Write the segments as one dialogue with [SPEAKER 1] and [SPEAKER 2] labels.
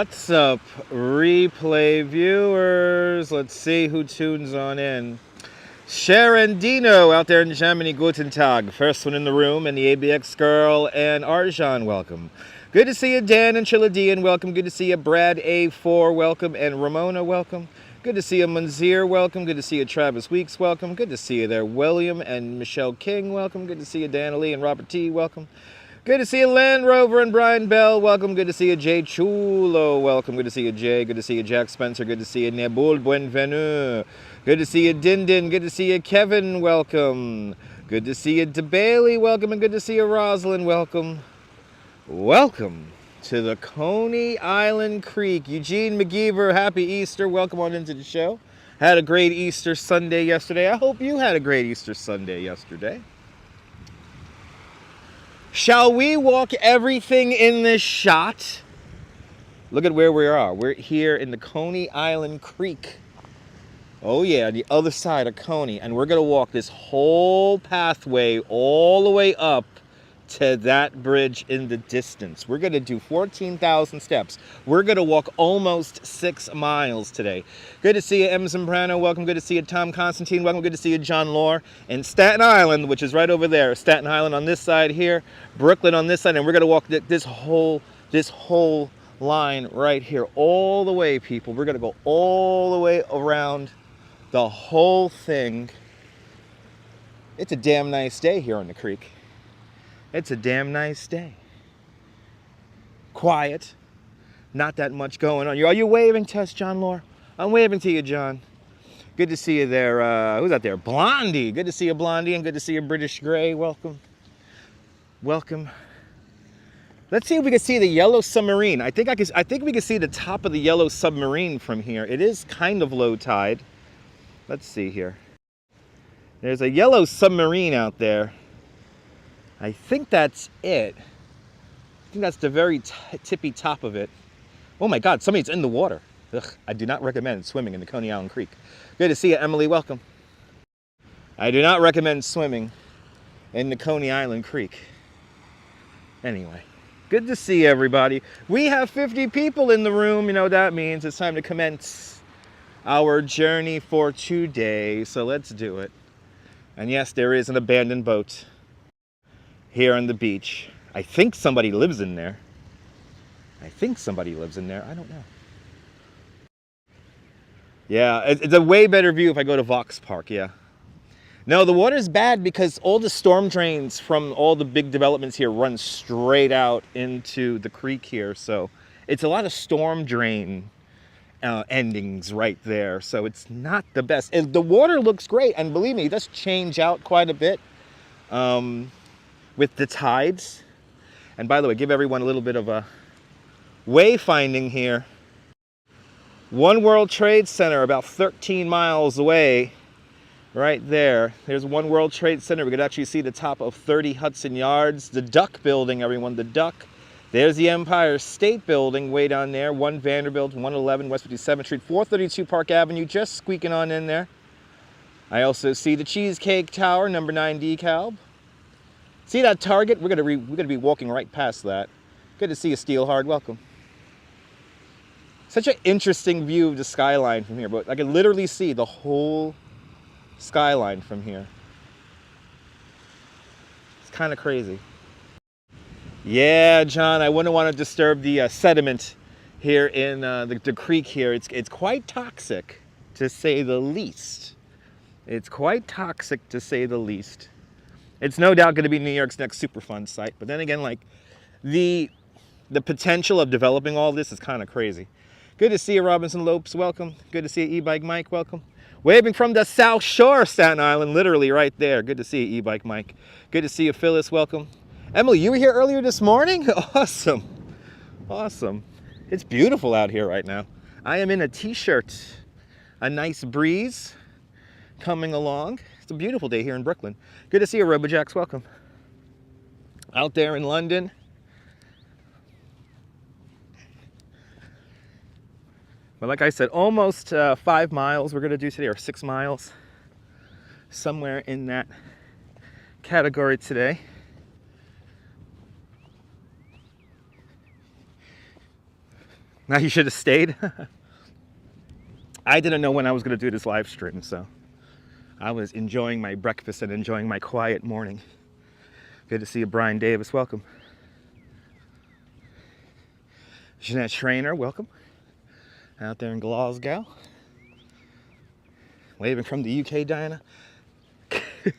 [SPEAKER 1] What's up, replay viewers? Let's see who tunes on in. Sharon Dino out there in Germany, guten Tag. First one in the room, and the ABX girl and Arjan, welcome. Good to see you, Dan and Chiladian, welcome. Good to see you, Brad A4, welcome. And Ramona, welcome. Good to see you, Munzir, welcome. Good to see you, Travis Weeks, welcome. Good to see you there, William and Michelle King, welcome. Good to see you, Dan Lee and Robert T, welcome. Good to see you, Land Rover and Brian Bell. Welcome. Good to see you, Jay Chulo. Welcome. Good to see you, Jay. Good to see you, Jack Spencer. Good to see you, Nebul Buenvenu. Good to see you, Dindin. Good to see you, Kevin. Welcome. Good to see you, DeBailey. Welcome. And good to see you, Rosalind. Welcome. Welcome to the Coney Island Creek. Eugene McGeever, happy Easter. Welcome on into the show. Had a great Easter Sunday yesterday. I hope you had a great Easter Sunday yesterday. Shall we walk everything in this shot? Look at where we are. We're here in the Coney Island Creek. Oh yeah, the other side of Coney. And we're gonna walk this whole pathway all the way up to that bridge in the distance. We're gonna do 14,000 steps. We're gonna walk almost 6 miles today. Good to see you, M. Zambrano. Welcome. Good to see you, Tom Constantine. Welcome. Good to see you, John Lohr. In Staten Island, which is right over there. Staten Island on this side here, Brooklyn on this side, and we're gonna walk this whole line right here, all the way, people. We're gonna go all the way around the whole thing. It's a damn nice day here on the creek. It's a damn nice day. Quiet. Not that much going on. Are you waving to us, John Lohr? I'm waving to you, John. Good to see you there. Who's out there? Blondie. Good to see you, Blondie, and good to see you, British Gray. Welcome. Welcome. Let's see if we can see the yellow submarine. I think we can see the top of the yellow submarine from here. It is kind of low tide. Let's see here. There's a yellow submarine out there. I think that's it. I think that's the very tippy top of it. Oh my God, somebody's in the water. Ugh, I do not recommend swimming in the Coney Island Creek. Good to see you, Emily, welcome. I do not recommend swimming in the Coney Island Creek. Anyway, good to see everybody. We have 50 people in the room. You know what that means. It's time to commence our journey for today. So let's do it. And yes, there is an abandoned boat here on the beach. I think somebody lives in there. I don't know. Yeah, it's a way better view if I go to Vaux Park, yeah. No, the water's bad because all the storm drains from all the big developments here run straight out into the creek here. So it's a lot of storm drain endings right there. So it's not the best. The water looks great, and believe me, it does change out quite a bit with the tides. And by the way, give everyone a little bit of a wayfinding here. One World Trade Center about 13 miles away, right there. There's One World Trade Center. We could actually see the top of 30 Hudson Yards. The Duck Building, everyone, the Duck. There's the Empire State Building way down there. 1 Vanderbilt, 111 West 57th Street, 432 Park Avenue, just squeaking on in there. I also see the Cheesecake Tower, number 9 decal. See that Target? We're gonna be walking right past that. Good to see you, Steelhard. Welcome. Such an interesting view of the skyline from here, but I can literally see the whole skyline from here. It's kind of crazy. Yeah, John, I wouldn't want to disturb the sediment here in the creek here. It's quite toxic, to say the least. It's quite toxic, to say the least. It's no doubt going to be New York's next Superfund site. But then again, like, the potential of developing all this is kind of crazy. Good to see you, Robinson Lopes. Welcome. Good to see you, E-Bike Mike. Welcome. Waving from the South Shore of Staten Island, literally right there. Good to see you, E-Bike Mike. Good to see you, Phyllis. Welcome. Emily, you were here earlier this morning? Awesome. Awesome. It's beautiful out here right now. I am in a t-shirt. A nice breeze coming along. It's a beautiful day here in Brooklyn. Good to see you, Robojacks. Welcome. Out there in London. But like I said, almost 5 miles we're going to do today, or 6 miles. Somewhere in that category today. Now you should have stayed. I didn't know when I was going to do this live stream, so I was enjoying my breakfast and enjoying my quiet morning. Good to see you, Brian Davis. Welcome. Jeanette Schreiner, welcome. Out there in Glasgow. Waving from the UK, Diana. I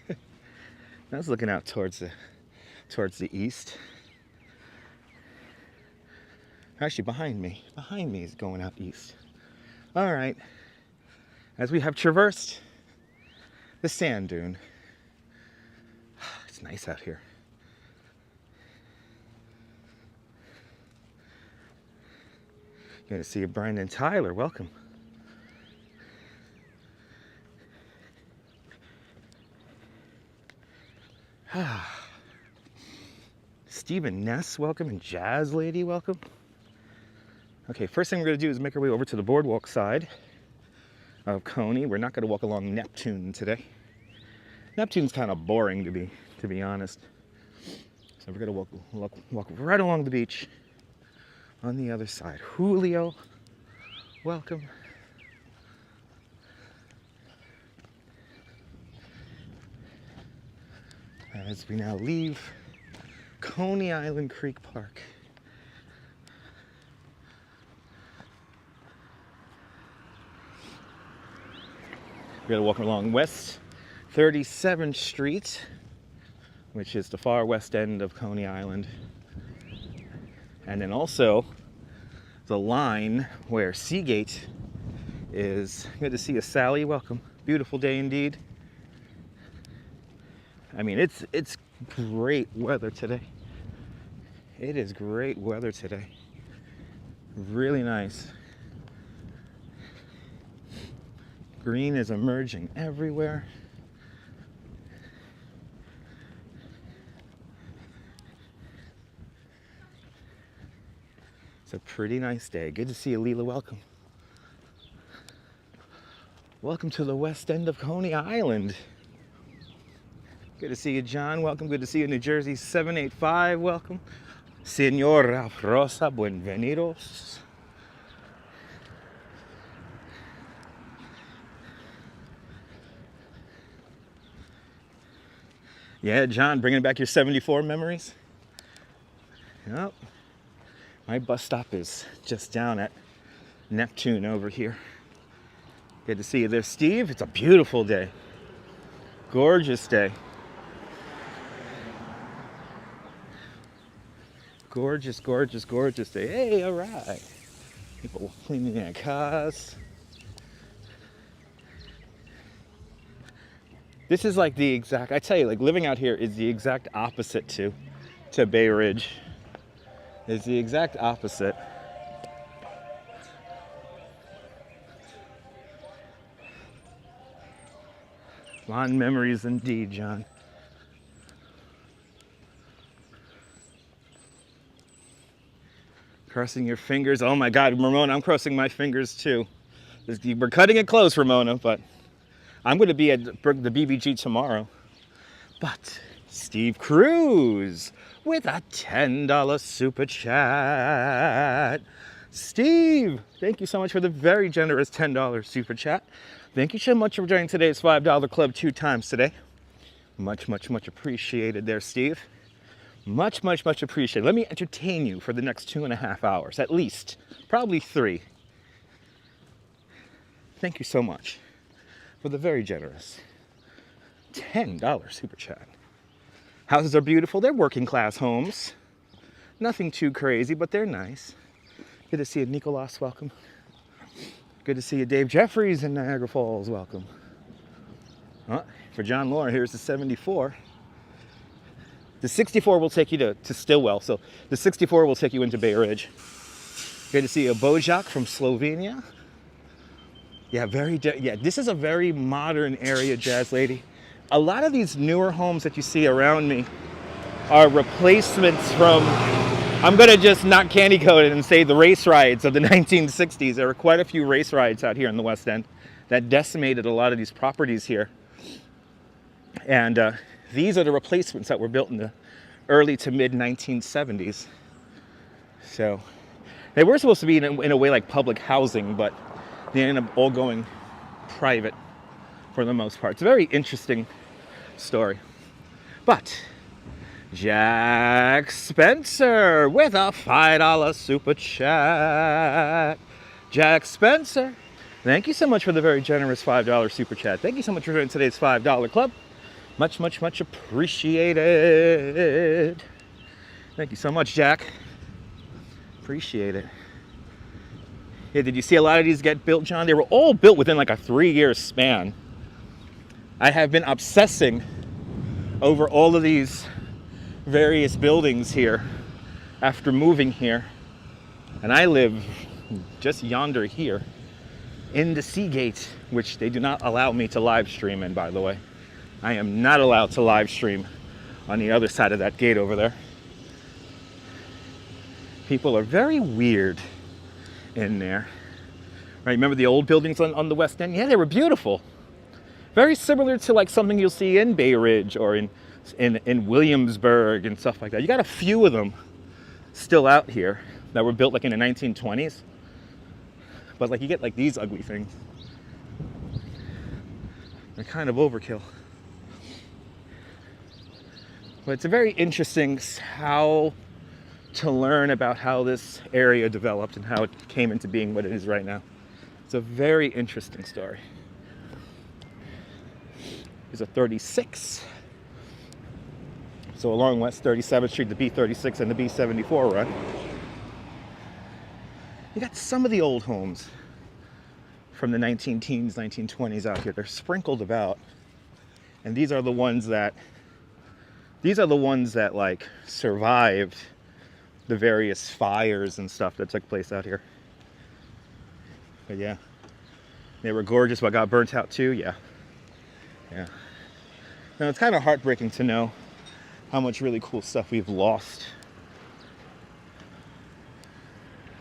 [SPEAKER 1] was looking out towards the east. Actually, behind me is going out east. All right, as we have traversed the sand dune, it's nice out here. Good to see you, Brian and Tyler. Welcome. Stephen Ness, welcome, and Jazz Lady, welcome. Okay, first thing we're going to do is make our way over to the boardwalk side of Coney. We're not going to walk along Neptune today. Neptune's kind of boring, to be honest. So we're going to walk right along the beach on the other side. Julio, welcome. As we now leave Coney Island Creek Park. We're going to walk along West 37th Street, which is the far west end of Coney Island. And then also the line where Seagate is. Good to see you, Sally. Welcome. Beautiful day indeed. I mean, it's great weather today. It is great weather today. Really nice. Green is emerging everywhere. It's a pretty nice day. Good to see you, Leela. Welcome. Welcome to the west end of Coney Island. Good to see you, John. Welcome. Good to see you, New Jersey 785. Welcome. Senora Rosa, buenvenidos. Yeah, John, bringing back your 74 memories? Yep. My bus stop is just down at Neptune over here. Good to see you there, Steve. It's a beautiful day. Gorgeous day. Gorgeous, gorgeous, gorgeous day. Hey, all right. People cleaning their cars. This is like the exact, I tell you, like living out here is the exact opposite to Bay Ridge. It's the exact opposite. Fond memories indeed, John. Crossing your fingers. Oh my God, Ramona, I'm crossing my fingers too. We're cutting it close, Ramona, but I'm going to be at the BBG tomorrow. But Steve Cruz with a $10 super chat. Steve, thank you so much for the very generous $10 super chat. Thank you so much for joining today's $5 club 2 times today. Much, much, much appreciated there, Steve. Much, much, much appreciated. Let me entertain you for the next 2.5 hours, at least, probably 3. Thank you so much for the very generous $10 super chat. Houses are beautiful. They're working class homes. Nothing too crazy, but they're nice. Good to see you, Nicolas. Welcome. Good to see you, Dave Jeffries in Niagara Falls. Welcome. For John Laura, here's the 74. The 64 will take you to Stillwell, so the 64 will take you into Bay Ridge. Good to see you, Bojack from Slovenia. Yeah, this is a very modern area, Jazz Lady. A lot of these newer homes that you see around me are replacements from, I'm gonna just not candy coat it and say the race rides of the 1960s. There were quite a few race rides out here in the West End that decimated a lot of these properties here. And these are the replacements that were built in the early to mid 1970s. So They were supposed to be in a way like public housing, but they ended up all going private for the most part. It's a very interesting story. But Jack Spencer with a $5 super chat. Jack Spencer, thank you so much for the very generous $5 super chat. Thank you so much for joining today's $5 club. Much, much, much appreciated. Thank you so much, Jack. Appreciate it. Yeah, did you see a lot of these get built, John? They were all built within like a 3-year span. I have been obsessing over all of these various buildings here after moving here. And I live just yonder here in the Seagate, which they do not allow me to live stream in, by the way. I am not allowed to live stream on the other side of that gate over there. People are very weird in there. Right, remember the old buildings on the West End? Yeah, they were beautiful. Very similar to like something you'll see in Bay Ridge or in Williamsburg and stuff like that. You got a few of them still out here that were built like in the 1920s. But like you get like these ugly things. They're kind of overkill. But it's a very interesting how to learn about how this area developed and how it came into being what it is right now. It's a very interesting story. There's a 36. So along West 37th Street, the B36 and the B74 run. You got some of the old homes from the 19-teens, 1920s out here. They're sprinkled about. And these are the ones that like survived the various fires and stuff that took place out here. But yeah, they were gorgeous, but got burnt out too. Yeah. Now it's kind of heartbreaking to know how much really cool stuff we've lost.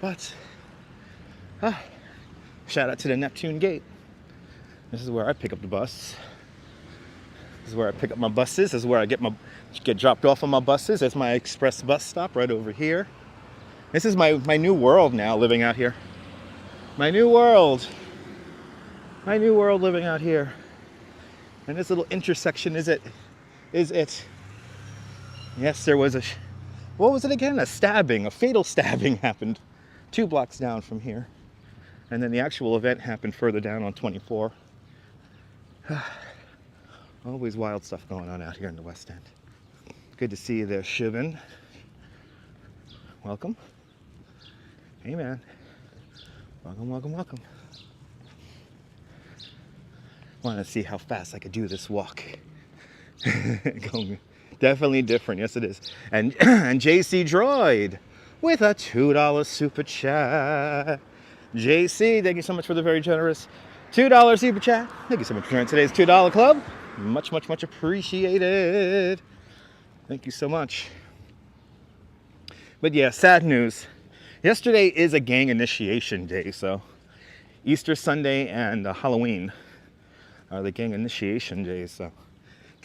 [SPEAKER 1] But shout out to the Neptune Gate. This is where I pick up the bus. This is where I pick up my buses. This is where I get dropped off on my buses. There's my express bus stop right over here. This is my new world now, living out here. My new world living out here. And this little intersection is it. Yes, there was what was it again? A fatal stabbing happened 2 blocks down from here. And then the actual event happened further down on 24. Always wild stuff going on out here in the West End. Good to see you there, Shivan. Welcome. Hey, man. Welcome. Want to see how fast I could do this walk. Definitely different. Yes, it is. And JC Droid with a $2 super chat. JC, thank you so much for the very generous $2 super chat. Thank you so much for joining today's $2 club. Much, much, much appreciated. Thank you so much. But yeah, sad news. Yesterday is a gang initiation day, so Easter Sunday and Halloween are the gang initiation days, so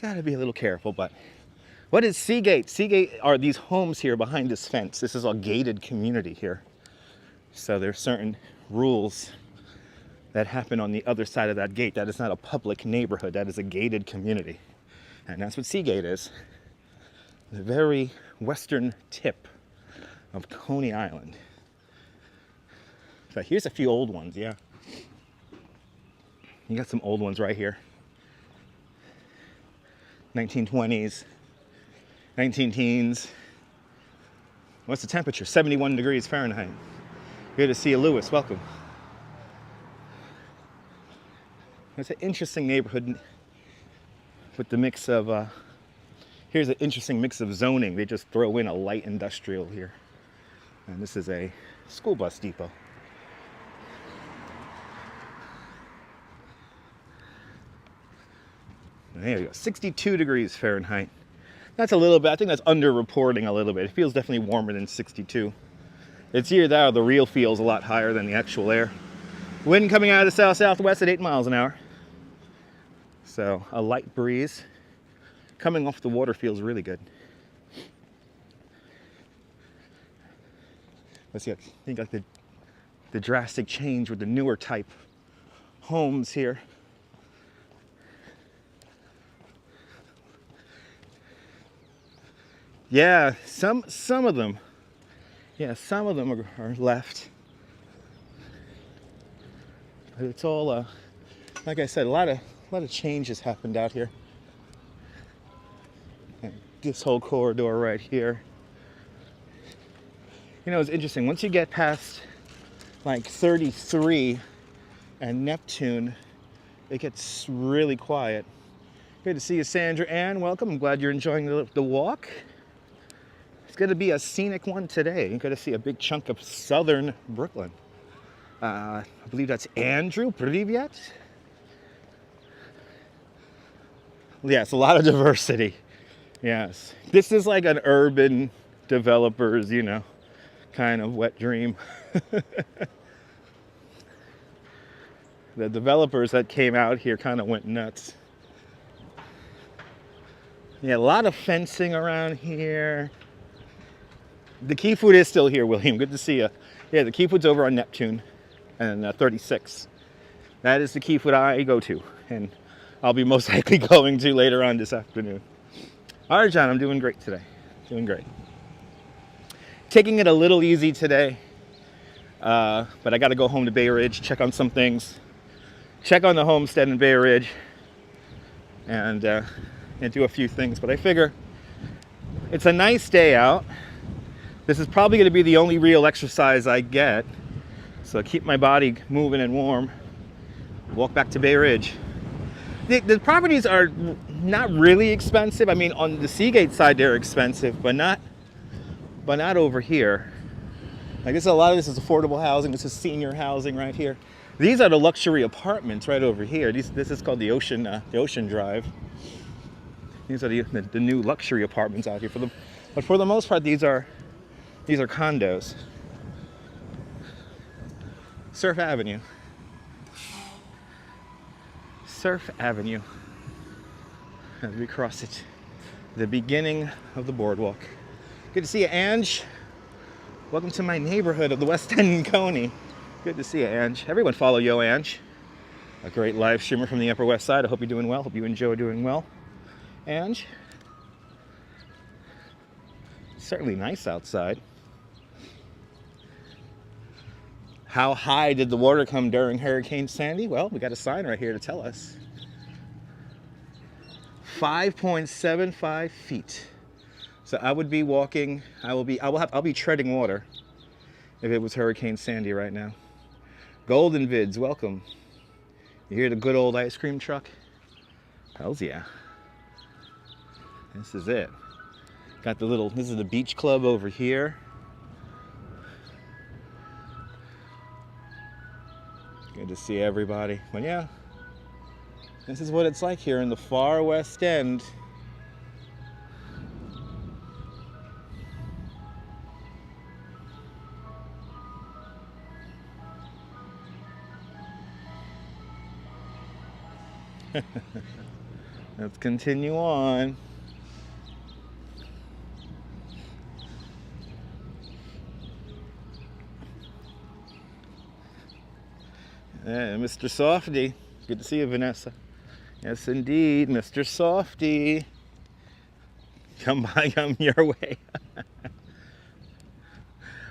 [SPEAKER 1] gotta be a little careful. But what is Seagate? Seagate are these homes here behind this fence. This is a gated community here. So there's certain rules that happen on the other side of that gate. That is not a public neighborhood. That is a gated community. And that's what Seagate is. The very western tip of Coney Island. So here's a few old ones, yeah. You got some old ones right here. 1920s, 19-teens. What's the temperature? 71 degrees Fahrenheit. Good to see you, Lewis. Welcome. It's an interesting neighborhood with the mix of, here's an interesting mix of zoning. They just throw in a light industrial here. And this is a school bus depot. There you go, 62 degrees Fahrenheit. That's a little bit, I think that's under-reporting a little bit. It feels definitely warmer than 62. It's either that or the real feels a lot higher than the actual air. Wind coming out of the south-southwest at 8 miles an hour. So a light breeze coming off the water feels really good. Let's see, I think like the drastic change with the newer type homes here. Yeah, some of them. Yeah, some of them are left. But it's all like I said, a lot of changes happened out here. And this whole corridor right here. You know, it's interesting. Once you get past like 33 and Neptune, it gets really quiet. Good to see you, Sandra Ann. Welcome. I'm glad you're enjoying the walk. It's going to be a scenic one today. You're going to see a big chunk of Southern Brooklyn. I believe that's Andrew. Privyet. Yes, a lot of diversity. Yes. This is like an urban developers, you know, kind of wet dream. The developers that came out here kind of went nuts. Yeah, a lot of fencing around here. The Key Food is still here, William. Good to see you. Yeah, the Key Food's over on Neptune and 36. That is the Key Food I go to, and I'll be most likely going to later on this afternoon. All right, John, I'm doing great today. Doing great. Taking it a little easy today, but I got to go home to Bay Ridge, check on some things, check on the homestead in Bay Ridge, and do a few things. But I figure it's a nice day out. This is probably going to be the only real exercise I get. So keep my body moving and warm. Walk back to Bay Ridge. The properties are not really expensive. I mean, on the Seagate side, they're expensive, but not over here. I guess a lot of this is affordable housing. This is senior housing right here. These are the luxury apartments right over here. This is called the Ocean Drive. These are the new luxury apartments out here. But for the most part, these are condos. Surf Avenue. Surf Avenue. As we cross it, the beginning of the boardwalk. Good to see you, Ange. Welcome to my neighborhood of the West End and Coney. Good to see you, Ange. Everyone follow Yo Ange, a great live streamer from the Upper West Side. I hope you're doing well. Hope you enjoy doing well, Ange. Certainly nice outside. How high did the water come during Hurricane Sandy? Well, we got a sign right here to tell us. 5.75 feet. So I would be walking, I'll be treading water if it was Hurricane Sandy right now. Golden Vids, welcome. You hear the good old ice cream truck? Hells yeah. This is it. Got this is the beach club over here. Good to see everybody. But yeah, this is what it's like here in the far West End. Let's continue on. Yeah, Mr. Softy. Good to see you, Vanessa. Yes, indeed, Mr. Softy. Come your way.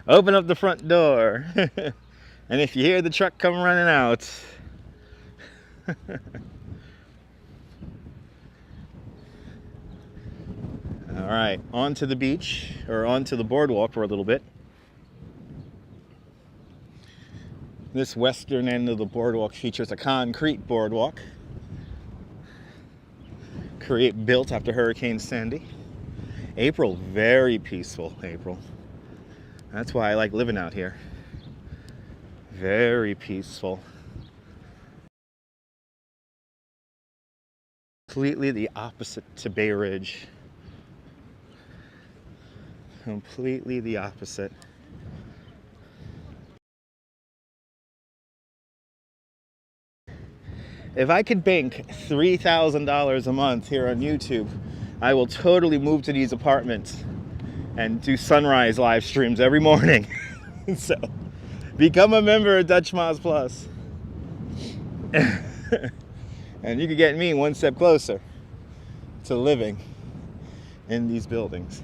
[SPEAKER 1] Open up the front door. And if you hear the truck come running out. All right, on to the beach, or on to the boardwalk for a little bit. This western end of the boardwalk features a concrete boardwalk. Built after Hurricane Sandy. April, very peaceful, April. That's why I like living out here. Very peaceful. Completely the opposite to Bay Ridge. Completely the opposite. If I could bank $3,000 a month here on YouTube, I will totally move to these apartments and do sunrise live streams every morning. So become a member of Dutch Miles Plus. And you could get me one step closer to living in these buildings.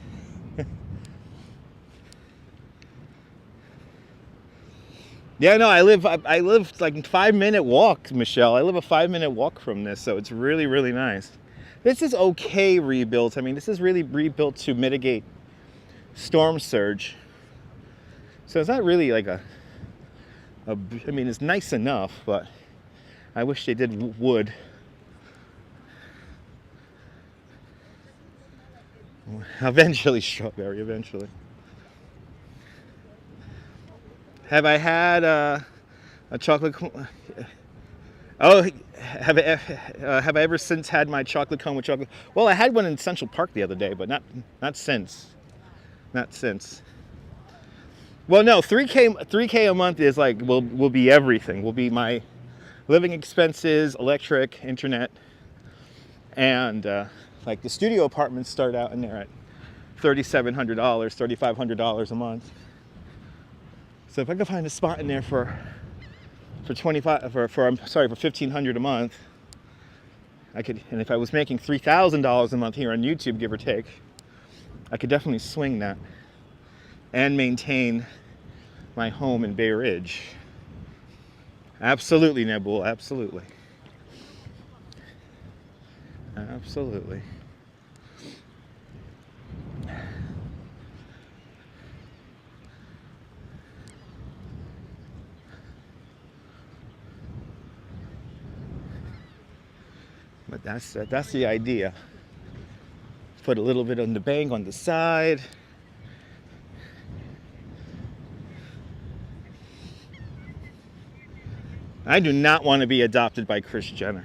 [SPEAKER 1] Yeah, no, I live like a 5-minute walk, Michelle. I live a 5-minute walk from this, so it's really, really nice. This is okay rebuilt. I mean, this is really rebuilt to mitigate storm surge. So it's not really like I mean, it's nice enough, but I wish they did wood. Eventually, strawberry, eventually. Have I had a chocolate cone? Oh, have I ever since had my chocolate cone with chocolate? Well, I had one in Central Park the other day, but not since. Not since. Well, no, 3K a month is like will be everything. Will be my living expenses, electric, internet, and like the studio apartments start out in there at $3,700, $3,500 a month. So if I could find a spot in there for $1,500 a month, I could. And if I was making $3,000 a month here on YouTube, give or take, I could definitely swing that and maintain my home in Bay Ridge. Absolutely, Nebul. Absolutely. Absolutely. But that's the idea. Put a little bit on the bank on the side. I do not want to be adopted by Kris Jenner.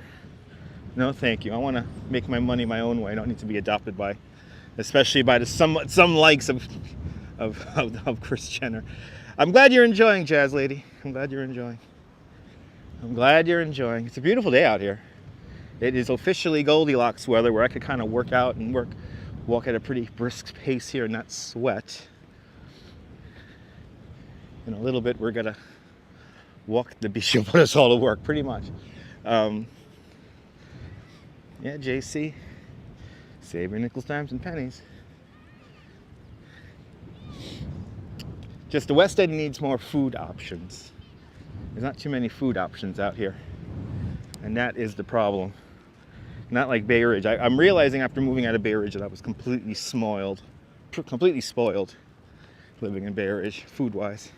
[SPEAKER 1] No, thank you. I want to make my money my own way. I don't need to be adopted by, especially by some likes of Kris Jenner. I'm glad you're enjoying, Jazz Lady. I'm glad you're enjoying. I'm glad you're enjoying. It's a beautiful day out here. It is officially Goldilocks weather, where I could kind of work out and walk at a pretty brisk pace here and not sweat. In a little bit, we're gonna walk the beach and put us all to work, pretty much. Yeah, JC, save your nickels, dimes, and pennies. Just the West End needs more food options. There's not too many food options out here, and that is the problem. Not like Bay Ridge. I'm realizing after moving out of Bay Ridge that I was completely spoiled living in Bay Ridge, food-wise.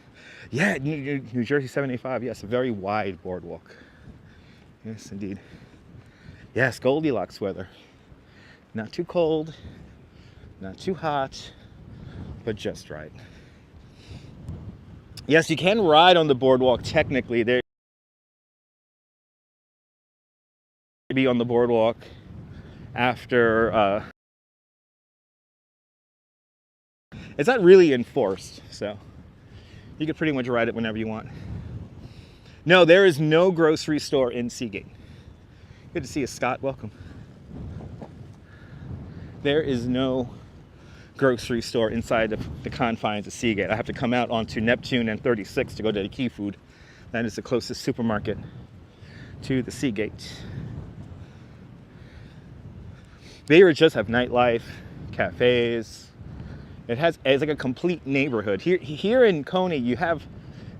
[SPEAKER 1] Yeah, New Jersey 785, yes, a very wide boardwalk. Yes, indeed. Yes, Goldilocks weather. Not too cold, not too hot, but just right. Yes, you can ride on the boardwalk technically. There be on the boardwalk after it's not really enforced, so you can pretty much ride it whenever you want. No, there is no grocery store in Seagate. Good to see you, Scott. Welcome. There is no grocery store inside the confines of Seagate. I have to come out onto Neptune and 36 to go to the Key Food. That is the closest supermarket to the Seagate. Bay Ridge does have nightlife, cafes. It's like a complete neighborhood. Here in Coney, you have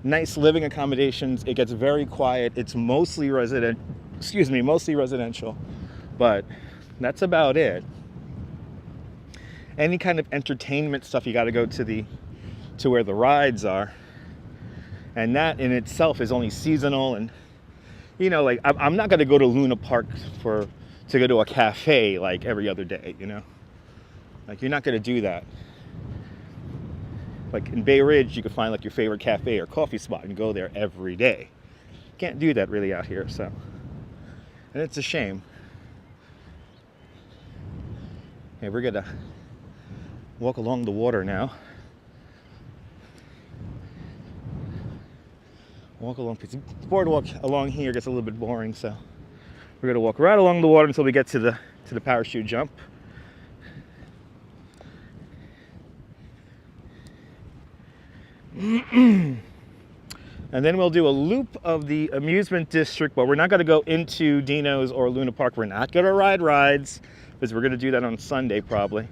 [SPEAKER 1] nice living accommodations. It gets very quiet. It's mostly residential, but that's about it. Any kind of entertainment stuff, you got to go to where the rides are, and that in itself is only seasonal. And like I'm not going to go to Luna Park to go to a cafe like every other day, like you're not going to do that. Like in Bay Ridge, you could find like your favorite cafe or coffee spot and go there every day. Can't do that really out here, so, and it's a shame. Okay, we're gonna walk along the water now. Walk along, the boardwalk along here gets a little bit boring, so we're gonna walk right along the water until we get to the parachute jump. And then we'll do a loop of the amusement district, but we're not going to go into Dino's or Luna Park. We're not going to ride rides, because we're going to do that on Sunday probably.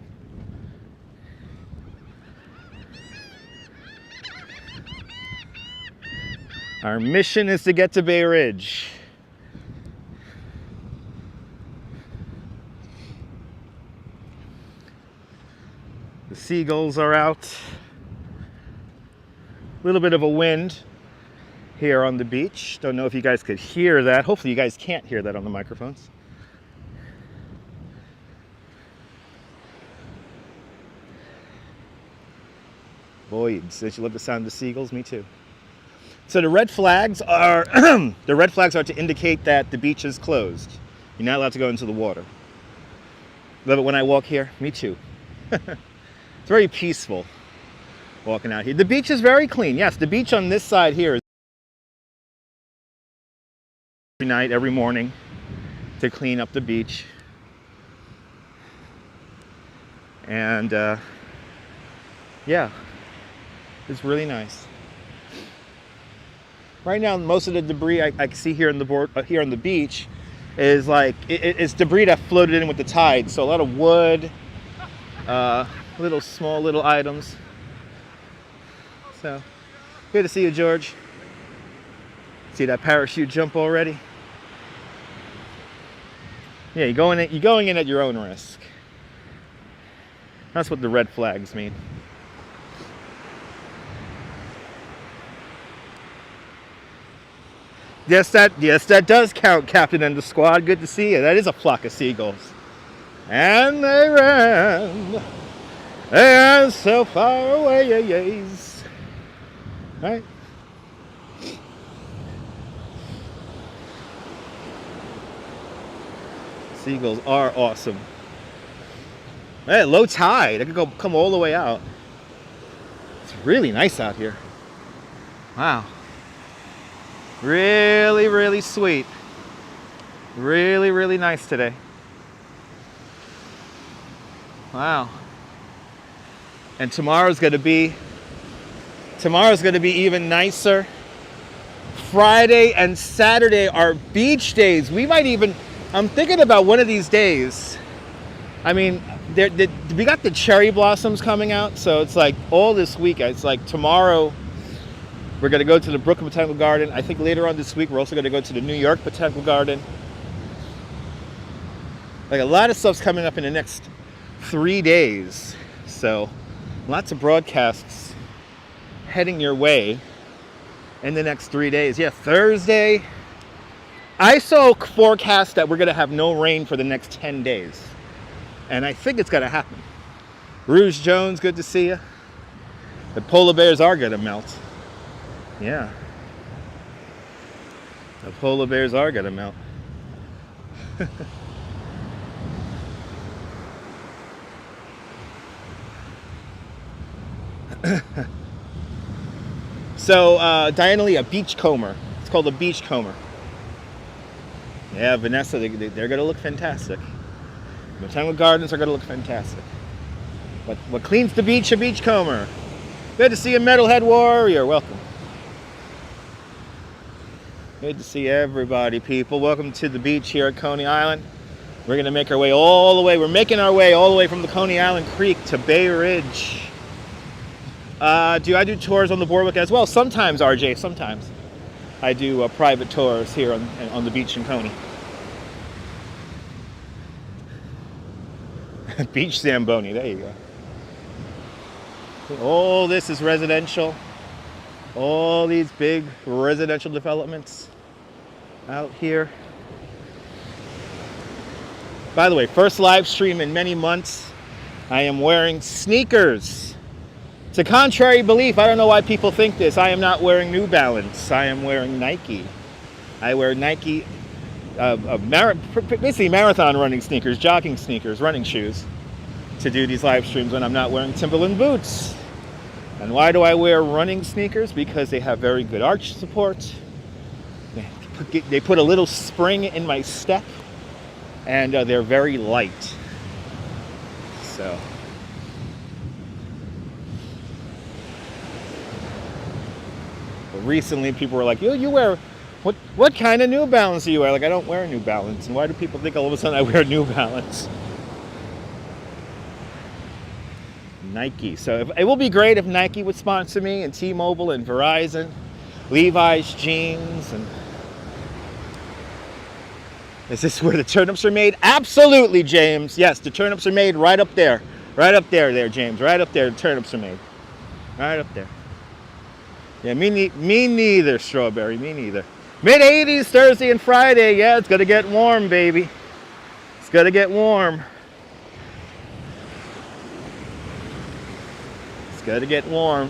[SPEAKER 1] Our mission is to get to Bay Ridge. The seagulls are out. A little bit of a wind here on the beach. Don't know if you guys could hear that. Hopefully you guys can't hear that on the microphones. Boy, don't you love the sound of the seagulls? Me too. So the red flags are to indicate that the beach is closed. You're not allowed to go into the water. Love it when I walk here. Me too. It's very peaceful walking out here. The beach is very clean. Yes, the beach on this side here is every night, every morning to clean up the beach. And yeah, it's really nice. Right now, most of the debris I see here on the beach is like it's debris that floated in with the tide. So a lot of wood, small little items. So good to see you, George. See that parachute jump already? Yeah, you're going in at your own risk. That's what the red flags mean. Yes, that does count, Captain and the squad. Good to see you. That is a flock of seagulls. And they ran so far away, yes. Right? Seagulls are awesome. Hey, low tide. I could come all the way out. It's really nice out here. Wow. Really, really sweet. Really, really nice today. Wow. And tomorrow's gonna be even nicer. Friday and Saturday are beach days. I'm thinking about one of these days. I mean, we got the cherry blossoms coming out, so it's like all this week. It's like tomorrow we're going to go to the Brooklyn Botanical Garden. I think later on this week we're also going to go to the New York Botanical Garden. Like a lot of stuff's coming up in the next 3 days. So lots of broadcasts heading your way in the next 3 days. Yeah, Thursday. I saw a forecast that we're going to have no rain for the next 10 days. And I think it's going to happen. Rouge Jones, good to see you. The polar bears are going to melt. Yeah. The polar bears are going to melt. So, Diana Lee, a beachcomber. It's called a beachcomber. Yeah, Vanessa, they're going to look fantastic. Botanical gardens are going to look fantastic. But what cleans the beach? A beachcomber. Good to see you, Metalhead Warrior. Welcome. Good to see everybody, people. Welcome to the beach here at Coney Island. We're going to make our way all the way. We're making our way all the way from the Coney Island Creek to Bay Ridge. I do tours on the boardwalk as well? Sometimes, RJ, sometimes. I do private tours here on the beach in Coney. Beach Zamboni, there you go. All this is residential. All these big residential developments out here. By the way, first live stream in many months. I am wearing sneakers. It's a contrary belief. I don't know why people think this. I am not wearing New Balance. I am wearing Nike. I wear Nike, basically marathon running sneakers, jogging sneakers, running shoes to do these live streams when I'm not wearing Timberland boots. And why do I wear running sneakers? Because they have very good arch support. They put a little spring in my step, and they're very light. So But recently people were like, you wear, what kind of New Balance do you wear? Like, I don't wear New Balance. And why do people think all of a sudden I wear New Balance? Nike. So it will be great if Nike would sponsor me, and T-Mobile and Verizon, Levi's jeans. And is this where the turnips are made? Absolutely, James. Yes, the turnips are made right up there. Right up there, James. Right up there, the turnips are made. Right up there. Yeah, me neither, Strawberry. Me neither. Mid-80s Thursday and Friday. Yeah, it's going to get warm, baby. It's going to get warm. It's going to get warm.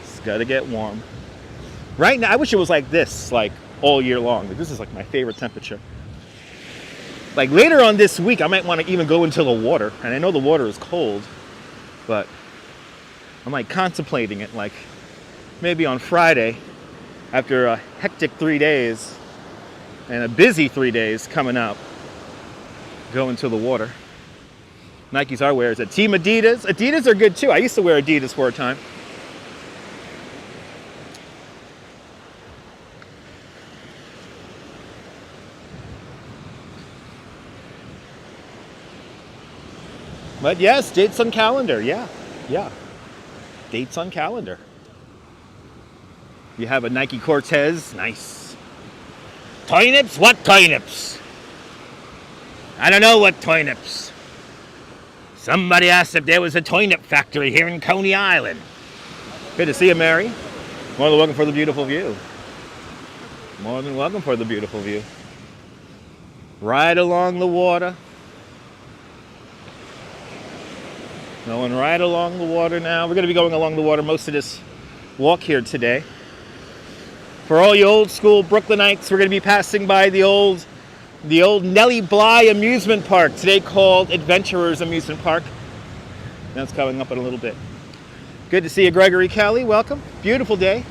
[SPEAKER 1] It's going to get warm. Right now, I wish it was like this, like all year long. Like, this is like my favorite temperature. Like later on this week, I might want to even go into the water. And I know the water is cold, but I'm like contemplating it. Like maybe on Friday, after a hectic 3 days and a busy 3 days coming up, go into the water. Nike's our wears it. Team Adidas. Adidas are good too. I used to wear Adidas for a time. But yes, dates on calendar. Yeah. Dates on calendar. You have a Nike Cortez. Nice. Toy nips? What toy nips? I don't know what toy nips. Somebody asked if there was a toy nip factory here in Coney Island. Good to see you, Mary. More than welcome for the beautiful view. More than welcome for the beautiful view. Right along the water. Going right along the water now. We're going to be going along the water most of this walk here today. For all you old school Brooklynites, we're going to be passing by the old Nellie Bly Amusement Park, today called Adventurers Amusement Park. That's coming up in a little bit. Good to see you, Gregory Kelly. Welcome. Beautiful day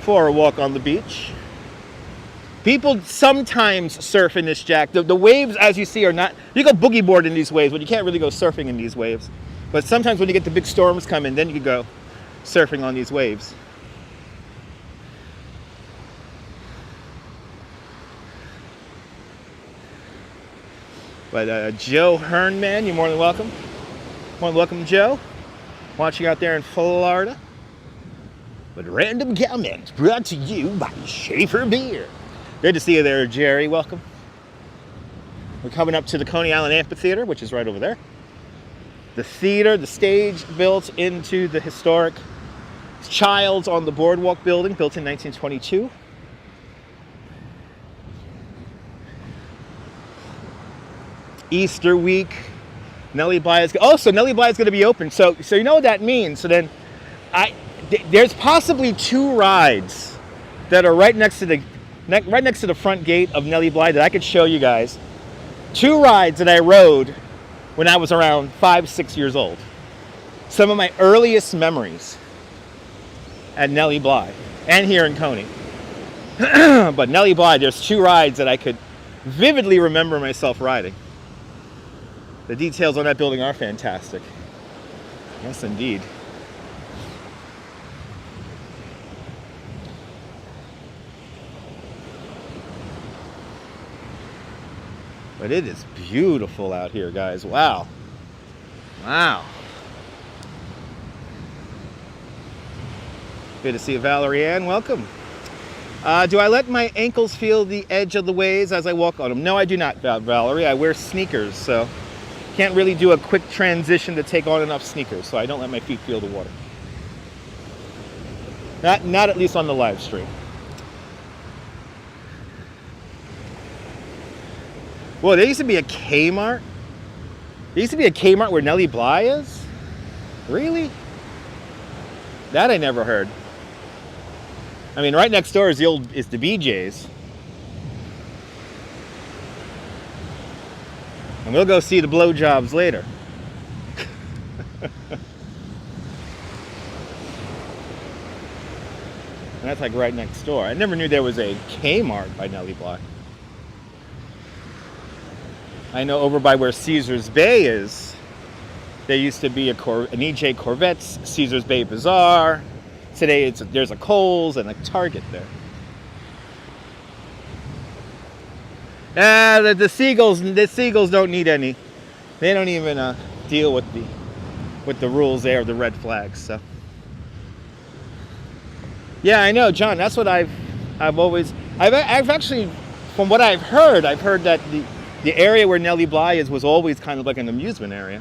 [SPEAKER 1] for a walk on the beach. People sometimes surf in this, Jack. The waves, as you see, are not... You go boogie board in these waves, but you can't really go surfing in these waves. But sometimes when you get the big storms coming, then you can go surfing on these waves. But Joe Hearnman, you're more than welcome. More than welcome, Joe. Watching out there in Florida. With random comments brought to you by Schaefer Beer. Good to see you there, Jerry. Welcome. We're coming up to the Coney Island Amphitheater, which is right over there. The theater, the stage built into the historic Childs on the Boardwalk building, built in 1922. Easter week, Nellie Bly is... Oh, so Nellie Bly is going to be open. So you know what that means. So then, there's possibly 2 rides that are right next to the front gate of Nellie Bly that I could show you guys. 2 rides that I rode when I was around 5-6 years old. Some of my earliest memories at Nellie Bly and here in Coney. But Nellie Bly, there's 2 rides that I could vividly remember myself riding. The details on that building are fantastic. Yes, indeed. But it is beautiful out here, guys. Wow. Wow. Good to see you, Valerie Ann. Welcome. Do I let my ankles feel the edge of the waves as I walk on them? No, I do not, Valerie. I wear sneakers, so can't really do a quick transition to take on enough sneakers, so I don't let my feet feel the water. Not at least on the live stream. Whoa, there used to be a Kmart? There used to be a Kmart where Nellie Bly is? Really? That I never heard. I mean, right next door is the BJ's. And we'll go see the blowjobs later. And that's like right next door. I never knew there was a Kmart by Nellie Bly. I know over by where Caesar's Bay is, there used to be an EJ Corvette's, Caesar's Bay Bazaar. Today there's a Kohl's and a Target there. The seagulls don't need any. They don't even deal with the rules there of the red flags. So yeah, I know, John. That's what I've actually, from what I've heard that the area where Nellie Bly is was always kind of like an amusement area.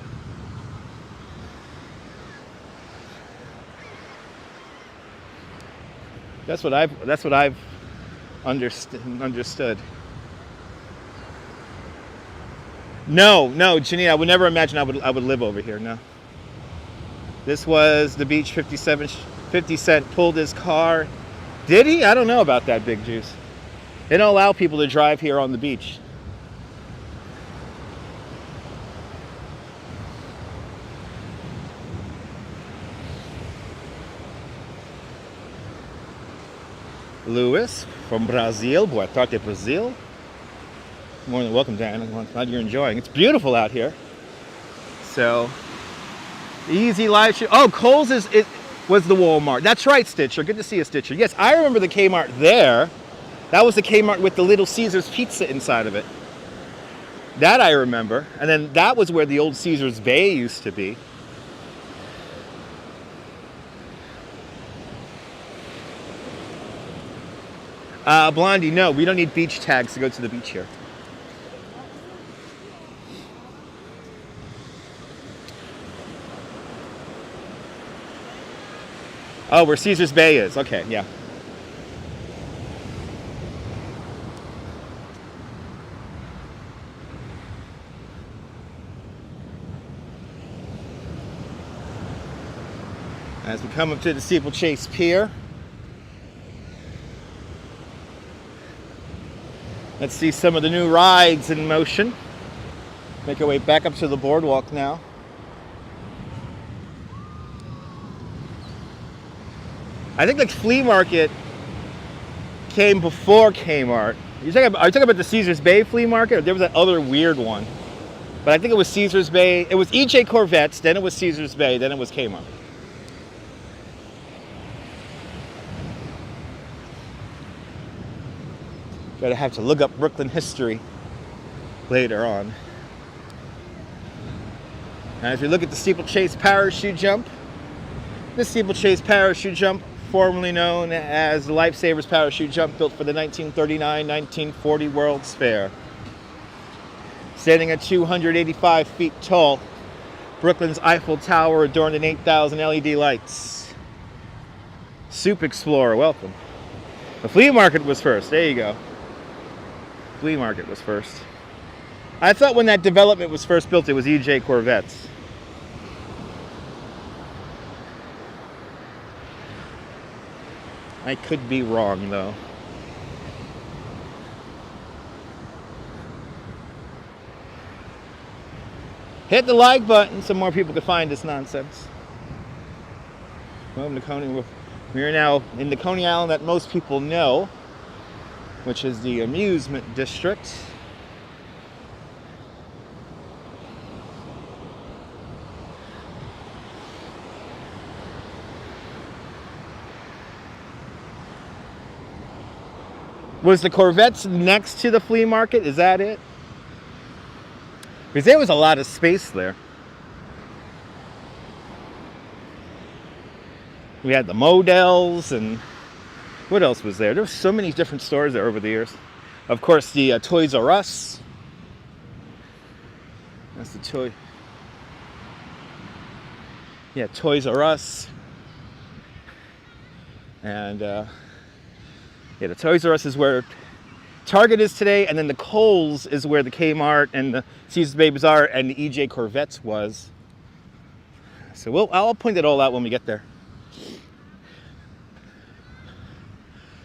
[SPEAKER 1] That's what I've understood. No, Janine, I would never imagine I would live over here. No. This was the beach. 50 Cent pulled his car. Did he? I don't know about that, Big Juice. They don't allow people to drive here on the beach. Louis from Brazil. Boa tarde, Brazil. More than welcome, Dan. I'm glad you're enjoying. It's beautiful out here. So, easy live show. Oh, Kohl's was the Walmart. That's right, Stitcher. Good to see you, Stitcher. Yes, I remember the Kmart there. That was the Kmart with the Little Caesars pizza inside of it. That I remember. And then that was where the old Caesars Bay used to be. Blondie, no, we don't need beach tags to go to the beach here. Oh, where Caesars Bay is. Okay, yeah. As we come up to the Steeplechase Pier, let's see some of the new rides in motion. Make our way back up to the boardwalk now. I think the flea market came before Kmart. Are you talking about the Caesars Bay flea market? Or there was that other weird one. But I think it was Caesars Bay. It was EJ Corvettes, then it was Caesars Bay, then it was Kmart. Gotta have to look up Brooklyn history later on. And as we look at the Steeplechase parachute jump, this Steeplechase parachute jump, formerly known as the Lifesavers parachute jump, built for the 1939-1940 World's Fair. Standing at 285 feet tall, Brooklyn's Eiffel Tower adorned in 8,000 LED lights. Soup Explorer, welcome. The flea market was first. There you go. Flea market was first. I thought when that development was first built, it was EJ Corvettes. I could be wrong, though. Hit the like button so more people can find this nonsense. Welcome to Coney. We are now in the Coney Island that most people know, which is the Amusement District. Was the Corvettes next to the flea market? Is that it? Because there was a lot of space there. We had the Models, and what else was there? There were so many different stores there over the years. Of course, the Toys R Us. That's the toy. Yeah, Toys R Us. And yeah, the Toys R Us is where Target is today, and then the Kohl's is where the Kmart and the Caesars Bay Bazaar and the EJ Corvettes was. So I'll point it all out when we get there.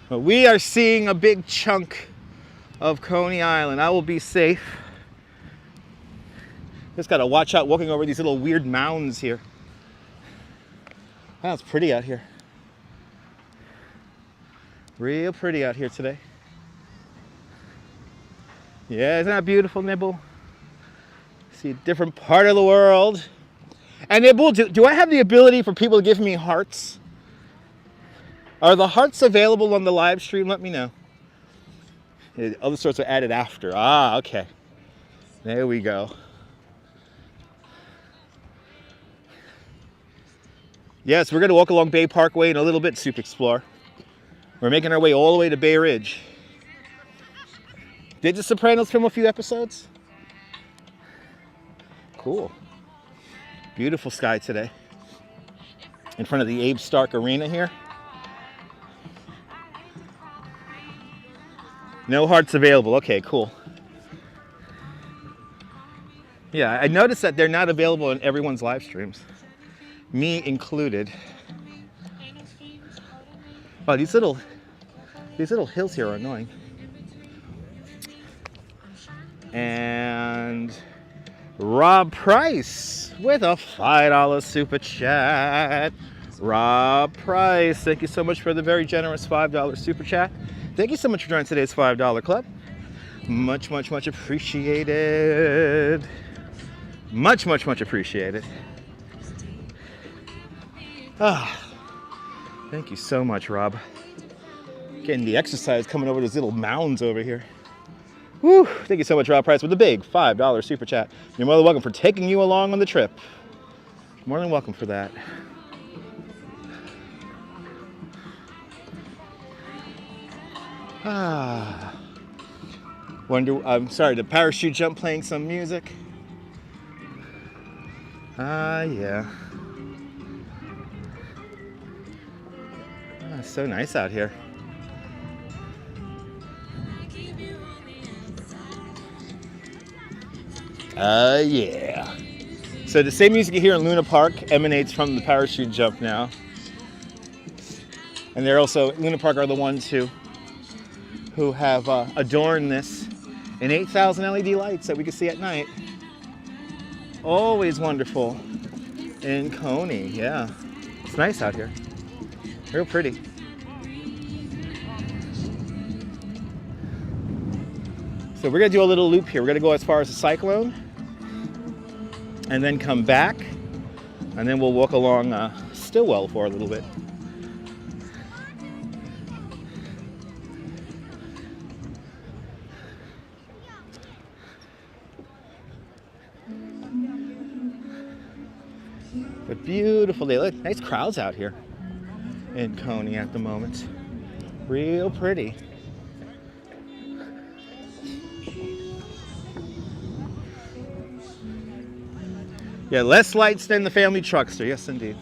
[SPEAKER 1] But we are seeing a big chunk of Coney Island. I will be safe. Just gotta watch out walking over these little weird mounds here. Wow, it's pretty out here. Real pretty out here today. Yeah, isn't that beautiful, Nibble? See a different part of the world. And Nibble, do I have the ability for people to give me hearts? Are the hearts available on the live stream? Let me know. Other sorts are added after. Ah, okay. There we go. Yes, we're going to walk along Bay Parkway in a little bit, Soup Explorer. We're making our way all the way to Bay Ridge. Did The Sopranos film a few episodes? Cool. Beautiful sky today. In front of the Abe Stark Arena here. No hearts available. Okay, cool. Yeah, I noticed that they're not available in everyone's live streams. Me included. Oh, these little hills here are annoying. And Rob Price with a $5 super chat. Rob Price, thank you so much for the very generous $5 super chat. Thank you so much for joining today's $5 club. Much, much, much appreciated. Much, much, much appreciated. Ah, thank you so much, Rob. Getting the exercise coming over those little mounds over here. Woo, thank you so much, Rob Price, with the big $5 super chat. You're more than welcome for taking you along on the trip. More than welcome for that. Ah. I'm sorry, the parachute jump playing some music. Ah, yeah. Ah, it's so nice out here. Yeah. So the same music you hear in Luna Park emanates from the parachute jump now. And they're also, Luna Park are the ones who have adorned this in 8,000 LED lights that we can see at night. Always wonderful in Coney, yeah. It's nice out here. Real pretty. So we're gonna do a little loop here. We're gonna go as far as the Cyclone and then come back, and then we'll walk along Stillwell for a little bit. A beautiful day. Look, nice crowds out here in Coney at the moment. Real pretty. Yeah, less lights than the family truckster. Yes, indeed.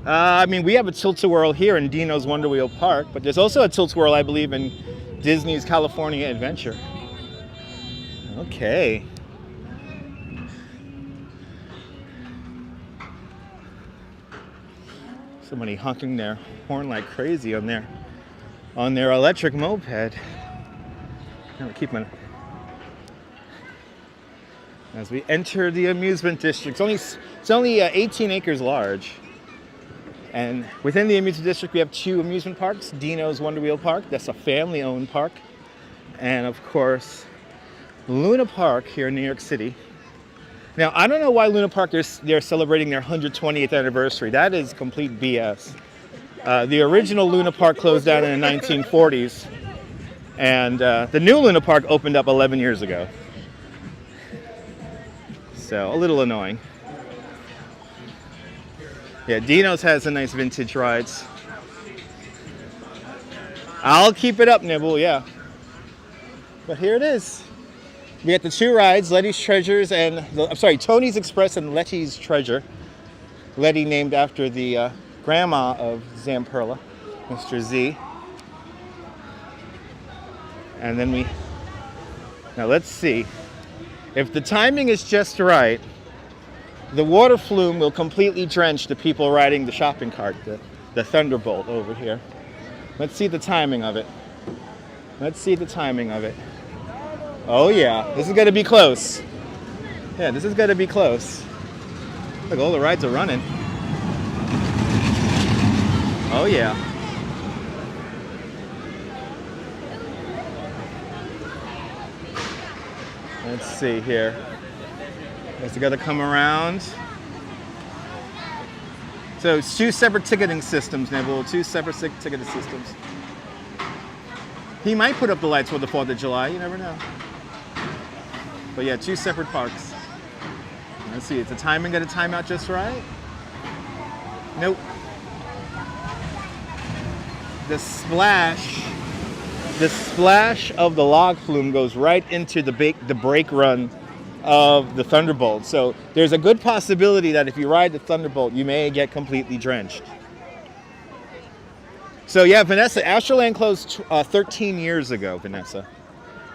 [SPEAKER 1] I mean, we have a tilt-a-whirl here in Dino's Wonder Wheel Park, but there's also a tilt-a-whirl, I believe, in Disney's California Adventure. Okay. Somebody honking their horn like crazy on their electric moped. I'm keeping. As we enter the amusement district, it's only 18 acres large. And within the amusement district, we have 2 amusement parks. Dino's Wonder Wheel Park, that's a family-owned park. And of course, Luna Park here in New York City. Now, I don't know why Luna Park, they're celebrating their 120th anniversary. That is complete BS. The original Luna Park closed down in the 1940s. And the new Luna Park opened up 11 years ago. So, a little annoying. Yeah, Dino's has some nice vintage rides. I'll keep it up, Nibble, yeah. But here it is. We got the 2 rides, Letty's Treasures and, Tony's Express and Letty's Treasure. Letty named after the grandma of Zamperla, Mr. Z. And then now let's see. If the timing is just right, the water flume will completely drench the people riding the shopping cart, the Thunderbolt over here. Let's see the timing of it. Let's see the timing of it. Oh yeah, this is gonna be close. Yeah, this is gonna be close. Look, all the rides are running. Oh yeah. Let's see here. Guess we gotta come around So it's 2 separate ticketing systems, Neville. 2 separate ticketing systems. He might put up the lights for the 4th of July. You never know. But yeah, 2 separate parks. Let's see. Is the timing got a timeout just right? Nope. The splash of the log flume goes right into the brake run of the Thunderbolt. So there's a good possibility that if you ride the Thunderbolt, you may get completely drenched. So yeah, Vanessa, Astroland closed 13 years ago, Vanessa.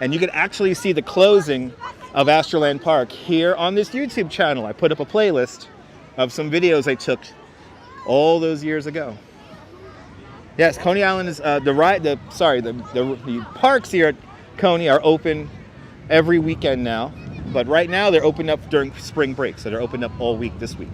[SPEAKER 1] And you can actually see the closing of Astroland Park here on this YouTube channel. I put up a playlist of some videos I took all those years ago. Yes, Coney Island is the parks here at Coney are open every weekend now, but right now they're open up during spring break, so they're open up all week this week.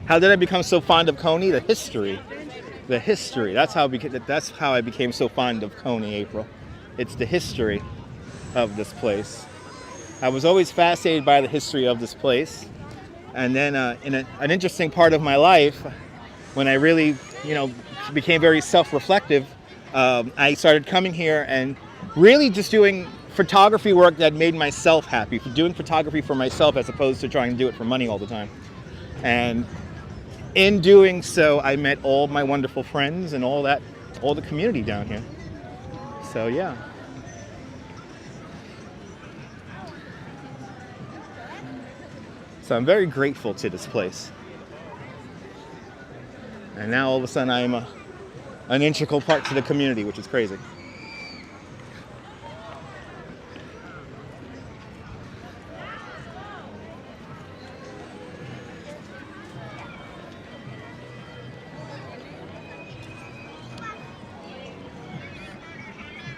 [SPEAKER 1] How did I become so fond of Coney? The history. The history. That's how I became so fond of Coney, April. It's the history of this place. I was always fascinated by the history of this place. And then in an interesting part of my life, when I really, became very self-reflective, I started coming here and really just doing photography work that made myself happy. Doing photography for myself as opposed to trying to do it for money all the time. And in doing so, I met all my wonderful friends and all the community down here. So yeah. So I'm very grateful to this place. And now all of a sudden I'm an integral part to the community, which is crazy.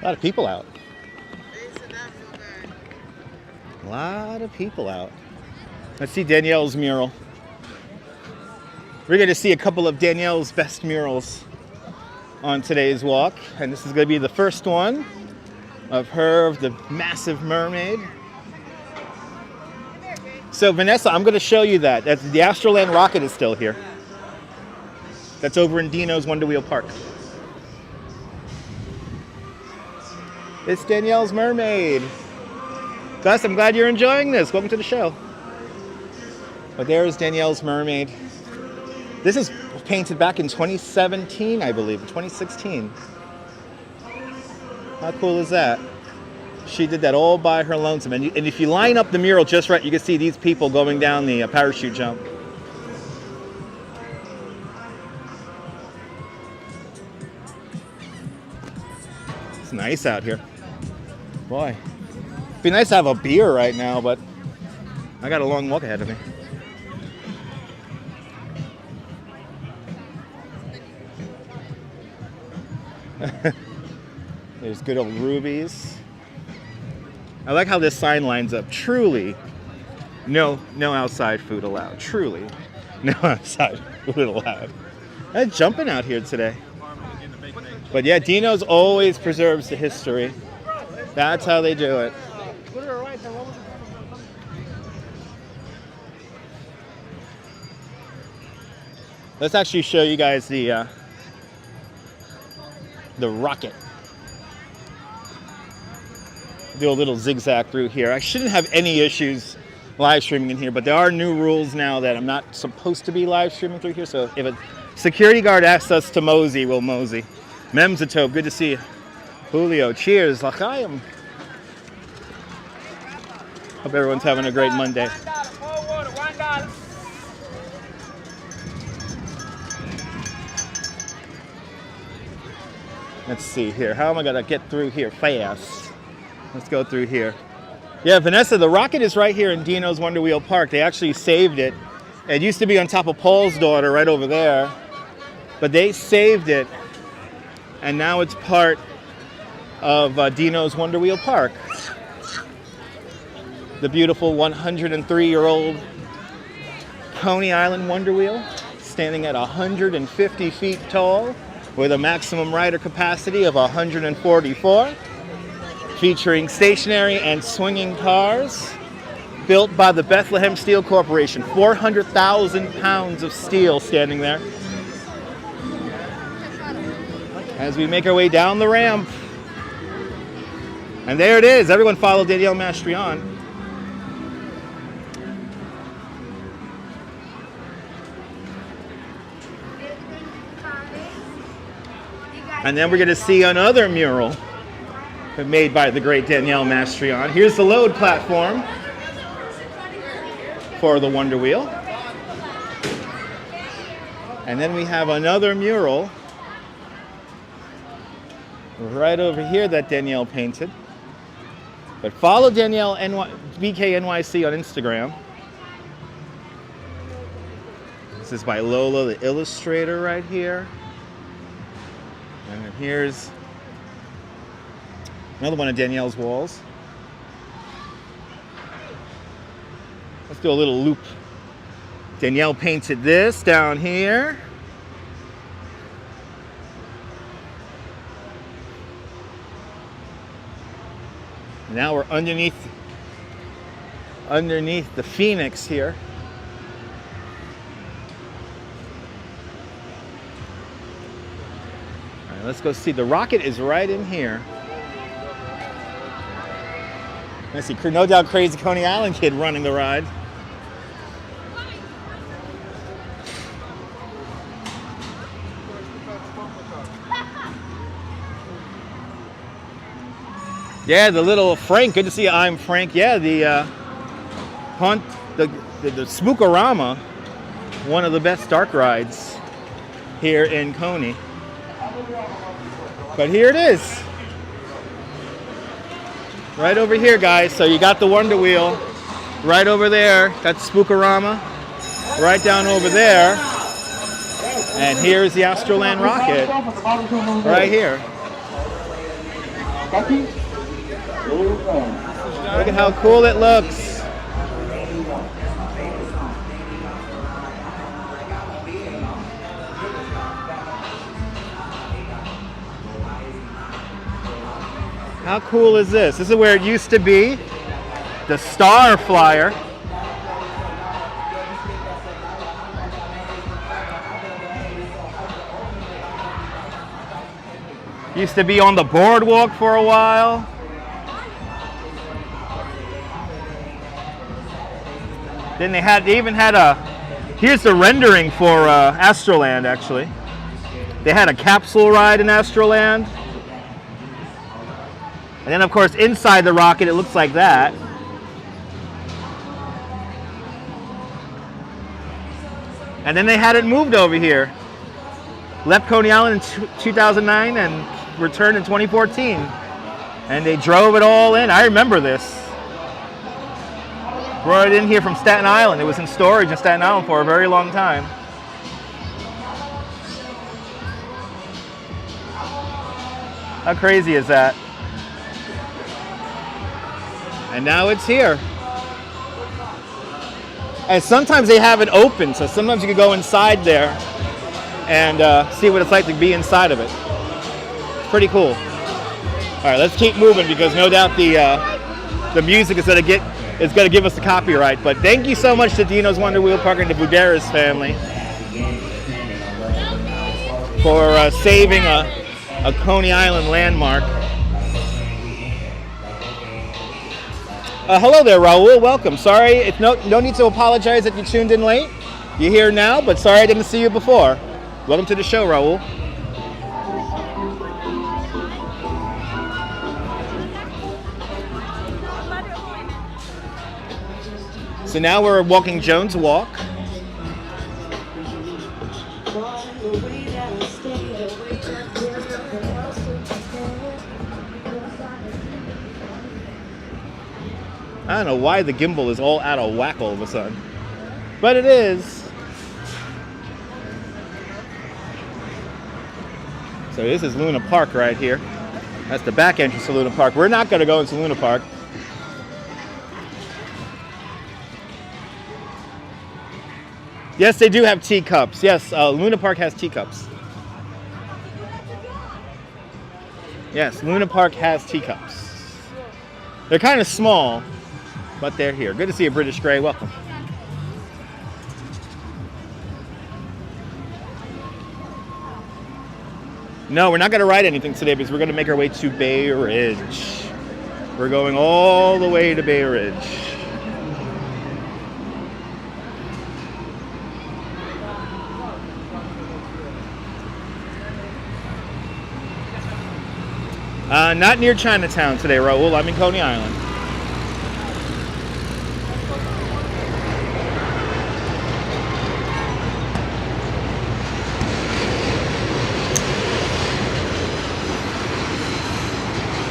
[SPEAKER 1] A lot of people out. A lot of people out. Let's see Danielle's mural. We're going to see a couple of Danielle's best murals on today's walk. And this is going to be the first one of the massive mermaid. So Vanessa, I'm going to show you that. The Astroland rocket is still here. That's over in Dino's Wonder Wheel Park. It's Danielle's mermaid. Gus, I'm glad you're enjoying this. Welcome to the show. But there's Danielle's mermaid. This is painted back in 2017, I believe, 2016. How cool is that? She did that all by her lonesome. And if you line up the mural just right, you can see these people going down the parachute jump. It's nice out here. Boy, it'd be nice to have a beer right now, but I got a long walk ahead of me. There's good old Ruby's. I like how this sign lines up. Truly, no outside food allowed. Truly, no outside food allowed. I'm jumping out here today. But yeah, Dino's always preserves the history. That's how they do it. Let's actually show you guys the rocket. Do a little zigzag through here. I shouldn't have any issues live streaming in here, but there are new rules now that I'm not supposed to be live streaming through here. So if a security guard asks us to mosey, we'll mosey. Memzatobe, good to see you. Julio, cheers. L'chaim. Hope everyone's having a great Monday. Let's see here. How am I going to get through here fast? Let's go through here. Yeah, Vanessa, the rocket is right here in Dino's Wonder Wheel Park. They actually saved it. It used to be on top of Paul's daughter right over there. But they saved it. And now it's part of Dino's Wonder Wheel Park. The beautiful 103-year-old Coney Island Wonder Wheel, standing at 150 feet tall, with a maximum rider capacity of 144, featuring stationary and swinging cars, built by the Bethlehem Steel Corporation. 400,000 pounds of steel standing there. As we make our way down the ramp. And there it is. Everyone follow Danielle Mastrian. And then we're going to see another mural made by the great Danielle Mastrian. Here's the load platform for the Wonder Wheel. And then we have another mural right over here that Danielle painted. But follow Danielle BKNYC on Instagram. This is by Lola, the illustrator, right here. And then here's another one of Danielle's walls. Let's do a little loop. Danielle painted this down here. Now we're underneath the Phoenix here. All right, let's go see. The rocket is right in here. I see, no doubt crazy Coney Island kid running the ride. Yeah, the little Frank. Good to see you. I'm Frank. Yeah, the Hunt, the Spookorama, one of the best dark rides here in Coney. But here it is. Right over here, guys. So you got the Wonder Wheel right over there. Got the Spookorama right down over there. And here's the Astroland rocket right here. Look at how cool it looks. How cool is this? This is where it used to be, the Star Flyer. Used to be on the boardwalk for a while. Then they even had a, here's the rendering for Astroland actually. They had a capsule ride in Astroland. And then of course inside the rocket it looks like that. And then they had it moved over here. Left Coney Island in 2009 and returned in 2014. And they drove it all in. I remember this. Brought it in here from Staten Island. It was in storage in Staten Island for a very long time. How crazy is that? And now it's here. And sometimes they have it open, so sometimes you can go inside there and see what it's like to be inside of it. It's pretty cool. All right, let's keep moving because no doubt the music is going to give us the copyright. But thank you so much to Dino's Wonder Wheel Park and the Buderas family for saving a Coney Island landmark. Hello there, Raul. Welcome. Sorry, it's no need to apologize that you tuned in late. You're here now, but sorry I didn't see you before. Welcome to the show, Raul. So now we're walking Jones Walk. I don't know why the gimbal is all out of whack all of a sudden, but it is. So this is Luna Park right here. That's the back entrance to Luna Park. We're not going to go into Luna Park. Yes, they do have teacups. Yes, Luna Park has teacups. Yes, Luna Park has teacups. They're kind of small, but they're here. Good to see you, British Grey. Welcome. No, we're not going to ride anything today because we're going to make our way to Bay Ridge. We're going all the way to Bay Ridge. Not near Chinatown today, Raul. I'm in Coney Island.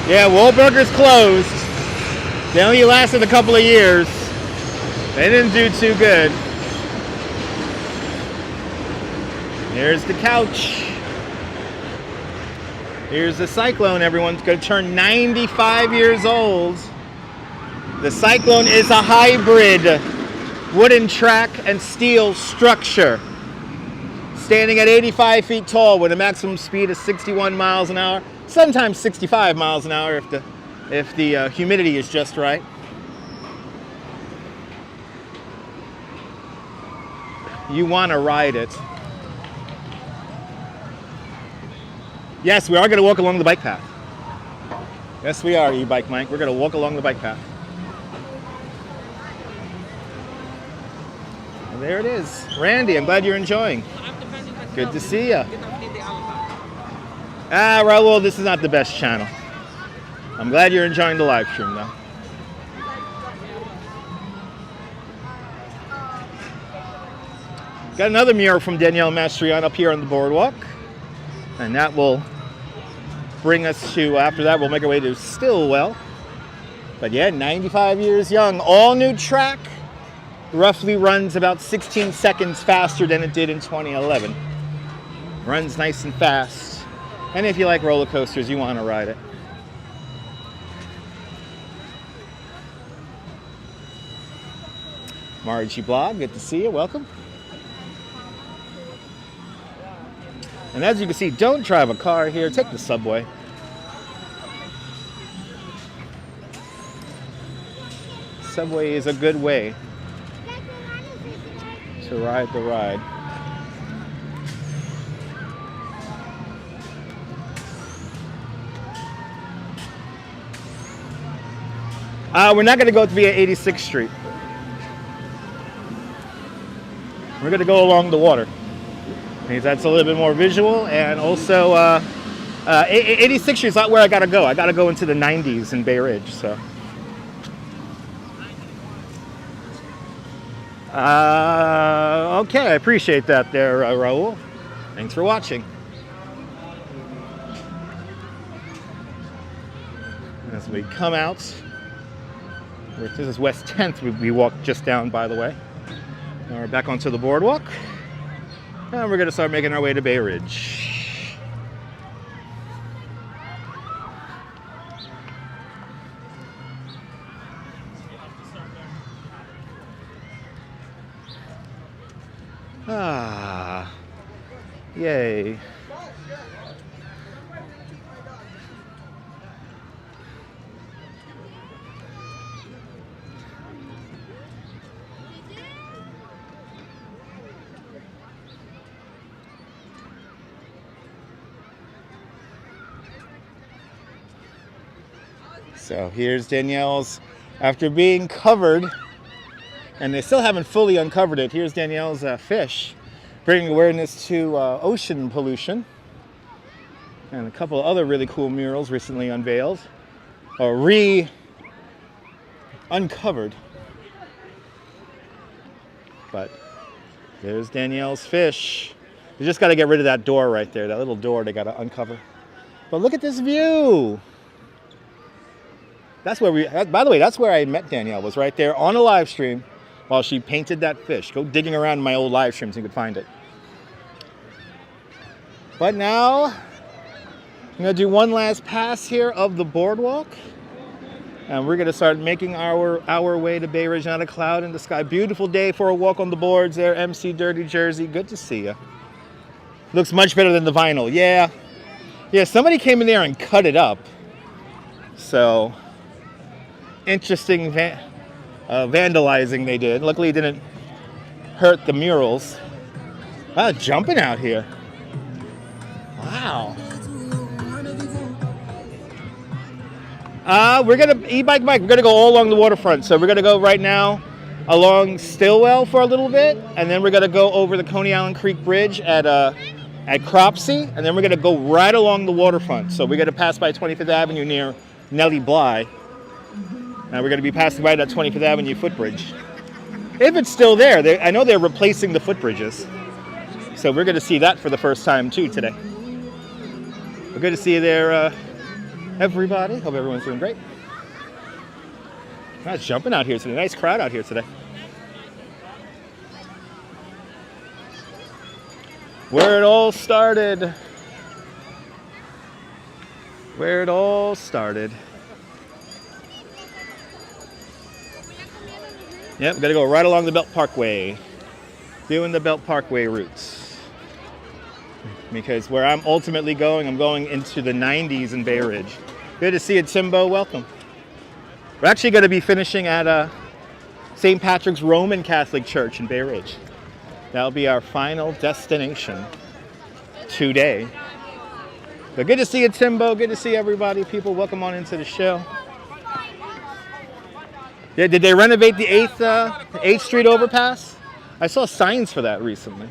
[SPEAKER 1] Yeah, Wahlburgers closed. They only lasted a couple of years. They didn't do too good. Here's the couch. Here's the Cyclone. Everyone's going to turn 95 years old. The Cyclone is a hybrid wooden track and steel structure. Standing at 85 feet tall with a maximum speed of 61 miles an hour. Sometimes 65 miles an hour if the humidity is just right. You want to ride it. Yes, we are going to walk along the bike path. Yes, we are, e-bike Mike. We're going to walk along the bike path. And there it is. Randy, I'm glad you're enjoying. Good to see you. Raul, this is not the best channel. I'm glad you're enjoying the live stream, though. Got another mural from Danielle Mastrian up here on the boardwalk. And that will bring us to, after that, we'll make our way to Stillwell. But yeah, 95 years young. All new track. Roughly runs about 16 seconds faster than it did in 2011. Runs nice and fast. And if you like roller coasters, you want to ride it. Margie Blog, good to see you. Welcome. And as you can see, don't drive a car here. Take the subway. Subway is a good way to ride the ride. We're not going to go via 86th Street. We're going to go along the water. Because that's a little bit more visual, and also 86th Street is not where I gotta go. I gotta go into the 90s in Bay Ridge. So, okay, I appreciate that there, Raul. Thanks for watching. As we come out, this is West 10th. We walked just down, by the way. Now we're back onto the boardwalk. And we're going to start making our way to Bay Ridge. Ah, yay. So here's Danielle's, after being covered, and they still haven't fully uncovered it, here's Danielle's fish, bringing awareness to ocean pollution. And a couple of other really cool murals recently unveiled, or uncovered. But there's Danielle's fish. You just got to get rid of that door right there, that little door they got to uncover. But look at this view. That's where by the way, that's where I met Danielle, was right there on a live stream while she painted that fish. Go digging around in my old live streams, you could find it. But now, I'm gonna do one last pass here of the boardwalk. And we're gonna start making our way to Bay Ridge. Not a cloud in the sky. Beautiful day for a walk on the boards there. MC Dirty Jersey, good to see you. Looks much better than the vinyl, yeah. Yeah, somebody came in there and cut it up. So, interesting vandalizing they did. Luckily it didn't hurt the murals. Wow, jumping out here. Wow. We're gonna e-bike bike. We're gonna go all along the waterfront. So we're gonna go right now along Stillwell for a little bit, and then we're gonna go over the Coney Island Creek Bridge at Cropsey, and then we're gonna go right along the waterfront. So we're gonna pass by 25th Avenue near Nellie Bly. Now we're gonna be passing by that 25th Avenue footbridge. If it's still there, I know they're replacing the footbridges. So we're gonna see that for the first time too today. We're good to see you there, everybody. Hope everyone's doing great. It's jumping out here today. Nice crowd out here today. Where it all started. Where it all started. Yep, we gotta go right along the Belt Parkway. Doing the Belt Parkway routes. Because where I'm ultimately going, I'm going into the 90s in Bay Ridge. Good to see you, Timbo. Welcome. We're actually going to be finishing at St. Patrick's Roman Catholic Church in Bay Ridge. That'll be our final destination today. But good to see you, Timbo. Good to see everybody. People, welcome on into the show. Yeah, did they renovate the 8th Street overpass? I saw signs for that recently.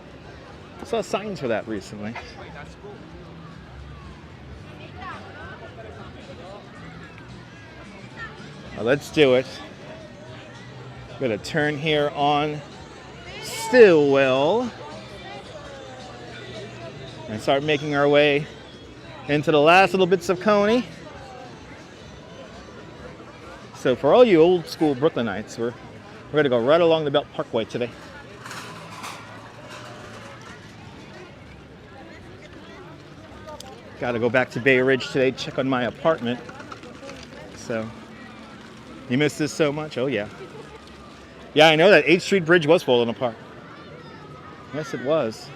[SPEAKER 1] Well, let's do it. We're going to turn here on Stillwell and start making our way into the last little bits of Coney. So for all you old school Brooklynites, we're going to go right along the Belt Parkway today. Got to go back to Bay Ridge today, check on my apartment. So, you missed this so much? Oh yeah. Yeah, I know that 8th Street Bridge was falling apart. Yes, it was.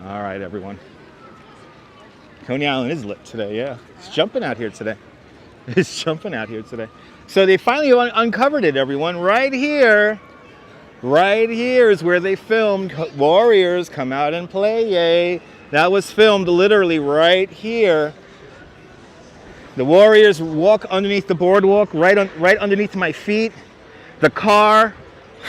[SPEAKER 1] All right, everyone. Coney Island is lit today, yeah. It's jumping out here today. It's jumping out here today. So they finally uncovered it, everyone. Right here is where they filmed Warriors Come Out and Play, yay. That was filmed literally right here. The Warriors walk underneath the boardwalk, right underneath my feet. The car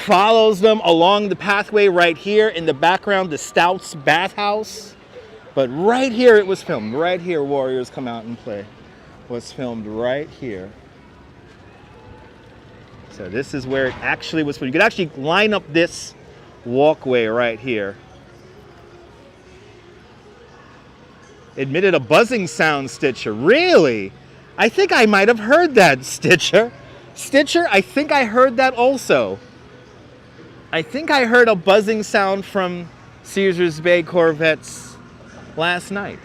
[SPEAKER 1] follows them along the pathway right here. In the background, the Stouts bathhouse. But right here it was filmed. Right here, Warriors Come Out and Play was filmed right here. So this is where it actually was filmed. You could actually line up this walkway right here. Admitted a buzzing sound, Stitcher. Really? I think I might have heard that, Stitcher. Stitcher, I think I heard that also. I think I heard a buzzing sound from Caesars Bay Corvettes last night.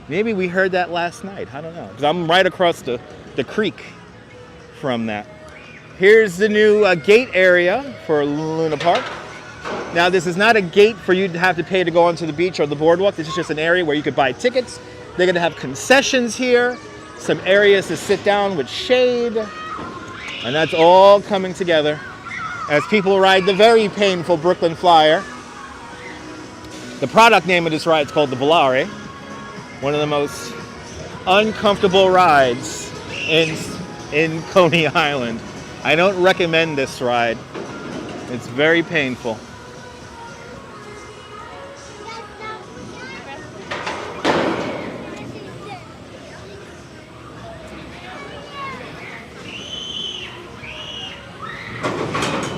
[SPEAKER 1] Maybe we heard that last night. I don't know. Because I'm right across the creek from that. Here's the new gate area for Luna Park. Now, this is not a gate for you to have to pay to go onto the beach or the boardwalk. This is just an area where you could buy tickets. They're going to have concessions here, some areas to sit down with shade. And that's all coming together as people ride the very painful Brooklyn Flyer. The product name of this ride is called the Volare. One of the most uncomfortable rides in Coney Island. I don't recommend this ride. It's very painful.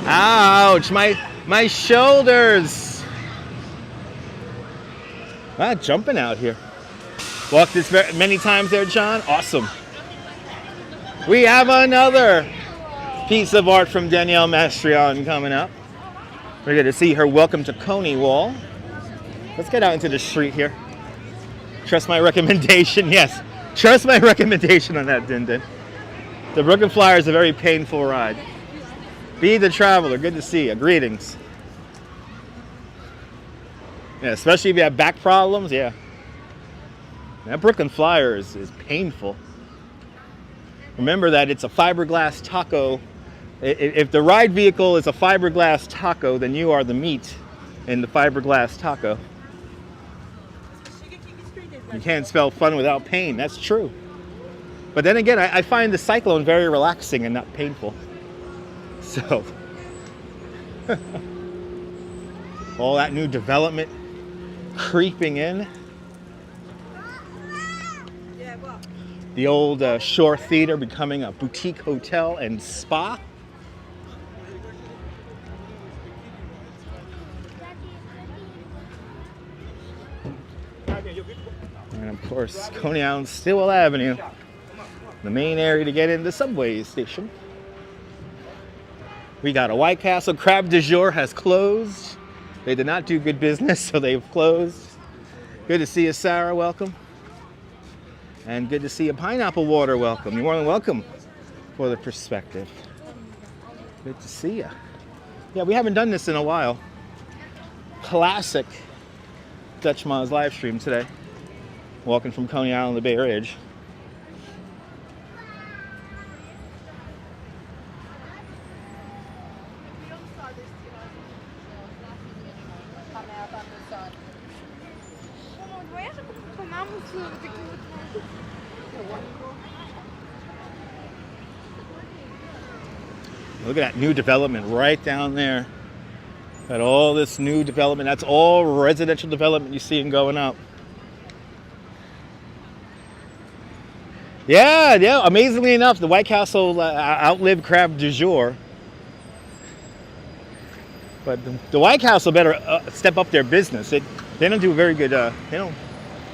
[SPEAKER 1] Ouch, my shoulders. Ah, jumping out here. Walked this many times there, John. Awesome. We have another piece of art from Danielle Mastrion coming up. We're going to see her Welcome to Coney wall. Let's get out into the street here. Trust my recommendation. Yes, trust my recommendation on that, Din Din. The Brooklyn Flyer is a very painful ride. Be the traveler. Good to see you. Greetings. Yeah, especially if you have back problems. Yeah. That Brooklyn Flyer is painful. Remember that it's a fiberglass taco. If the ride vehicle is a fiberglass taco, then you are the meat in the fiberglass taco. You can't spell fun without pain. That's true. But then again, I find the Cyclone very relaxing and not painful. So, all that new development creeping in. The old Shore Theater becoming a boutique hotel and spa. And of course, Coney Island, Stillwell Avenue, the main area to get into the subway station. We got a White Castle. Crab du jour has closed. They did not do good business, so they've closed. Good to see you, Sarah. Welcome. And good to see you, Pineapple Water. Welcome. You're more than welcome for the perspective. Good to see you. Yeah, we haven't done this in a while. Classic Dutch Moz live stream today. Walking from Coney Island to Bay Ridge. Look at that new development right down there. Got all this new development. That's all residential development you see going up. Yeah. Amazingly enough, the White Castle outlived Crab du jour. But the White Castle better step up their business. They don't do a very good. They don't.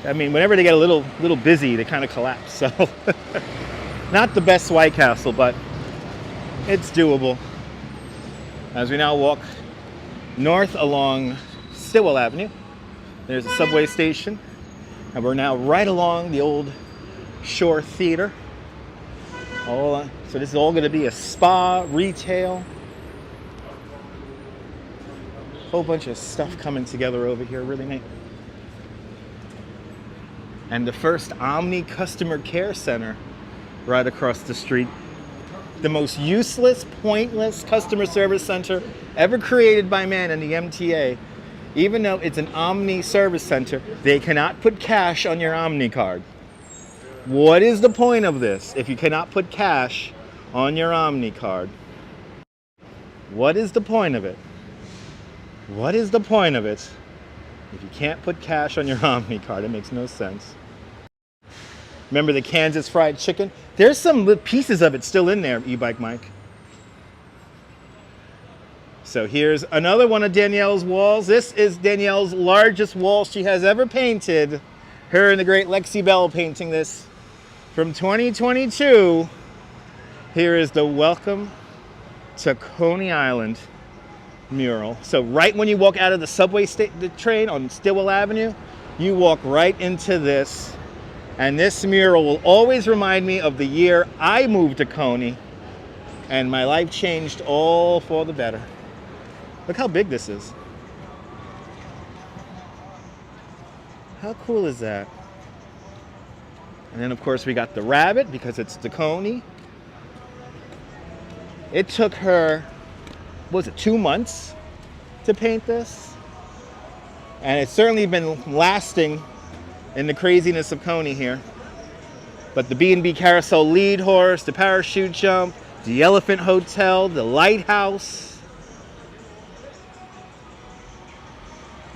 [SPEAKER 1] I mean, whenever they get a little busy, they kind of collapse. So, not the best White Castle, but it's doable. As we now walk north along Stillwell Avenue, there's a subway station, and we're now right along the old Shore Theater. So this is all going to be a spa, retail, whole bunch of stuff coming together over here. Really neat. And the first Omni Customer Care Center right across the street. The most useless, pointless customer service center ever created by man in the MTA. Even though it's an Omni service center, they cannot put cash on your Omni card. What is the point of this if you cannot put cash on your Omni card? What is the point of it? What is the point of it if you can't put cash on your Omni card? It makes no sense. Remember the Kansas fried chicken? There's some pieces of it still in there, E-Bike Mike. So here's another one of Danielle's walls. This is Danielle's largest wall she has ever painted. Her and the great Lexi Bell painting this from 2022. Here is the Welcome to Coney Island mural. So right when you walk out of the subway the train on Stillwell Avenue, you walk right into this. And this mural will always remind me of the year I moved to Coney and my life changed all for the better. Look how big this is. How cool is that? And then of course we got the rabbit because it's the Coney. It took her, what was it, 2 months to paint this? And it's certainly been lasting in the craziness of Coney here. But the B&B Carousel lead horse, the parachute jump, the Elephant Hotel, the lighthouse.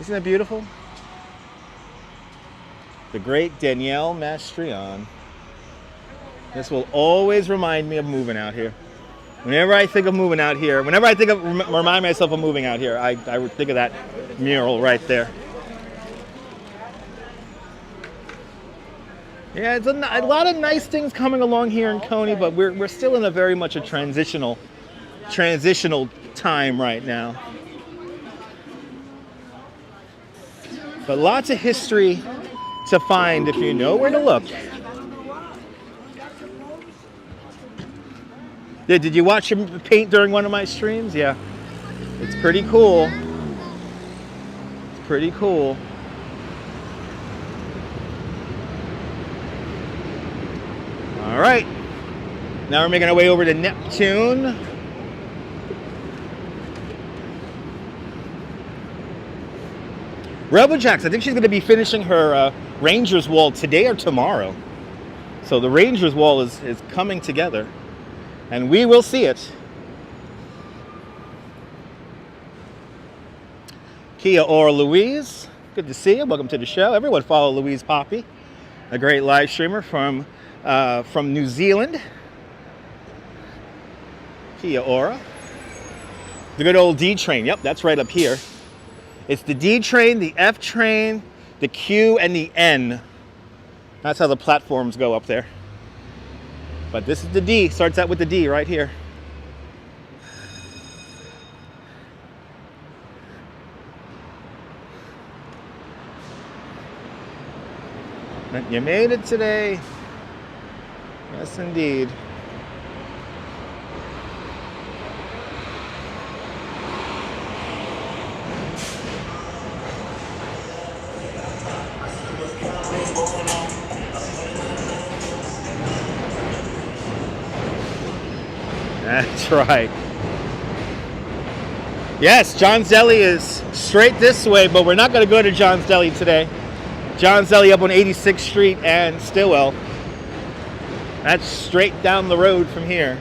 [SPEAKER 1] Isn't that beautiful? The great Danielle Mastrian. This will always remind me of moving out here. Whenever I think of moving out here, whenever I think of remind myself of moving out here, I would think of that mural right there. Yeah, it's a lot of nice things coming along here in Coney, but we're still in a very much a transitional time right now. But lots of history to find if you know where to look. Yeah, did you watch him paint during one of my streams? Yeah. It's pretty cool. It's pretty cool. All right. Now we're making our way over to Neptune. Rebel Jacks, I think she's going to be finishing her Rangers wall today or tomorrow. So the Rangers wall is coming together. And we will see it. Kia ora Louise. Good to see you. Welcome to the show. Everyone follow Louise Poppy, a great live streamer from New Zealand. Kia ora. The good old D train. Yep, that's right up here. It's the D train, the F train, the Q, and the N. That's how the platforms go up there. But this is the D. Starts out with the D right here. You made it today. Yes, indeed. That's right. Yes, John's Deli is straight this way, but we're not going to go to John's Deli today. John's Deli up on 86th Street and Stillwell. That's straight down the road from here.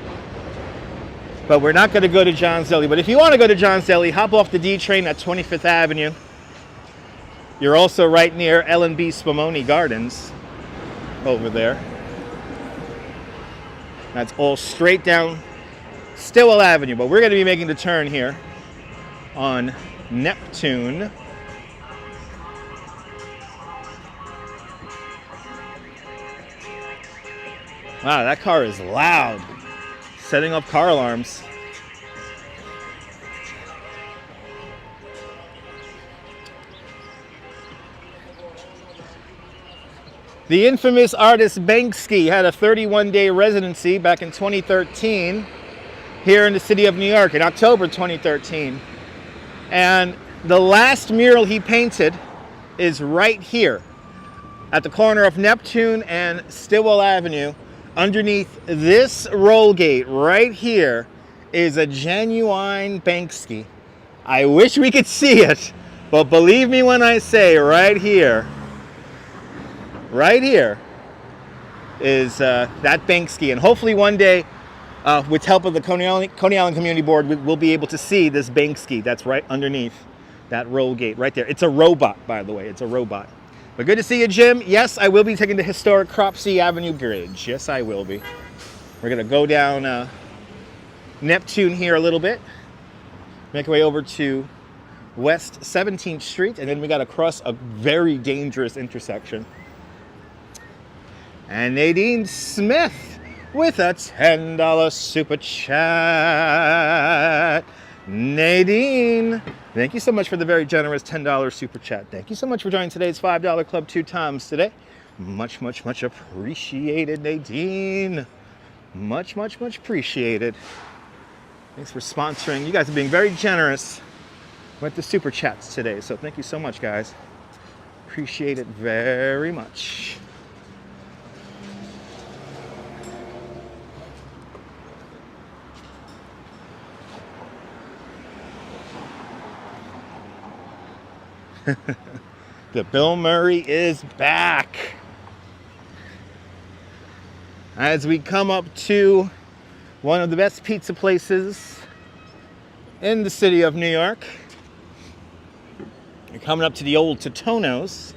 [SPEAKER 1] But we're not going to go to John's Deli. But if you want to go to John's Deli, hop off the D train at 25th Avenue. You're also right near L&B Spumoni Gardens over there. That's all straight down Stillwell Avenue. But we're going to be making the turn here on Neptune. Wow, that car is loud. Setting off car alarms. The infamous artist Banksy had a 31-day residency back in 2013 here in the city of New York, in October 2013. And the last mural he painted is right here at the corner of Neptune and Stillwell Avenue. Underneath this roll gate right here is a genuine Banksy. I wish we could see it, but believe me when I say right here is that Banksy. And hopefully one day, with help of the Coney Island Community Board, we'll be able to see this Banksy that's right underneath that roll gate right there. It's a robot, by the way. It's a robot. But good to see you, Jim. Yes, I will be taking the historic Cropsey Avenue Bridge. Yes, I will be. We're going to go down Neptune here a little bit. Make our way over to West 17th Street. And then we got to cross a very dangerous intersection. And Nadine Smith with a $10 super chat. Nadine, thank you so much for the very generous $10 super chat. Thank you so much for joining today's $5 club 2 times today. Much, much, much appreciated, Nadine. Much, much, much appreciated. Thanks for sponsoring. You guys are being very generous with the super chats today. So thank you so much, guys. Appreciate it very much. The Bill Murray is back. As we come up to one of the best pizza places in the city of New York. You're coming up to the old Totono's.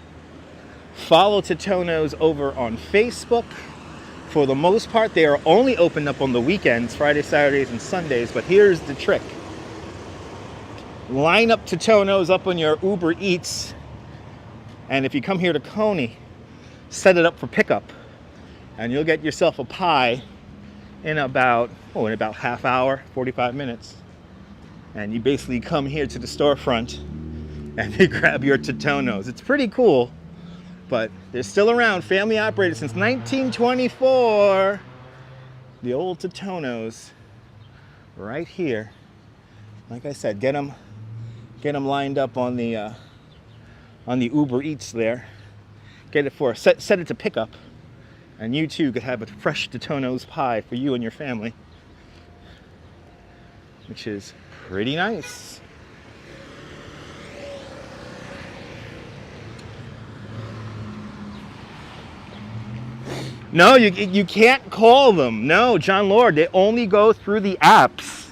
[SPEAKER 1] Follow Totono's over on Facebook. For the most part, they are only open up on the weekends, Fridays, Saturdays, and Sundays. But here's the trick. Line up Totono's up on your Uber Eats, and if you come here to Coney, set it up for pickup, and you'll get yourself a pie in about half hour, 45 minutes. And you basically come here to the storefront and you grab your Totono's. It's pretty cool. but they're still around. Family operated since 1924. The old Totonos, right here. Like I said, get them lined up on the Uber Eats there. Get it set it to pickup, and you too could have a fresh Totonos pie for you and your family, which is pretty nice. No, you can't call them. No, John Lord, they only go through the apps.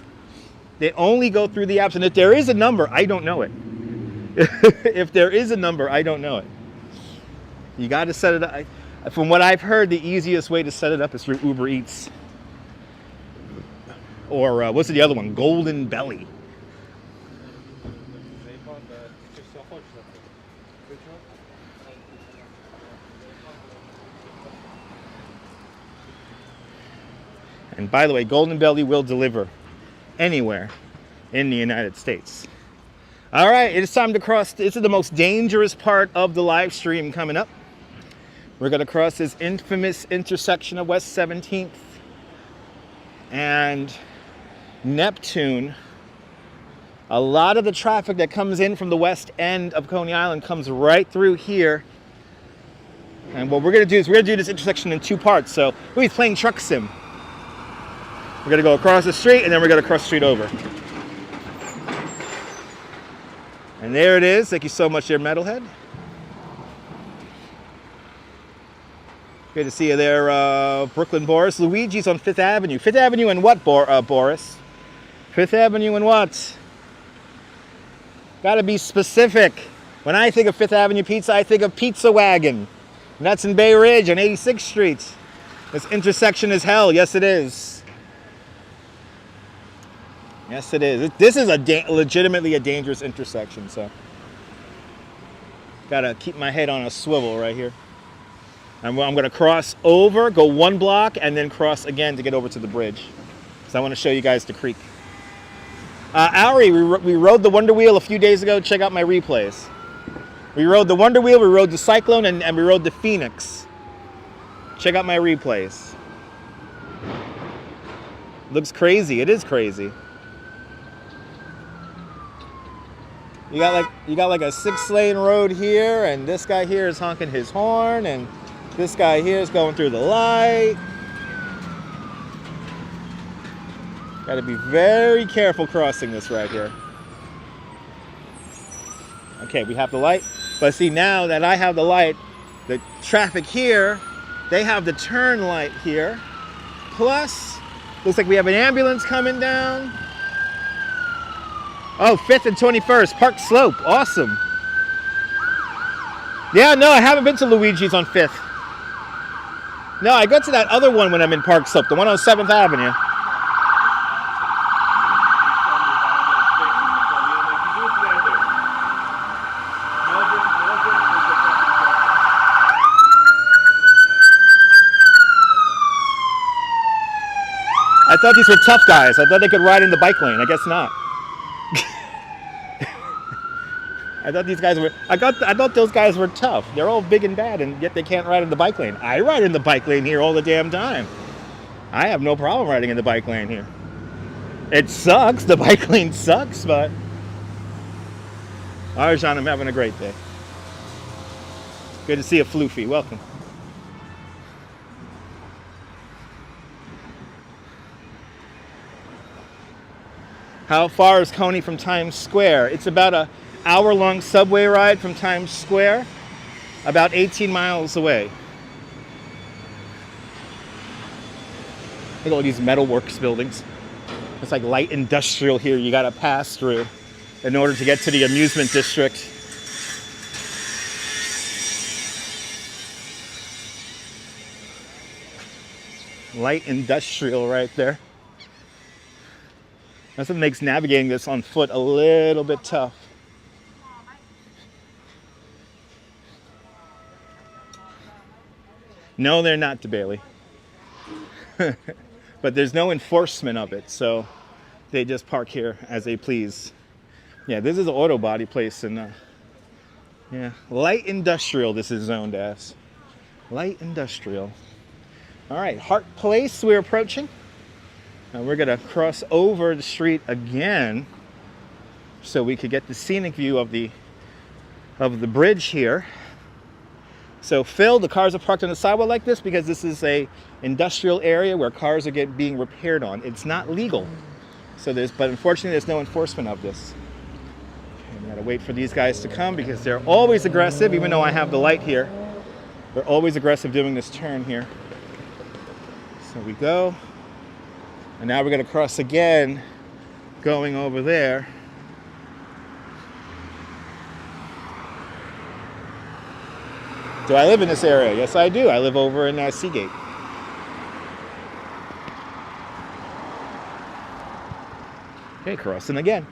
[SPEAKER 1] They only go through the apps. And if there is a number, I don't know it. If there is a number, I don't know it. You got to set it up. From what I've heard, the easiest way to set it up is through Uber Eats. Or what's the other one? Golden Belly. And by the way, Golden Belly will deliver anywhere in the United States. All right, it's time to cross. This is the most dangerous part of the live stream coming up. We're going to cross this infamous intersection of West 17th and Neptune. A lot of the traffic that comes in from the west end of Coney Island comes right through here. And what we're going to do is we're going to do this intersection in two parts. So we're playing truck sim. We're going to go across the street, and then we're going to cross the street over. And there it is. Thank you so much there, Metalhead. Good to see you there, Brooklyn Boris. Luigi's on 5th Avenue. 5th Avenue and what, Boris? 5th Avenue and what? Got to be specific. When I think of 5th Avenue Pizza, I think of Pizza Wagon. And that's in Bay Ridge on 86th Street. This intersection is hell. Yes, it is. Yes, it is. This is legitimately a dangerous intersection, so gotta keep my head on a swivel right here. I'm gonna cross over, go 1 block, and then cross again to get over to the bridge. So I want to show you guys the creek. Ari, we rode the Wonder Wheel a few days ago. Check out my replays. We rode the Wonder Wheel, we rode the Cyclone, and we rode the Phoenix. Check out my replays. Looks crazy. It is crazy. You got like a 6-lane road here, and this guy here is honking his horn, and this guy here is going through the light. Got to be very careful crossing this right here. Okay, we have the light, but see, now that I have the light, the traffic here, they have the turn light here. Plus, looks like we have an ambulance coming down. Oh, 5th and 21st, Park Slope, awesome. Yeah, no, I haven't been to Luigi's on 5th. No, I go to that other one when I'm in Park Slope, the one on 7th Avenue. I thought these were tough guys. I thought they could ride in the bike lane. I guess not. I thought these guys were. I thought those guys were tough. They're all big and bad, and yet they can't ride in the bike lane. I ride in the bike lane here all the damn time. I have no problem riding in the bike lane here. It sucks. The bike lane sucks, but Arjan, I'm having a great day. Good to see you, Floofy. Welcome. How far is Coney from Times Square? It's about an hour-long subway ride from Times Square, about 18 miles away. Look at all these metalworks buildings. It's like light industrial here you gotta pass through in order to get to the amusement district. Light industrial right there. That's what makes navigating this on foot a little bit tough. No, they're not, DeBailey. But there's no enforcement of it, so they just park here as they please. Yeah, this is an auto body place in Yeah, light industrial this is zoned as. Light industrial. All right, Hart Place we're approaching. And we're gonna cross over the street again so we could get the scenic view of the bridge here. So Phil, the cars are parked on the sidewalk like this because this is a industrial area where cars are being repaired on. It's not legal. But unfortunately there's no enforcement of this. I gotta wait for these guys to come because they're always aggressive, even though I have the light here. They're always aggressive doing this turn here. So we go. And now we're gonna cross again, going over there. Do I live in this area? Yes, I do. I live over in Seagate. Okay, crossing again.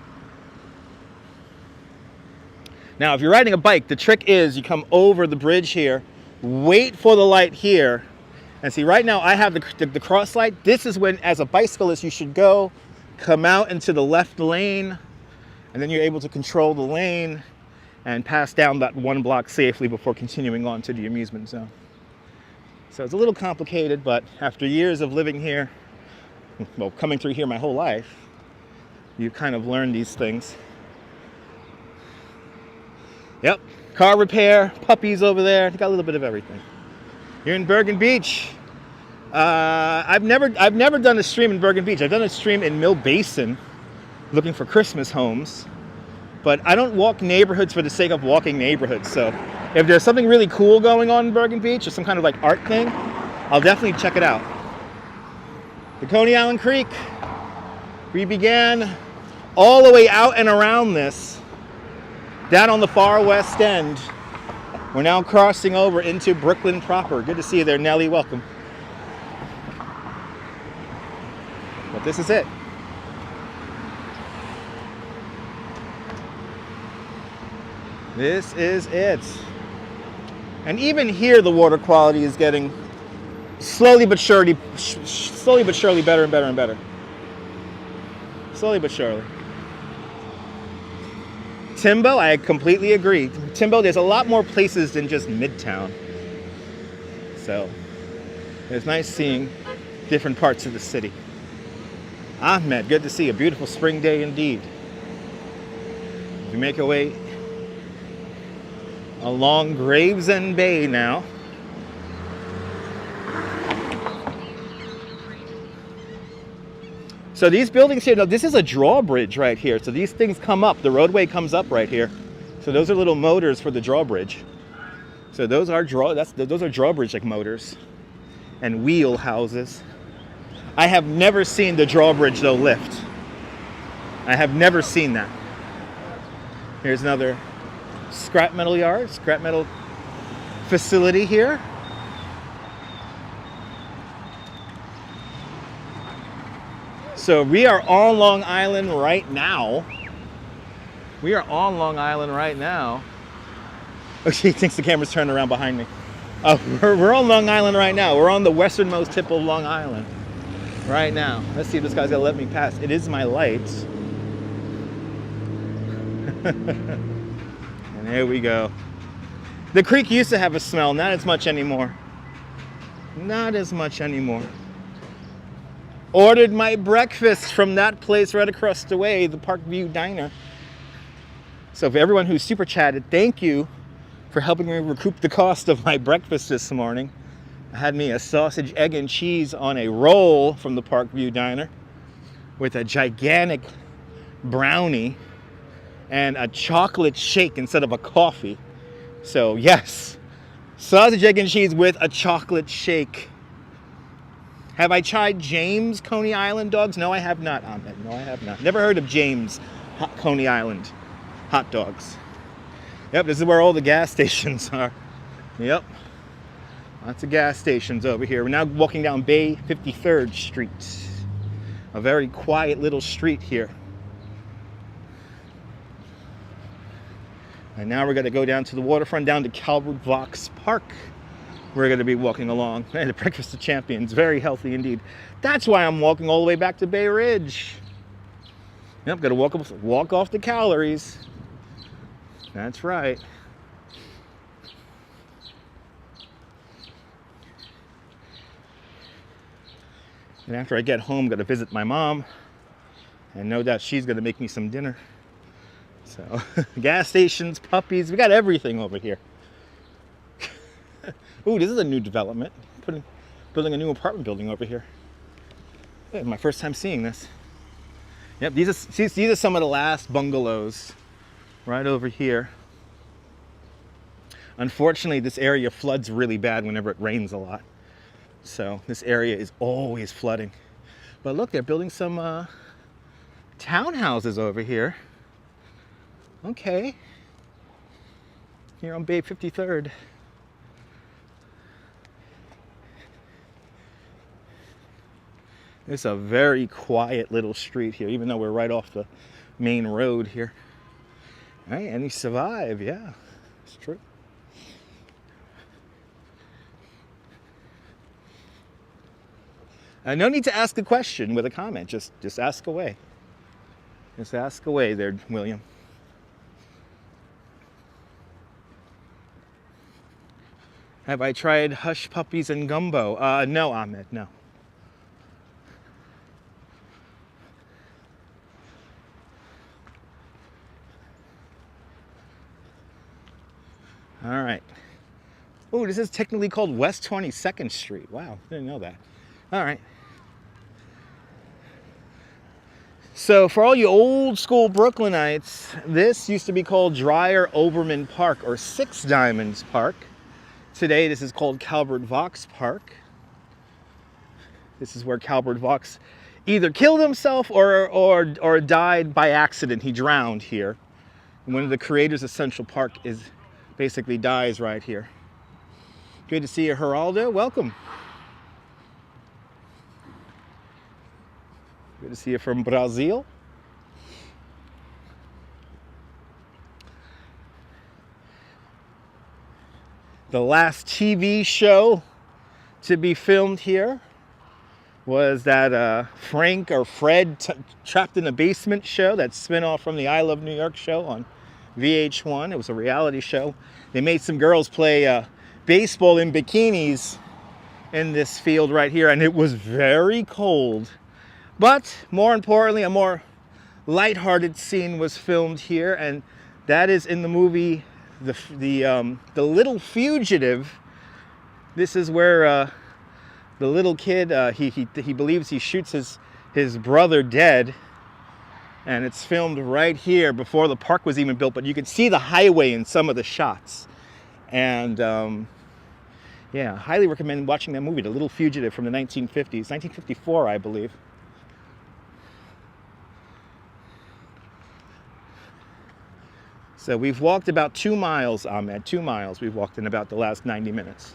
[SPEAKER 1] Now, if you're riding a bike, the trick is you come over the bridge here, wait for the light here, and see, right now I have the cross light. This is when, as a bicyclist, you should go, come out into the left lane, and then you're able to control the lane and pass down that one block safely before continuing on to the amusement zone. So it's a little complicated, but after years of living here, well, coming through here my whole life, you kind of learn these things. Yep, car repair, puppies over there. Got a little bit of everything. You're in Bergen Beach. I've never done a stream in Bergen Beach. I've done a stream in Mill Basin, looking for Christmas homes. But I don't walk neighborhoods for the sake of walking neighborhoods. So if there's something really cool going on in Bergen Beach or some kind of like art thing, I'll definitely check it out. The Coney Island Creek. We began all the way out and around this, down on the far west end. We're now crossing over into Brooklyn proper. Good to see you there, Nelly. Welcome. But this is it. This is it. And even here, the water quality is getting slowly but surely better and better and better. Slowly but surely. Timbo, I completely agree. Timbo, there's a lot more places than just Midtown. So, it's nice seeing different parts of the city. Ahmed, good to see you. A beautiful spring day indeed. We make our way along Gravesend Bay now. So these buildings here, now this is a drawbridge right here. So these things come up, the roadway comes up right here. So those are little motors for the drawbridge. So those are drawbridge like motors and wheel houses. I have never seen the drawbridge though lift. I have never seen that. Here's another scrap metal yard, scrap metal facility here. So we are on Long Island right now. We are on Long Island right now. Oh, she thinks the camera's turned around behind me. Oh, we're on Long Island right now. We're on the westernmost tip of Long Island right now. Let's see if this guy's gonna let me pass. It is my lights. And here we go. The creek used to have a smell, not as much anymore. Not as much anymore. Ordered my breakfast from that place right across the way, the Parkview Diner. So for everyone who super chatted, thank you for helping me recoup the cost of my breakfast this morning. I had me a sausage, egg, and cheese on a roll from the Parkview Diner with a gigantic brownie and a chocolate shake instead of a coffee. So yes, sausage, egg, and cheese with a chocolate shake. Have I tried James Coney Island dogs? No, I have not, Ahmed. No, I have not. Never heard of James Coney Island hot dogs. Yep, this is where all the gas stations are. Yep, lots of gas stations over here. We're now walking down Bay 53rd Street. A very quiet little street here. And now we're going to go down to the waterfront, down to Calvert Vaux Park. We're going to be walking along. Man, the Breakfast of Champions, very healthy indeed. That's why I'm walking all the way back to Bay Ridge. Yep, got to walk off the calories. That's right. And after I get home, I'm going to visit my mom. And no doubt she's going to make me some dinner. So, gas stations, puppies, we got everything over here. Ooh, this is a new development. Building a new apartment building over here. Yeah, my first time seeing this. Yep, these are some of the last bungalows right over here. Unfortunately, this area floods really bad whenever it rains a lot. So this area is always flooding. But look, they're building some townhouses over here. Okay. Here on Bay 53rd. It's a very quiet little street here, even though we're right off the main road here. All right, and he survived, yeah, it's true. No need to ask a question with a comment, just ask away. Just ask away there, William. Have I tried Hush Puppies and Gumbo? No, Ahmed, no. All right. Oh, this is technically called West 22nd Street. Wow, didn't know that. All right. So for all you old school Brooklynites, this used to be called Dreyer Oberman Park or Six Diamonds Park. Today this is called Calvert Vaux Park. This is where Calvert Vaux either killed himself or died by accident. He drowned here. And one of the creators of Central Park basically dies right here. Good to see you, Geraldo. Welcome. Good to see you from Brazil. The last TV show to be filmed here was that Frank or Fred Trapped in the Basement show, that spin-off from the I Love New York show on VH1. It was a reality show. They made some girls play baseball in bikinis in this field right here, and it was very cold. But more importantly, a more lighthearted scene was filmed here, and that is in the movie The Little Fugitive. This is where the little kid he believes he shoots his brother dead. And it's filmed right here before the park was even built, but you can see the highway in some of the shots. And yeah, highly recommend watching that movie, The Little Fugitive from the 1950s, 1954, I believe. So we've walked about 2 miles, Ahmed, 2 miles we've walked in about the last 90 minutes.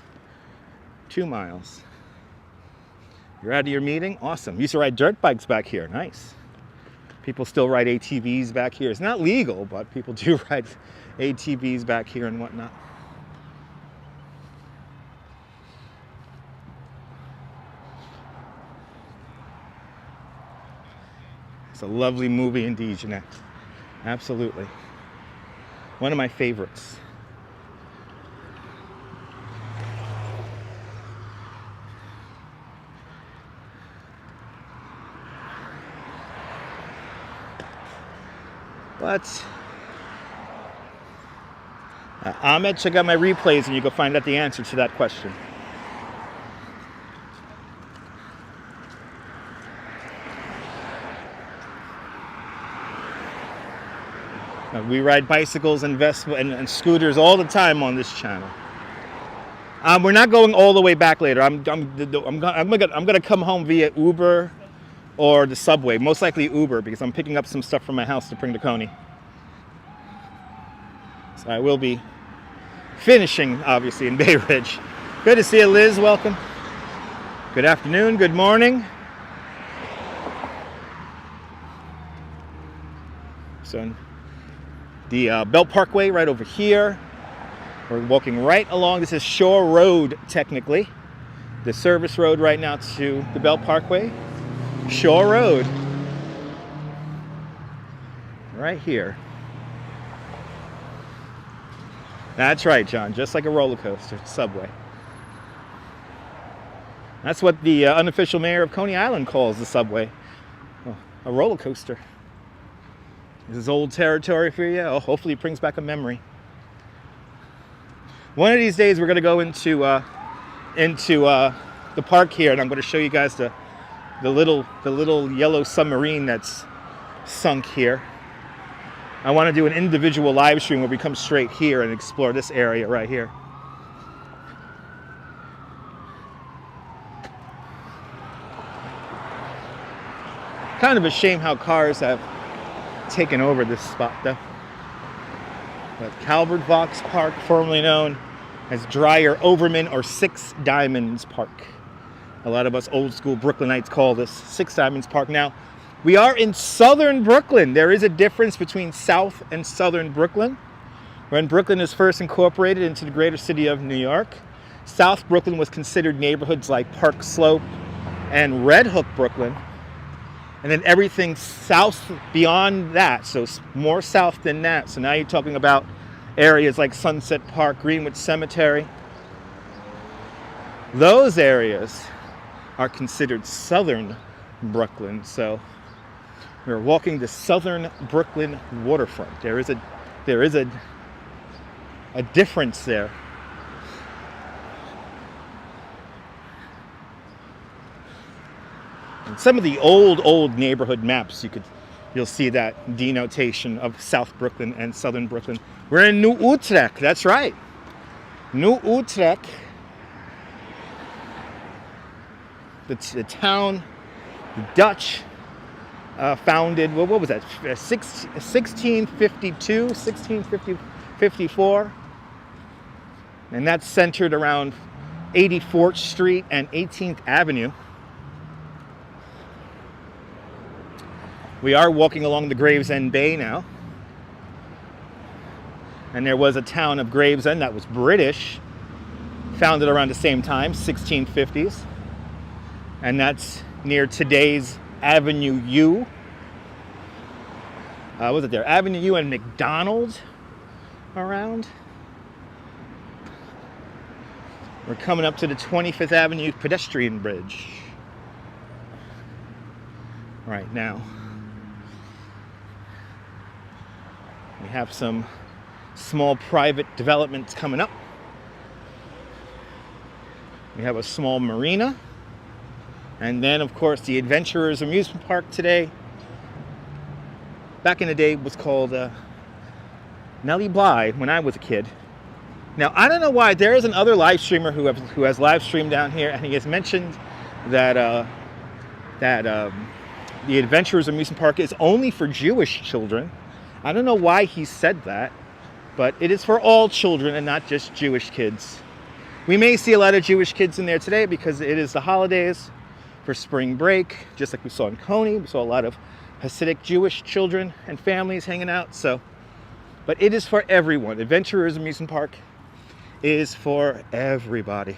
[SPEAKER 1] 2 miles. You're out of your meeting? Awesome. You used to ride dirt bikes back here. Nice. People still ride ATVs back here. It's not legal, but people do ride ATVs back here and whatnot. It's a lovely movie indeed, Jeanette. Absolutely. One of my favorites. But Ahmed, check out my replays and you can find out the answer to that question. We ride bicycles and and scooters all the time on this channel. We're not going all the way back later. I'm gonna come home via Uber or the subway. Most likely Uber, because I'm picking up some stuff from my house to bring to Coney. So I will be finishing, obviously, in Bay Ridge. Good to see you, Liz. Welcome. Good afternoon. Good morning. So the Belt Parkway right over here. We're walking right along. This is Shore Road, technically. The service road right now to the Belt Parkway. Shore Road. Right here. That's right, John. Just like a roller coaster, subway. That's what the unofficial mayor of Coney Island calls the subway. Oh, a roller coaster. This is old territory for you. Oh, hopefully it brings back a memory. One of these days we're going to go into the park here, and I'm going to show you guys the little yellow submarine that's sunk here. I want to do an individual live stream where we come straight here and explore this area right here. Kind of a shame how cars have taken over this spot though. But Calvert Vaux Park, formerly known as Dreyer Overman or Six Diamonds Park. A lot of us old school Brooklynites call this Six Diamonds Park. Now, we are in Southern Brooklyn. There is a difference between South and Southern Brooklyn. When Brooklyn was first incorporated into the greater city of New York, South Brooklyn was considered neighborhoods like Park Slope and Red Hook Brooklyn. And then everything south beyond that, so more south than that. So now you're talking about areas like Sunset Park, Greenwich Cemetery. Those areas are considered Southern Brooklyn. So we're walking the Southern Brooklyn Waterfront. There is a difference there. And some of the old neighborhood maps, you'll see that denotation of South Brooklyn and Southern Brooklyn. We're in New Utrecht, that's right. New Utrecht, the town, the Dutch founded, what was that, 1652, 1654. And that's centered around 84th Street and 18th Avenue. We are walking along the Gravesend Bay now. And there was a town of Gravesend that was British, founded around the same time, 1650s. And that's near today's Avenue U. Was it there? Avenue U and McDonald around. We're coming up to the 25th Avenue pedestrian bridge right now. We have some small private developments coming up. We have a small marina. And then, of course, the Adventurers Amusement Park today. Back in the day, it was called Nellie Bly when I was a kid. Now, I don't know why. There is another live streamer who has live streamed down here, and he has mentioned that the Adventurers Amusement Park is only for Jewish children. I don't know why he said that, but it is for all children and not just Jewish kids. We may see a lot of Jewish kids in there today because it is the holidays for spring break, just like we saw in Coney. We saw a lot of Hasidic Jewish children and families hanging out. But it is for everyone. Adventurers Amusement Park is for everybody.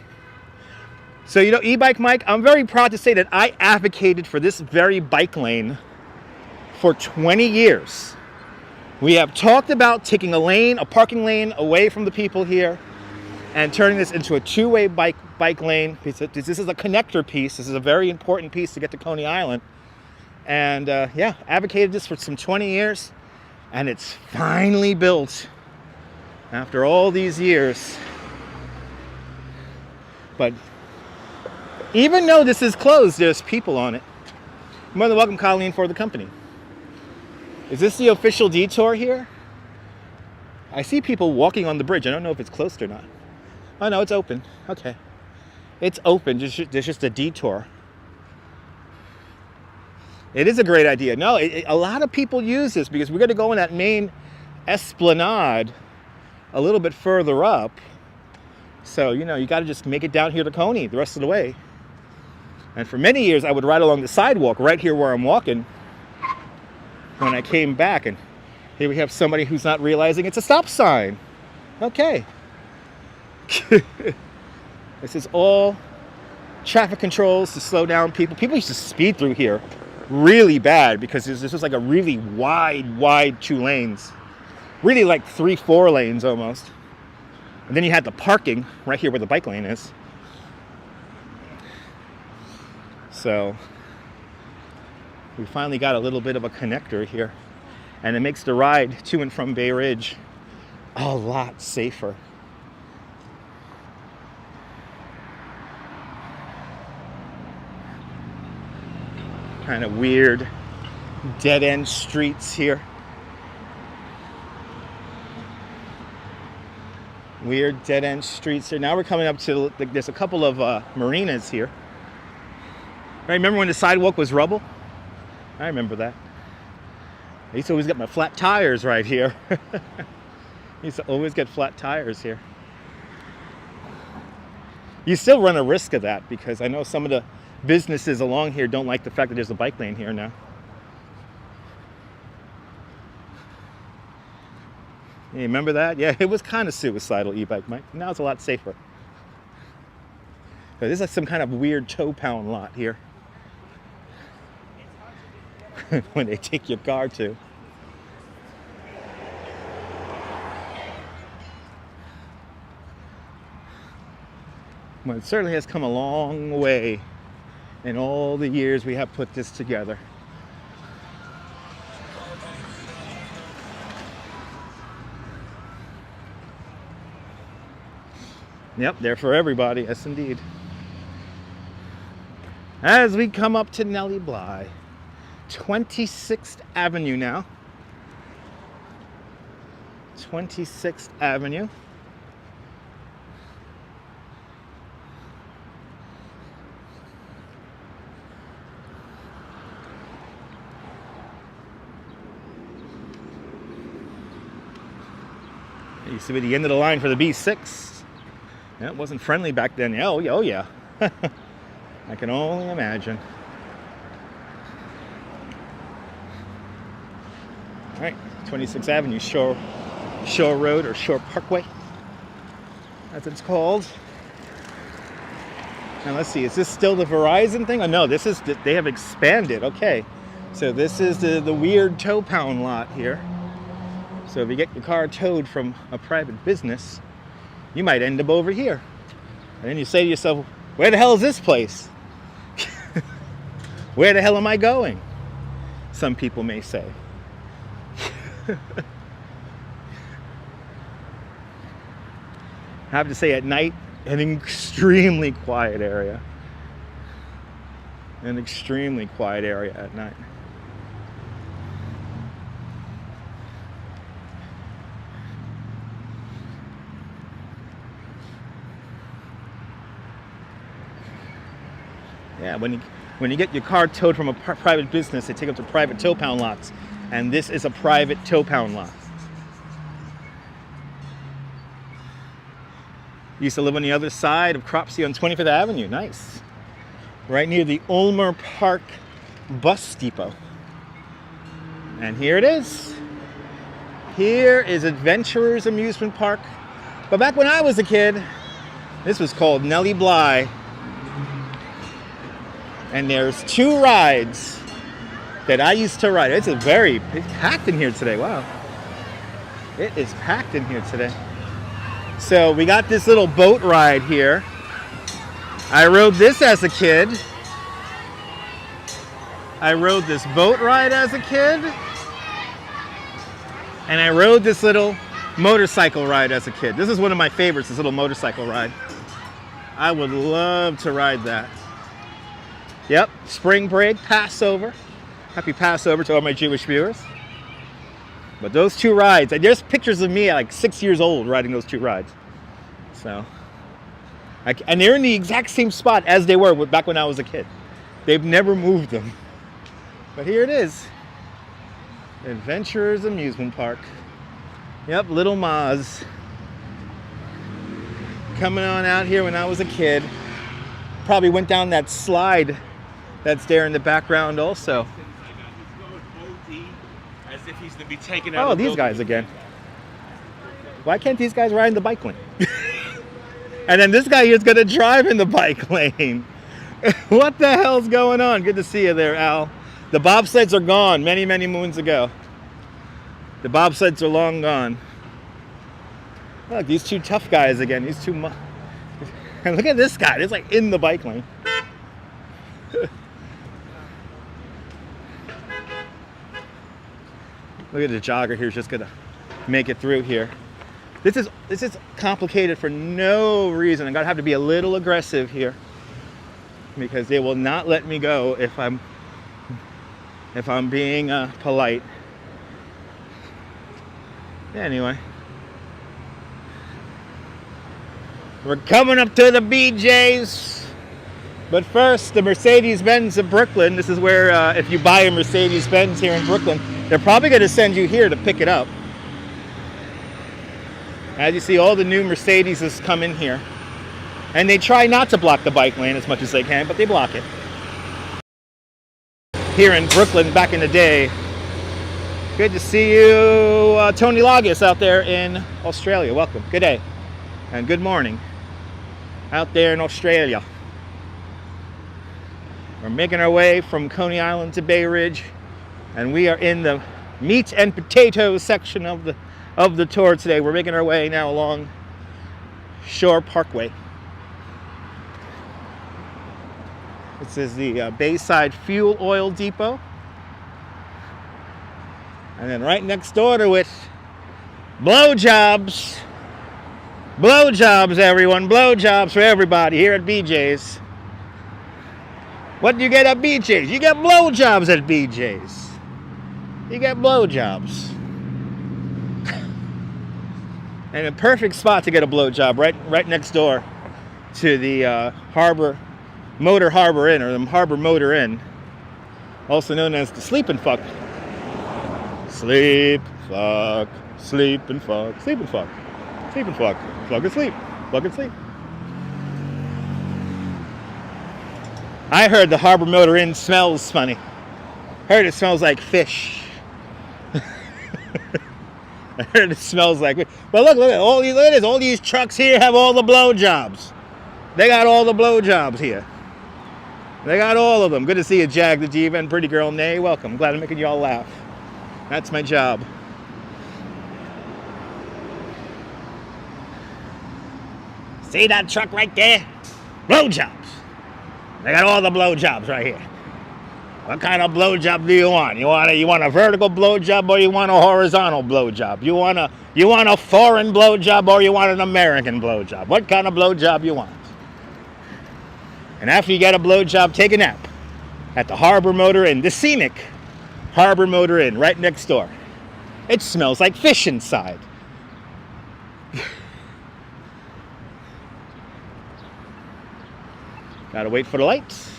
[SPEAKER 1] So, E-Bike Mike, I'm very proud to say that I advocated for this very bike lane for 20 years. We have talked about taking a parking lane away from the people here and turning this into a two-way bike lane. This is a connector piece. This is a very important piece to get to Coney Island. And advocated this for some 20 years. And it's finally built after all these years. But even though this is closed, there's people on it. More than welcome, Colleen, for the company. Is this the official detour here? I see people walking on the bridge. I don't know if it's closed or not. Oh, no, it's open. Okay. It's open. There's just a detour. It is a great idea. No, a lot of people use this because we're going to go in that main esplanade a little bit further up. So, you got to just make it down here to Coney the rest of the way. And for many years, I would ride along the sidewalk right here where I'm walking. When I came back, and here we have somebody who's not realizing it's a stop sign. Okay. This is all traffic controls to slow down people. People used to speed through here really bad because this was like a really wide 2 lanes. Really like 3-4 lanes almost. And then you had the parking right here where the bike lane is. So we finally got a little bit of a connector here, and it makes the ride to and from Bay Ridge a lot safer. Kind of weird dead-end streets here. Weird dead-end streets here. Now we're coming up to, there's a couple of marinas here. Right, remember when the sidewalk was rubble? I remember that. I used to always get my flat tires right here. I used to always get flat tires here. You still run a risk of that because I know some of the businesses along here don't like the fact that there's a bike lane here now. You remember that? Yeah, it was kind of suicidal, e-bike, Mike. Now it's a lot safer. So this is like some kind of weird tow pound lot here. When they take your car to. Well, it certainly has come a long way in all the years we have put this together. Yep, they're for everybody, yes indeed. As we come up to Nellie Bly, 26th Avenue now. 26th Avenue. It used to be the end of the line for the B6. Yeah, it wasn't friendly back then. Oh yeah. I can only imagine. All right, 26th Avenue, Shore Road or Shore Parkway, as it's called. And let's see, is this still the Verizon thing? Oh no, this is, they have expanded. Okay, so this is the weird tow pound lot here. So if you get your car towed from a private business, you might end up over here. And then you say to yourself, where the hell is this place? Where the hell am I going? Some people may say. I have to say, at night, an extremely quiet area. An extremely quiet area at night. Yeah, when you get your car towed from a private business, they take them to private tow pound lots. And this is a private tow pound lot. Used to live on the other side of Cropsey on 25th Avenue. Nice. Right near the Ulmer Park bus depot. And here it is. Here is Adventurers Amusement Park. But back when I was a kid, this was called Nellie Bly. And there's 2 rides that I used to ride. It's packed in here today. Wow. It is packed in here today. So we got this little boat ride here. I rode this as a kid. I rode this boat ride as a kid. And I rode this little motorcycle ride as a kid. This is one of my favorites, this little motorcycle ride. I would love to ride that. Yep, spring break, Passover. Happy Passover to all my Jewish viewers. But those 2 rides, there's pictures of me at like 6 years old riding those 2 rides. So, and they're in the exact same spot as they were back when I was a kid. They've never moved them. But here it is. Adventurers Amusement Park. Yep, Little Maz. Coming on out here when I was a kid. Probably went down that slide that's there in the background also.
[SPEAKER 2] As if he's to be taken out.
[SPEAKER 1] Oh, these guys again. Why can't these guys ride in the bike lane? And then this guy here's gonna drive in the bike lane. What the hell's going on? Good to see you there, Al. The bobsleds are gone many, many moons ago. The bobsleds are long gone. Look, these 2 tough guys again. These 2. And look at this guy. It's like in the bike lane. Look at the jogger here, just gonna make it through here. This is complicated for no reason. I'm gonna have to be a little aggressive here because they will not let me go if I'm being polite. Anyway, we're coming up to the BJ's. But first, the Mercedes-Benz of Brooklyn. This is where, if you buy a Mercedes-Benz here in Brooklyn, they're probably going to send you here to pick it up. As you see, all the new Mercedeses come in here. And they try not to block the bike lane as much as they can, but they block it. Here in Brooklyn, back in the day. Good to see you, Tony Lagos out there in Australia. Welcome. Good day. And good morning out there in Australia. We're making our way from Coney Island to Bay Ridge, and we are in the meat and potatoes section of the tour today. We're making our way now along Shore Parkway. This is the Bayside Fuel Oil Depot. And then right next door to it, blowjobs. Blowjobs, everyone. Blowjobs for everybody here at BJ's. What do you get at BJ's? You get blowjobs at BJ's. You get blowjobs. And a perfect spot to get a blowjob, right next door to the Motor Harbor Inn, or the Harbor Motor Inn, also known as the Sleep and Fuck. Sleep, fuck, sleep and fuck, sleep and fuck, sleep and fuck, fuck and sleep, fuck and sleep. I heard the Harbor Motor Inn smells funny. Heard it smells like fish. I heard it smells like fish. But look at all these. Look at this. All these trucks here have all the blowjobs. They got all the blowjobs here. They got all of them. Good to see you, Jag the Diva and Pretty Girl Nay. Welcome. Glad I'm making you all laugh. That's my job. See that truck right there? Blowjobs. They got all the blowjobs right here. What kind of blowjob do you want? You want a vertical blowjob, or you want a horizontal blowjob? You want a foreign blowjob, or you want an American blowjob? What kind of blowjob you want? And after you get a blowjob, take a nap at the Harbor Motor Inn, the scenic Harbor Motor Inn, right next door. It smells like fish inside. Gotta wait for the lights.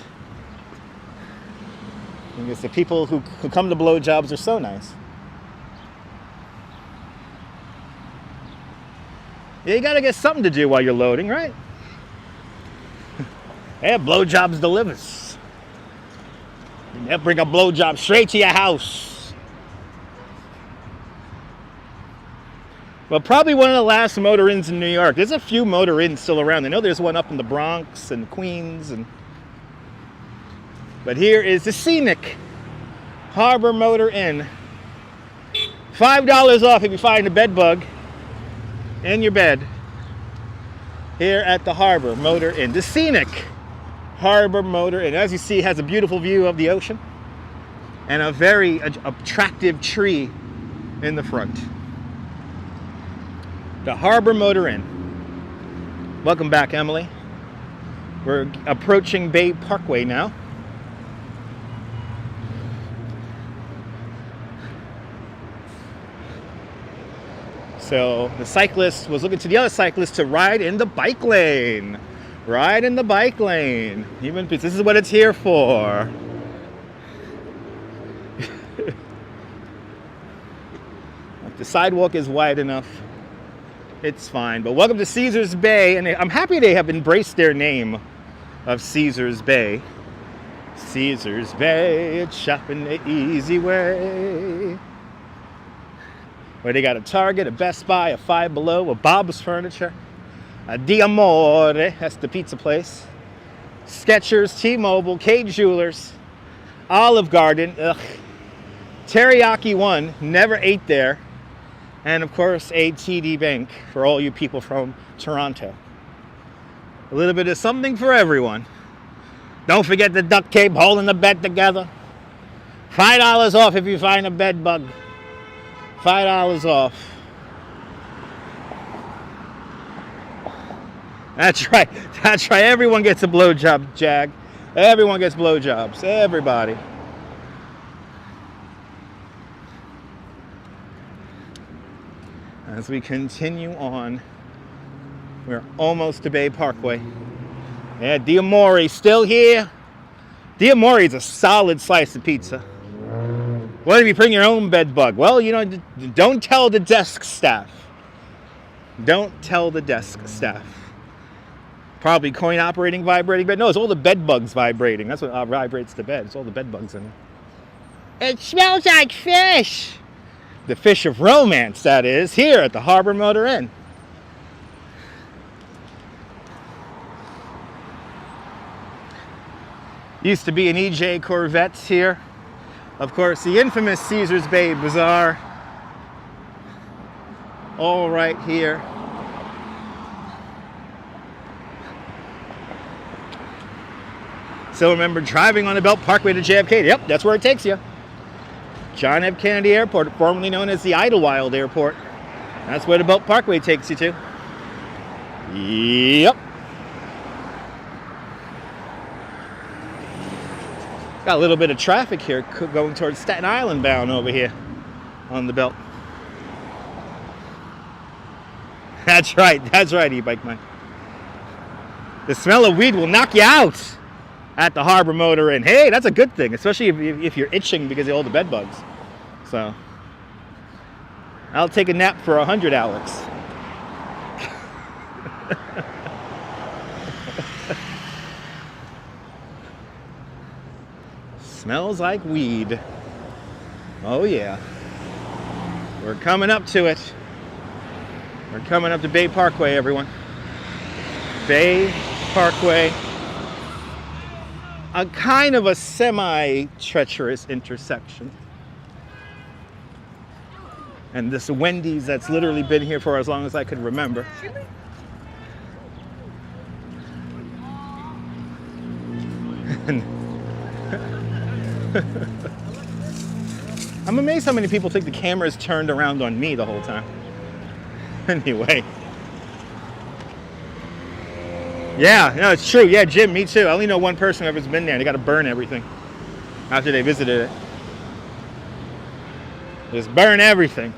[SPEAKER 1] I guess the people who come to blowjobs are so nice. Yeah, you gotta get something to do while you're loading, right? Yeah, blowjobs delivers. They'll bring a blowjob straight to your house. Well, probably one of the last motor inns in New York. There's a few motor inns still around. I know there's one up in the Bronx and Queens, but here is the scenic Harbor Motor Inn. $5 off if you find a bed bug in your bed here at the Harbor Motor Inn. The scenic Harbor Motor Inn. As you see, it has a beautiful view of the ocean and a very attractive tree in the front. The Harbor Motor Inn. Welcome back, Emily. We're approaching Bay Parkway now. So the cyclist was looking to the other cyclist to ride in the bike lane. Ride in the bike lane. Even this is what it's here for. If the sidewalk is wide enough, it's fine. But welcome to Caesars Bay, and I'm happy they have embraced their name of Caesars Bay. Caesars Bay, it's shopping the easy way. Where they got a Target, a Best Buy, a Five Below, a Bob's Furniture, a D'Amore, that's the pizza place, Skechers, T-Mobile, K Jewelers, Olive Garden, Teriyaki One, never ate there, and of course a TD Bank for all you people from Toronto. A little bit of something for everyone. Don't forget the duct tape holding the bed together. $5 off if you find a bed bug. $5 off. That's right. That's right. Everyone gets a blowjob, Jag. Everyone gets blowjobs. Everybody. As we continue on, we're almost to Bay Parkway. Yeah, Diamore still here. Diamore is a solid slice of pizza. What if you bring your own bed bug? Well, you know, don't tell the desk staff. Don't tell the desk staff. Probably coin operating vibrating bed. No, it's all the bed bugs vibrating. That's what vibrates the bed. It's all the bed bugs in it. It smells like fish. The fish of romance, that is, here at the Harbor Motor Inn. Used to be an EJ Corvettes here. Of course, the infamous Caesars Bay Bazaar. All right here. Still remember driving on the Belt Parkway to JFK. Yep, that's where it takes you. John F. Kennedy Airport, formerly known as the Idlewild Airport. That's where the Belt Parkway takes you to. Yep. Got a little bit of traffic here going towards Staten Island bound over here on the Belt. That's right, e-bike Mike. The smell of weed will knock you out at the Harbor Motor Inn. Hey, that's a good thing, especially if you're itching because of all the bed bugs. So, I'll take a nap for 100, Alex. Smells like weed. Oh yeah. We're coming up to it. We're coming up to Bay Parkway, everyone. Bay Parkway. A kind of a semi-treacherous intersection. And this Wendy's that's literally been here for as long as I could remember. I'm amazed how many people think the camera is turned around on me the whole time. Anyway. Yeah, no, it's true. Yeah, Jim, me too. I only know one person who's been there and they got to burn everything after they visited it. Just burn everything.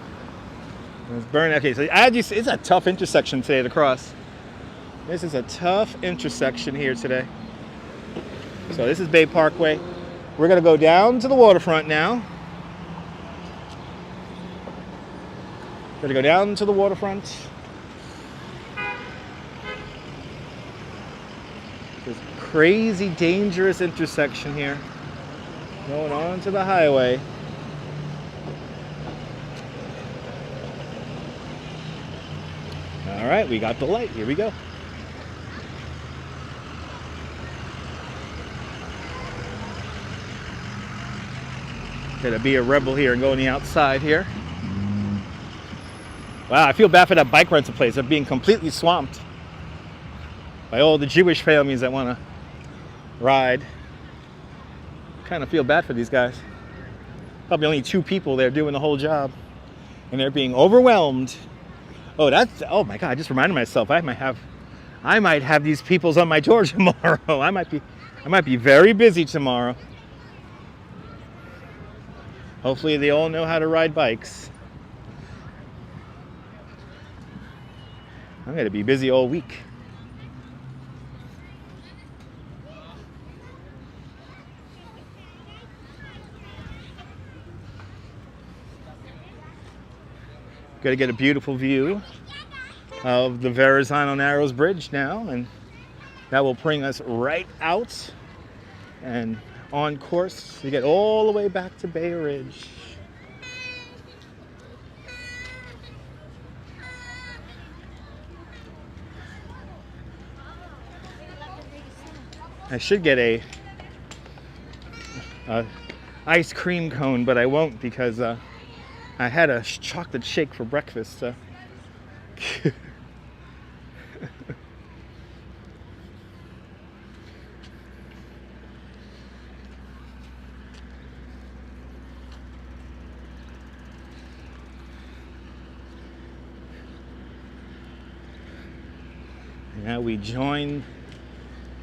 [SPEAKER 1] Just burn. Okay, so it's a tough intersection today to cross. This is a tough intersection here today. So this is Bay Parkway. We're going to go down to the waterfront now. We're going to go down to the waterfront. This crazy, dangerous intersection here. Going on to the highway. All right, we got the light. Here we go. Gotta be a rebel here and go on the outside here. Wow, I feel bad for that bike rental place. They're being completely swamped by all the Jewish families that want to ride. Kind of feel bad for these guys. Probably only 2 people there doing the whole job, and they're being overwhelmed. Oh my God! I just reminded myself I might have these peoples on my door tomorrow. I might be very busy tomorrow. Hopefully they all know how to ride bikes. I'm going to be busy all week. Got to get a beautiful view of the Verrazano Narrows Bridge now, and that will bring us right out and on course to get all the way back to Bay Ridge. I should get a ice cream cone, but I won't because I had a chocolate shake for breakfast. So. Now we join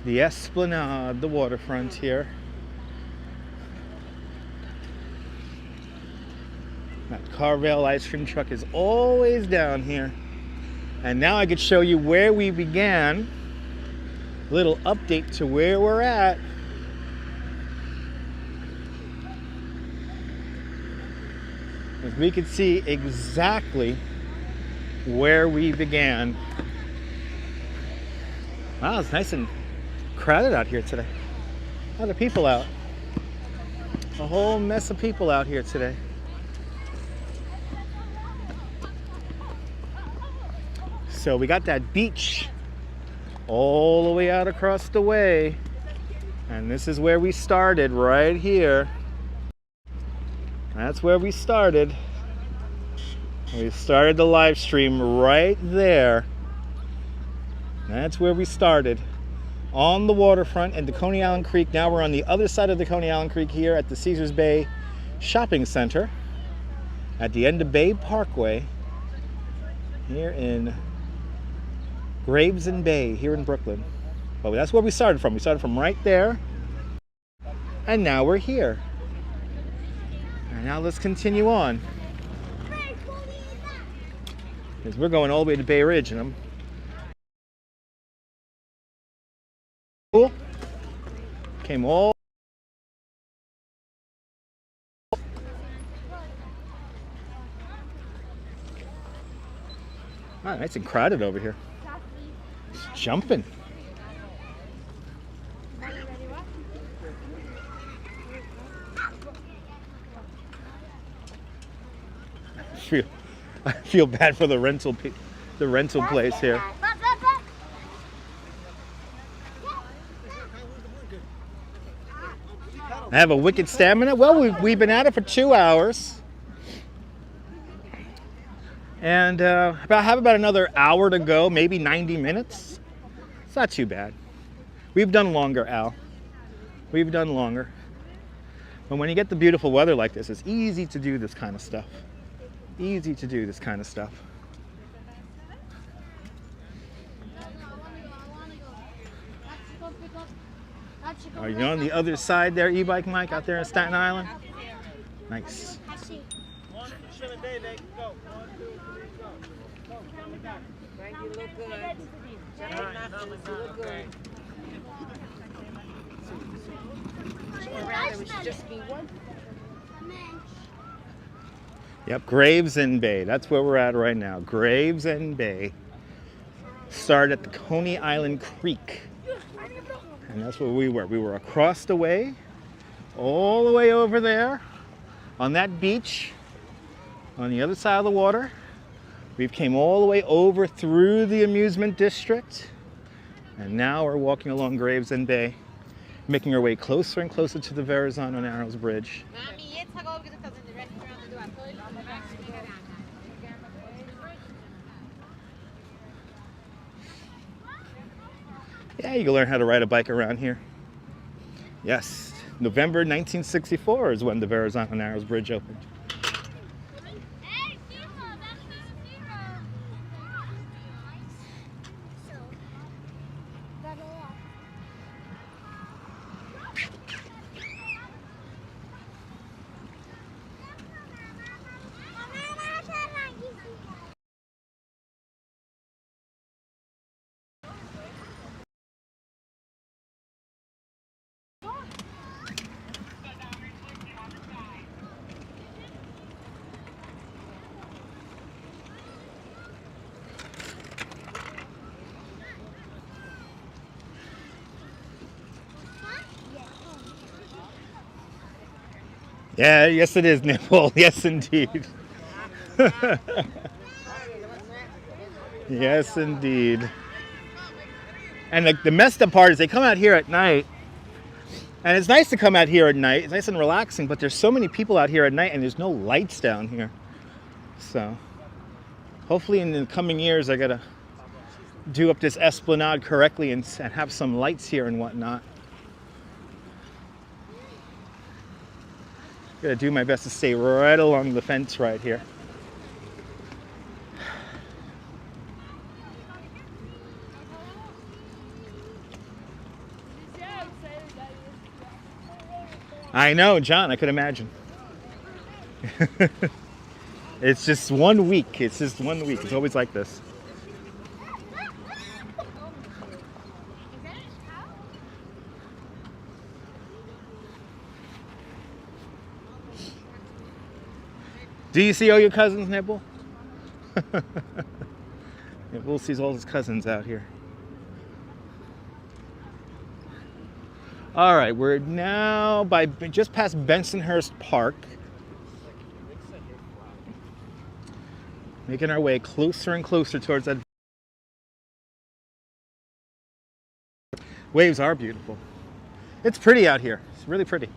[SPEAKER 1] the Esplanade, the waterfront here. That Carvel ice cream truck is always down here. And now I could show you where we began. A little update to where we're at. As we could see exactly where we began. Wow, it's nice and crowded out here today. A lot of people out. A whole mess of people out here today. So we got that beach all the way out across the way. And this is where we started, right here. That's where we started. We started the live stream right there. That's where we started. On the waterfront and the Coney Island Creek. Now we're on the other side of the Coney Island Creek here at the Caesars Bay Shopping Center. At the end of Bay Parkway. Here in Gravesend Bay, here in Brooklyn. But that's where we started from. We started from right there. And now we're here. And now let's continue on. Because we're going all the way to Bay Ridge and I'm cool. Came all nice and crowded over here. It's jumping. I feel bad for the rental place here. I have a wicked stamina. Well, we've been at it for 2 hours. And have about another hour to go, maybe 90 minutes. It's not too bad. We've done longer, Al. We've done longer. But when you get the beautiful weather like this, it's easy to do this kind of stuff. Easy to do this kind of stuff. Are you on the other side there, e-bike Mike, out there in Staten Island? Nice. Yep, Gravesend Bay. That's where we're at right now. Gravesend Bay. Started at the Coney Island Creek. And that's where we were. We were across the way, all the way over there, on that beach, on the other side of the water. We came all the way over through the amusement district. And now we're walking along Gravesend Bay, making our way closer and closer to the Verrazano Bridge. Yeah, you can learn how to ride a bike around here. Yes, November 1964 is when the Verrazano Bridge opened. Yeah, yes it is, Nipple. Yes, indeed. Yes, indeed. And the messed up part is they come out here at night. And it's nice to come out here at night. It's nice and relaxing, but there's so many people out here at night and there's no lights down here. So, hopefully in the coming years I gotta do up this Esplanade correctly and have some lights here and whatnot. Gotta do my best to stay right along the fence right here. I know, John, I could imagine. It's just 1 week. It's just 1 week. It's always like this. Do you see all your cousins, Nibble? Nibble sees all his cousins out here. All right, we're now just past Bensonhurst Park. Making our way closer and closer towards that. Waves are beautiful. It's pretty out here. It's really pretty.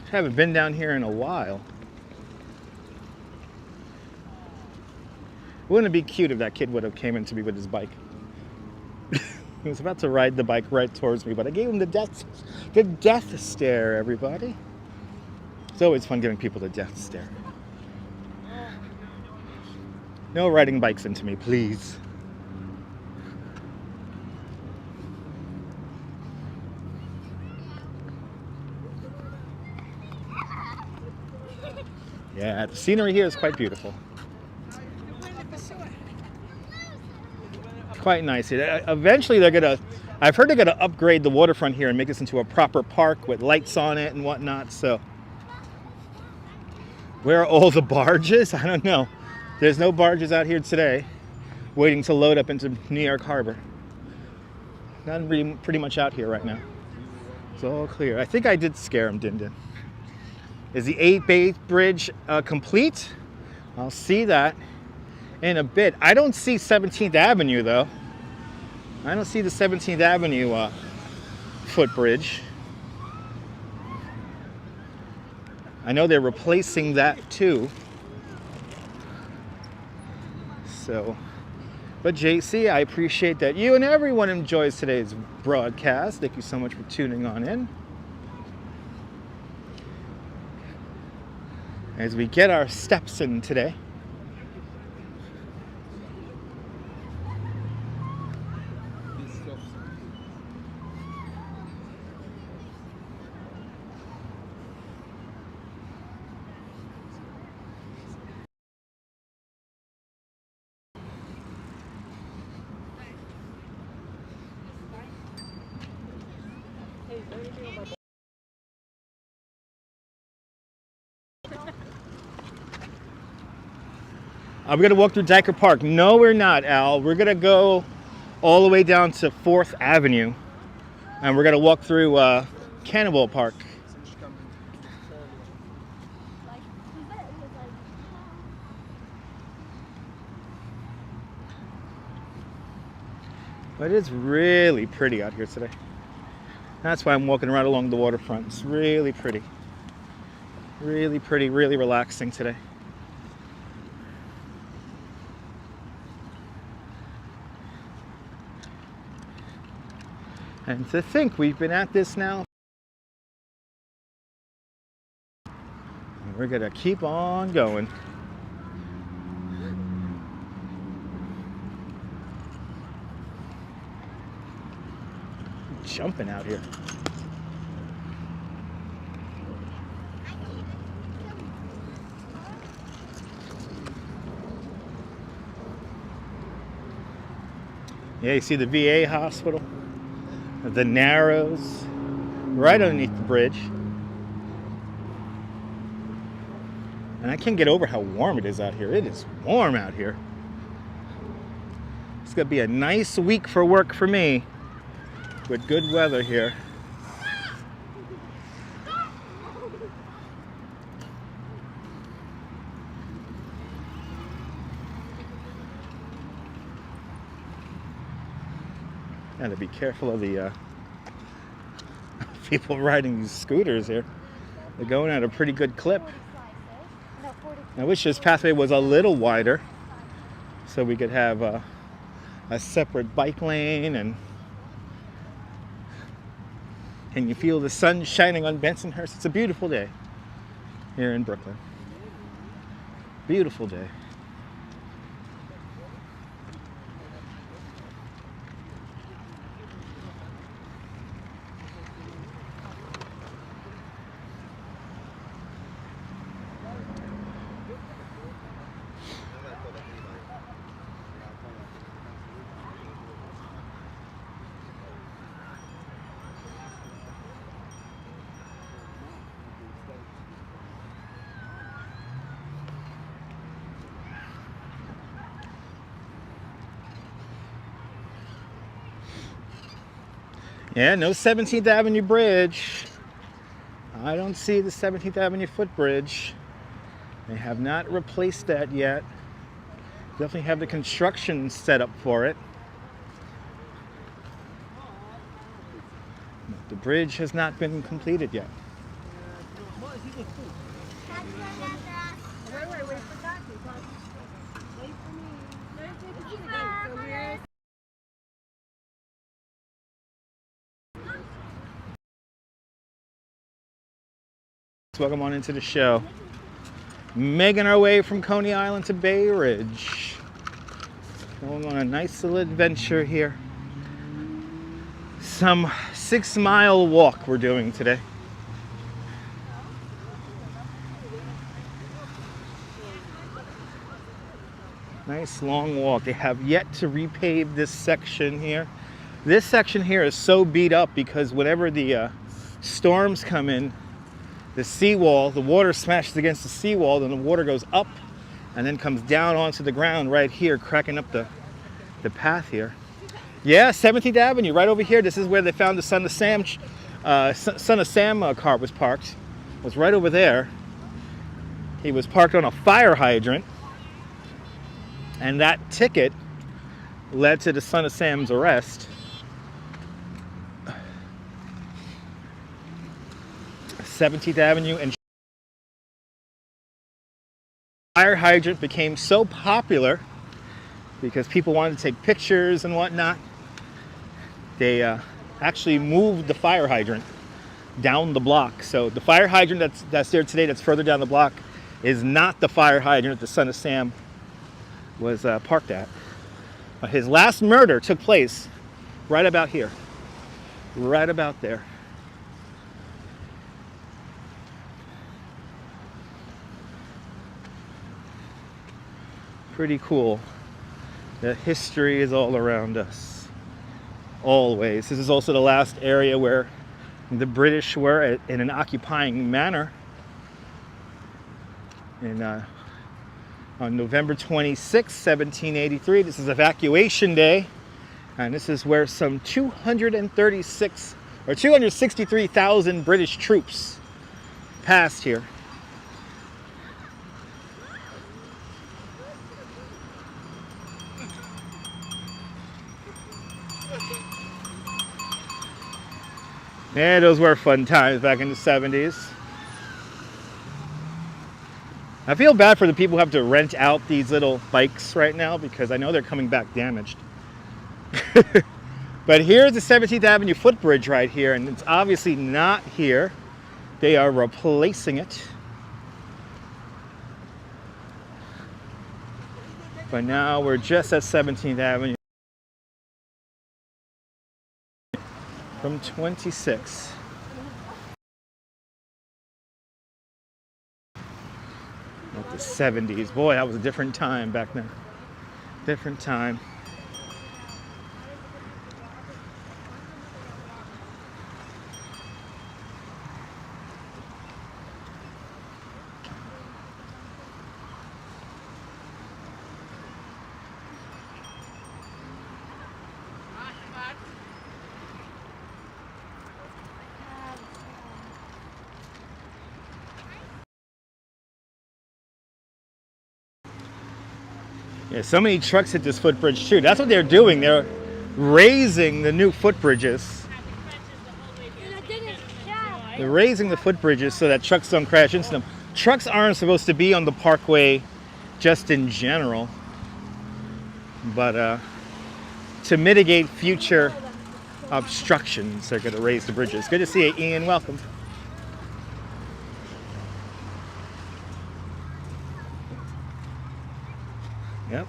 [SPEAKER 1] Haven't been down here in a while. Wouldn't it be cute if that kid would have came into me with his bike? He was about to ride the bike right towards me, but I gave him the death stare, everybody. It's always fun giving people the death stare. No riding bikes into me, please. Yeah, the scenery here is quite beautiful. Quite nice. Eventually I've heard they're gonna upgrade the waterfront here and make this into a proper park with lights on it and whatnot, so. Where are all the barges? I don't know. There's no barges out here today waiting to load up into New York Harbor. None pretty much out here right now. It's all clear. I think I did scare him, Din. Is the 8 Bay Bridge complete? I'll see that in a bit. I don't see 17th Avenue though. I don't see the 17th Avenue footbridge. I know they're replacing that too. So, but JC, I appreciate that you and everyone enjoys today's broadcast. Thank you so much for tuning on in. As we get our steps in today. We're going to walk through Dyker Park. No, we're not, Al. We're going to go all the way down to 4th Avenue. And we're going to walk through Cannonball Park. But it's really pretty out here today. That's why I'm walking around along the waterfront. It's really pretty. Really pretty, really relaxing today. And to think we've been at this now. And we're gonna keep on going. Jumping out here. Yeah, you see the VA hospital, the Narrows, right underneath the bridge. And I can't get over how warm it is out here. It is warm out here. It's gonna be a nice week for work for me with good weather here. Gotta be careful of the people riding these scooters here. They're going at a pretty good clip. I wish this pathway was a little wider so we could have a separate bike lane, and you feel the sun shining on Bensonhurst. It's a beautiful day here in Brooklyn. Beautiful day. Yeah, no 17th Avenue Bridge. I don't see the 17th Avenue footbridge. They have not replaced that yet. Definitely have the construction set up for it. The bridge has not been completed yet. Welcome on into the show. Making our way from Coney Island to Bay Ridge. Going on a nice little adventure here. Some 6-mile walk we're doing today. Nice long walk. They have yet to repave this section here. This section here is so beat up because whenever the storms come in, the seawall, the water smashes against the seawall, then the water goes up and then comes down onto the ground right here, cracking up the path here. Yeah, 17th Avenue, right over here. This is where they found the Son of Sam car was parked. It was right over there. He was parked on a fire hydrant, and that ticket led to the Son of Sam's arrest. 17th Avenue and fire hydrant became so popular because people wanted to take pictures and whatnot. They actually moved the fire hydrant down the block. So the fire hydrant that's there today, that's further down the block, is not the fire hydrant that the Son of Sam was parked at. His last murder took place right about here, right about there. Pretty cool. The history is all around us. Always. This is also the last area where the British were in an occupying manner. On November 26, 1783, this is Evacuation Day. And this is where some 263,000 British troops passed here. Yeah, those were fun times back in the 70s. I feel bad for the people who have to rent out these little bikes right now because I know they're coming back damaged. But here's the 17th Avenue footbridge right here, and it's obviously not here. They are replacing it. But now we're just at 17th Avenue. From 26. Like the 70s. Boy, that was a different time back then. Different time. Yeah, so many trucks hit this footbridge too. That's what they're doing. They're raising the new footbridges. They're raising the footbridges so that trucks don't crash into them. Trucks aren't supposed to be on the Parkway just in general. But to mitigate future obstructions, they're going to raise the bridges. Good to see you, Ian. Welcome. Yep.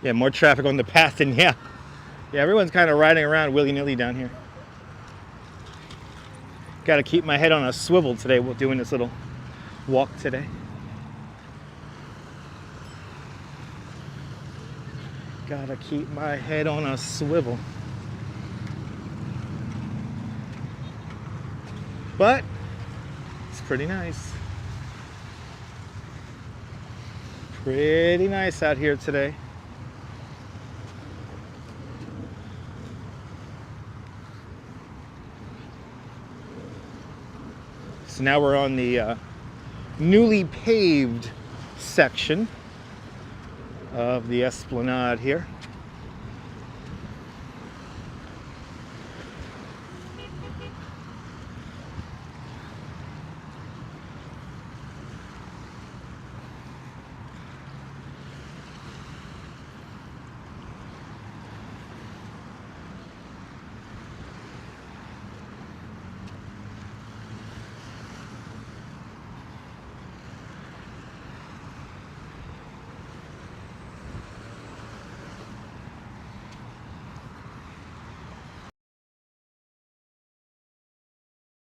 [SPEAKER 1] Yeah, more traffic on the path than, yeah. Yeah, everyone's kind of riding around willy-nilly down here. Got to keep my head on a swivel today while doing this little walk today. Got to keep my head on a swivel. But it's pretty nice. Pretty nice out here today. So now we're on the newly paved section of the Esplanade here.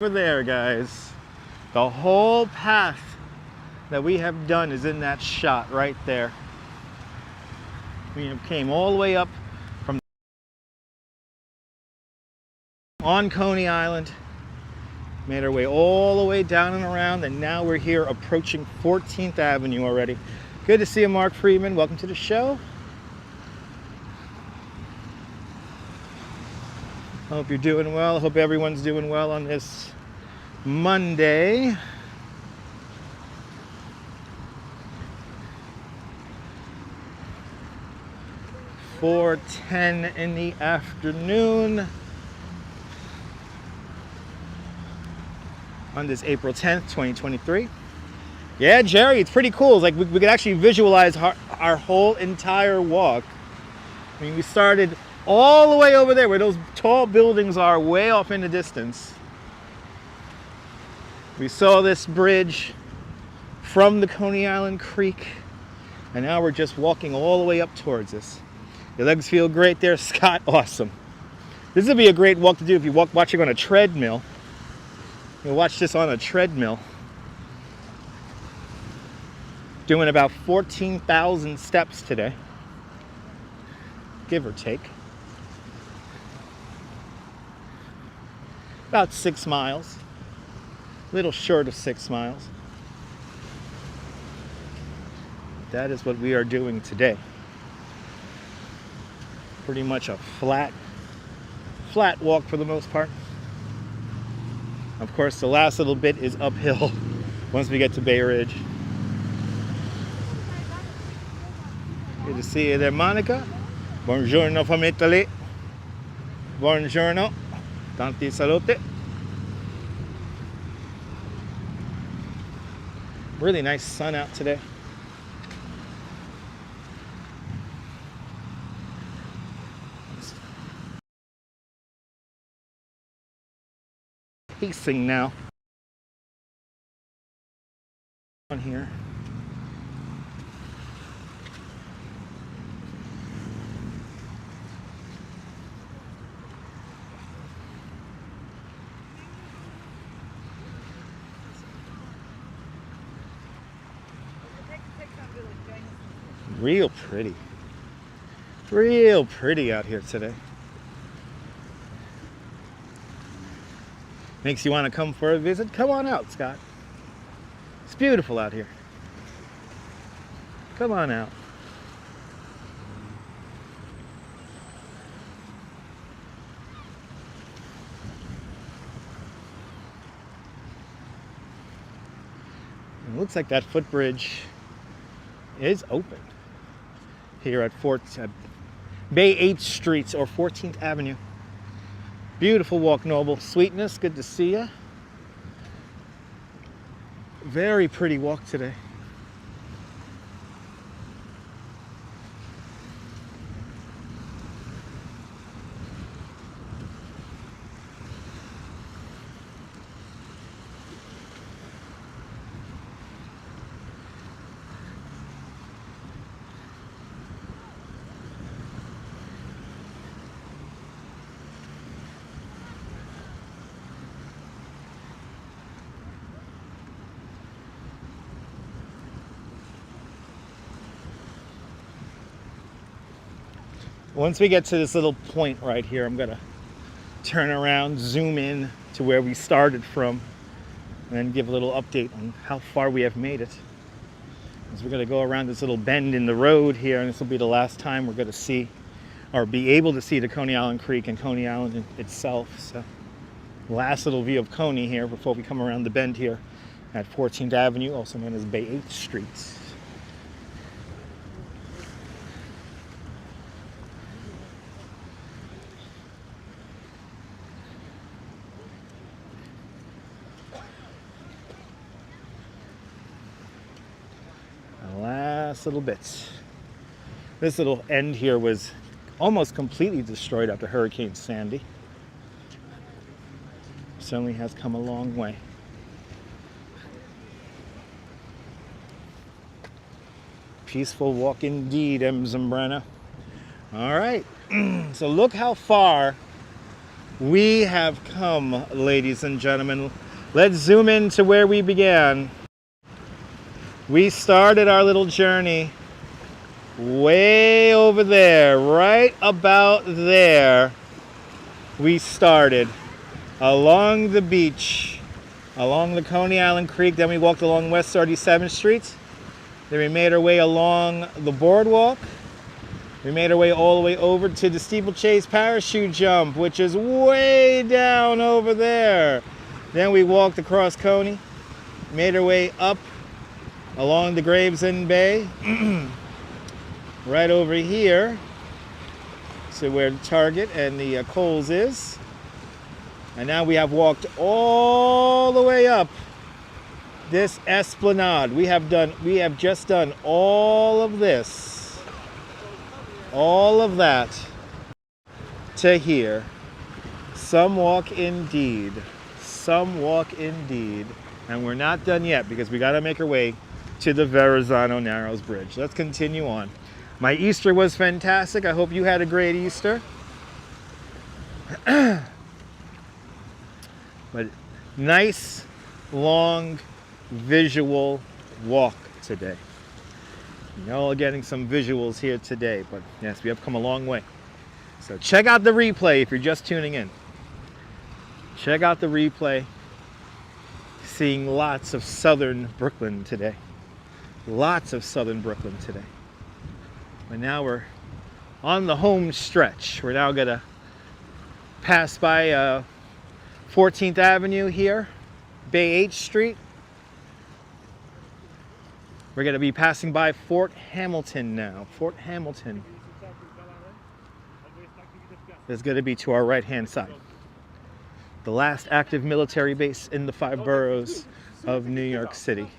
[SPEAKER 1] Over there, guys, the whole path that we have done is in that shot right there. We came all the way up from on Coney Island, made our way all the way down and around, and now we're here approaching 14th Avenue already. Good to see you, Mark Friedman. Welcome to the show. Hope you're doing well. Hope everyone's doing well on this Monday. (4:10 in the afternoon on this April 10th, 2023. Yeah, Jerry, it's pretty cool. It's like we could actually visualize our whole entire walk. I mean, we started all the way over there where those tall buildings are way off in the distance. We saw this bridge from the Coney Island Creek, and now we're just walking all the way up towards us. Your legs feel great there, Scott. Awesome. This would be a great walk to do if you're watching on a treadmill. You'll watch this on a treadmill. Doing about 14,000 steps today, give or take. About 6 miles, a little short of 6 miles. That is what we are doing today. Pretty much a flat walk for the most part. Of course, the last little bit is uphill once we get to Bay Ridge. Good to see you there, Monica. Buongiorno from Italy. Buongiorno. Tanti saluti. Really nice sun out today. Pacing now on here. Real pretty out here today. Makes you want to come for a visit? Come on out, Scott. It's beautiful out here. Come on out. It looks like that footbridge is open here at Bay 8th Street or 14th Avenue. Beautiful walk, Noble. Sweetness, good to see you. Very pretty walk today. Once we get to this little point right here, I'm gonna turn around, zoom in to where we started from, and then give a little update on how far we have made it. As we're gonna go around this little bend in the road here, and this will be the last time we're gonna see or be able to see the Coney Island Creek and Coney Island itself. So last little view of Coney here before we come around the bend here at 14th Avenue, also known as Bay 8th Street. Last little bits. This little end here was almost completely destroyed after Hurricane Sandy. Certainly has come a long way. Peaceful walk indeed, Brenna. All right, so look how far we have come, ladies and gentlemen. Let's zoom in to where we began. We started our little journey way over there, right about there. We started along the beach, along the Coney Island Creek. Then we walked along West 37th Street. Then we made our way along the boardwalk. We made our way all the way over to the Steeplechase parachute jump, which is way down over there. Then we walked across Coney, made our way up along the Gravesend Bay, right over here, so where the Target and the Kohl's is. And now we have walked all the way up this esplanade. We have just done all of this, all of that to here. Some walk indeed, some walk indeed. And we're not done yet because we got to make our way to the Verrazano Bridge. Let's continue on. My Easter was fantastic. I hope you had a great Easter. But nice, long, visual walk today. You're all getting some visuals here today, but yes, we have come a long way. So check out the replay if you're just tuning in. Check out the replay. Seeing lots of Southern Brooklyn today. Lots of Southern Brooklyn today. But now we're on the home stretch. We're now gonna pass by 14th Avenue here, Bay 8th Street. We're gonna be passing by Fort Hamilton now. Fort Hamilton is gonna be to our right-hand side. The last active military base in the 5 boroughs of New York City.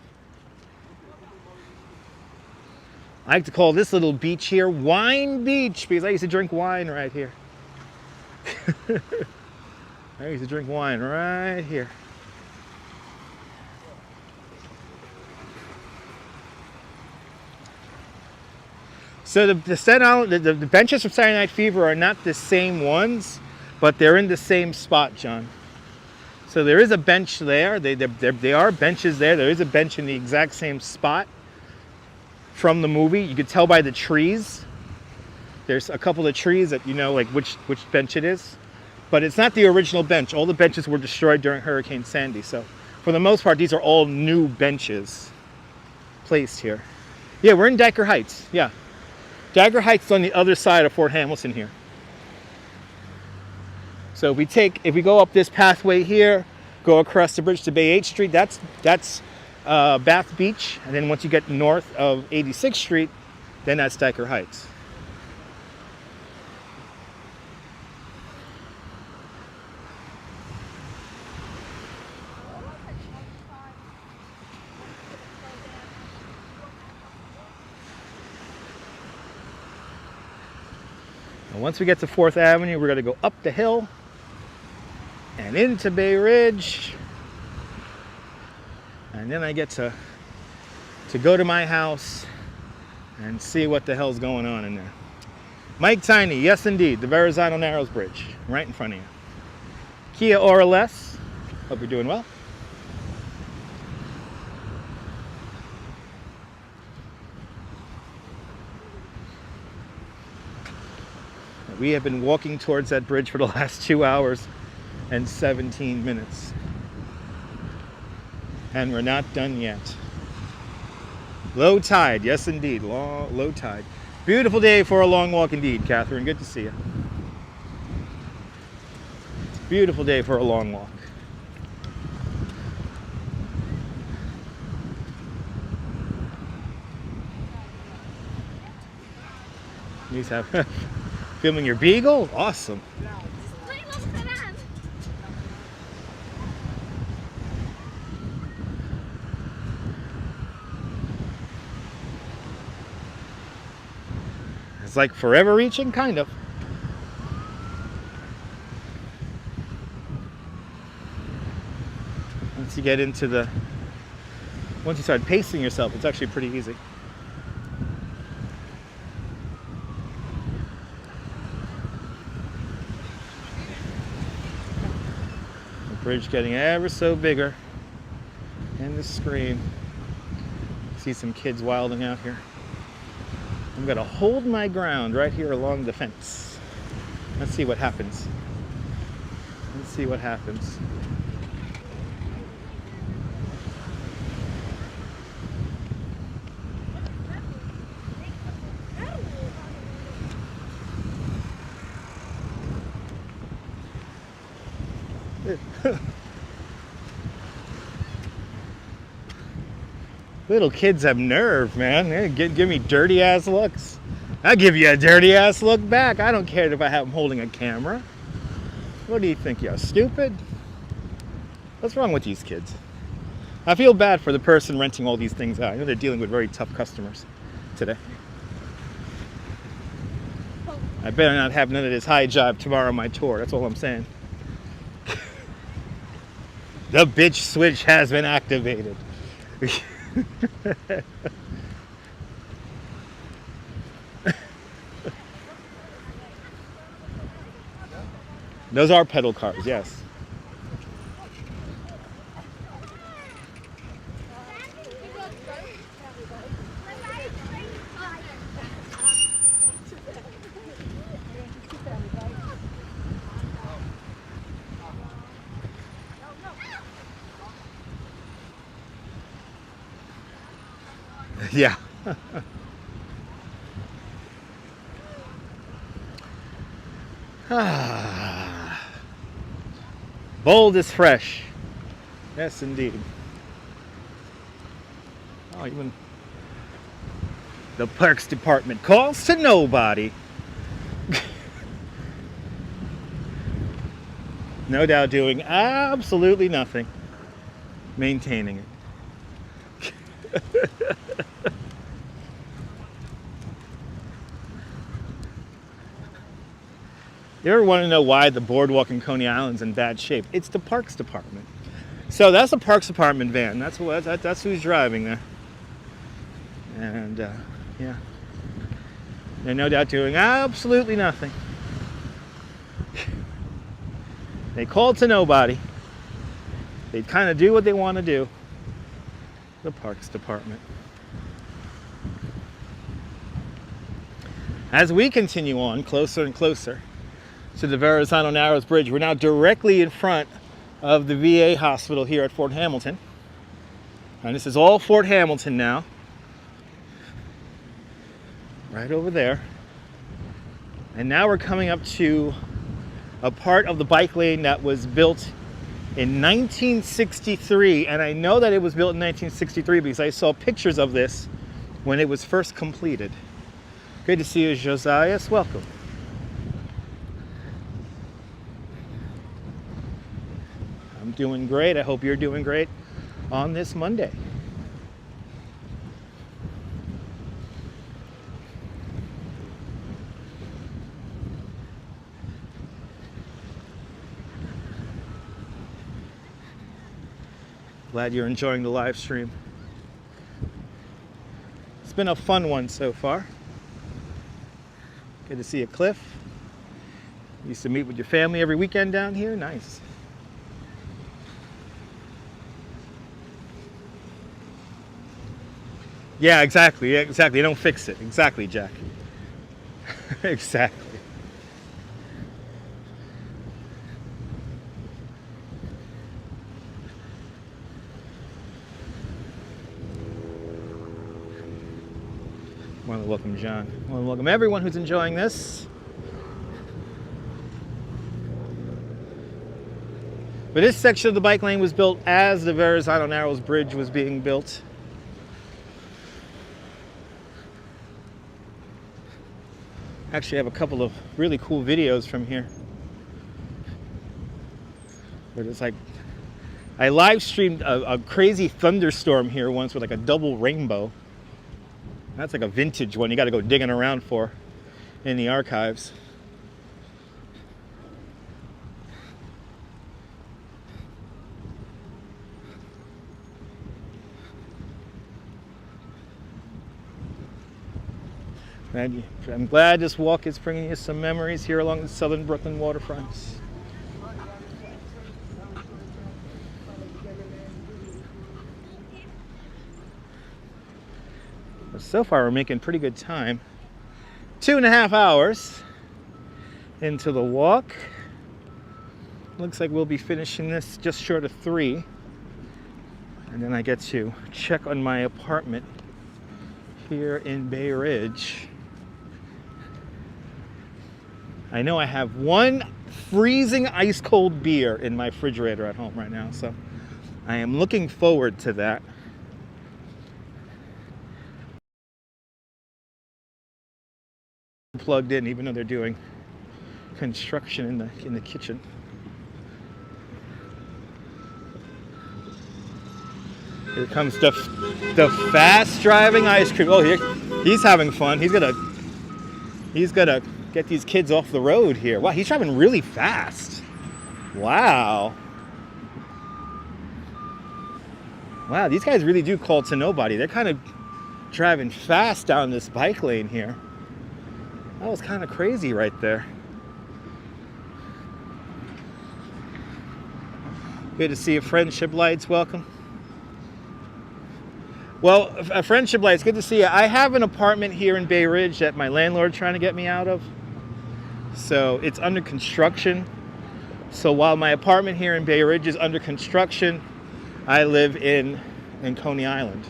[SPEAKER 1] I like to call this little beach here Wine Beach because I used to drink wine right here. I used to drink wine right here. So the benches from Saturday Night Fever are not the same ones, but they're in the same spot, John. So there is a bench there. They are benches there. There is a bench in the exact same spot from the movie. You could tell by the trees. There's a couple of trees that you know like which bench it is. But it's not the original bench. All the benches were destroyed during Hurricane Sandy. So for the most part, these are all new benches placed here. Yeah, we're in Dyker Heights. Yeah. Dyker Heights is on the other side of Fort Hamilton here. So if we go up this pathway here, go across the bridge to Bay 8th Street, that's Bath Beach. And then once you get north of 86th Street, then that's Dyker Heights. And once we get to 4th Avenue, we're going to go up the hill and into Bay Ridge. And then I get to go to my house and see what the hell's going on in there. Mike Tiny, yes indeed, the Verrazano Bridge, right in front of you. Kia ora less, hope you're doing well. We have been walking towards that bridge for the last 2 hours and 17 minutes. And we're not done yet. Low tide, yes indeed, low tide. Beautiful day for a long walk indeed, Catherine. Good to see you. Beautiful day for a long walk. You have filming your beagle? Awesome. It's like forever reaching, kind of. Once you get into the, once you start pacing yourself, it's actually pretty easy. The bridge getting ever so bigger in the screen. See some kids wilding out here. I'm gonna hold my ground right here along the fence. Let's see what happens. Let's see what happens. Little kids have nerve, man. They give me dirty ass looks. I'll give you a dirty ass look back. I don't care if I have them holding a camera. What do you think? You're stupid? What's wrong with these kids? I feel bad for the person renting all these things out. I know they're dealing with very tough customers today. I better not have none of this high jive tomorrow on my tour. That's all I'm saying. The bitch switch has been activated. Those are pedal cars, yes. Yeah. Bold is fresh. Yes, indeed. Oh, even the Parks Department calls to nobody. No doubt doing absolutely nothing. Maintaining it. You ever want to know why the boardwalk in Coney Island's in bad shape? It's the Parks Department. So that's the Parks Department van. That's who's driving there. And yeah, they're no doubt doing absolutely nothing. They call to nobody. They kind of do what they want to do. The Parks Department. As we continue on closer and closer to the Verrazano Narrows Bridge, we're now directly in front of the VA hospital here at Fort Hamilton. And this is all Fort Hamilton now. Right over there. And now we're coming up to a part of the bike lane that was built in 1963. And I know that it was built in 1963 because I saw pictures of this when it was first completed. Good to see you, Josias. Welcome. I'm doing great. I hope you're doing great on this Monday. Glad you're enjoying the live stream. It's been a fun one so far. Good to see you, Cliff. Used to meet with your family every weekend down here. Nice. Yeah, exactly. Yeah, exactly. Don't fix it. Exactly, Jack. Exactly. I want to welcome John. I want to welcome everyone who's enjoying this. But this section of the bike lane was built as the Verrazano Bridge was being built. Actually, I have a couple of really cool videos from here. Where it's like, I live streamed a crazy thunderstorm here once with like a double rainbow. That's like a vintage one you got to go digging around for in the archives. I'm glad this walk is bringing you some memories here along the Southern Brooklyn Waterfront. But so far we're making pretty good time. 2.5 hours into the walk. Looks like we'll be finishing this just short of 3. And then I get to check on my apartment here in Bay Ridge. I know I have one freezing ice cold beer in my refrigerator at home right now, so I am looking forward to that. Plugged in, even though they're doing construction in the kitchen. Here comes the fast driving ice cream. Oh, he's having fun. He's gonna get these kids off the road here. Wow, he's driving really fast. Wow. Wow, these guys really do call to nobody. They're kind of driving fast down this bike lane here. That was kind of crazy right there. Good to see you, Friendship Lights. Welcome. Well, Friendship Lights, good to see you. I have an apartment here in Bay Ridge that my landlord's trying to get me out of. So it's under construction. So while my apartment here in Bay Ridge is under construction, I live in Coney Island.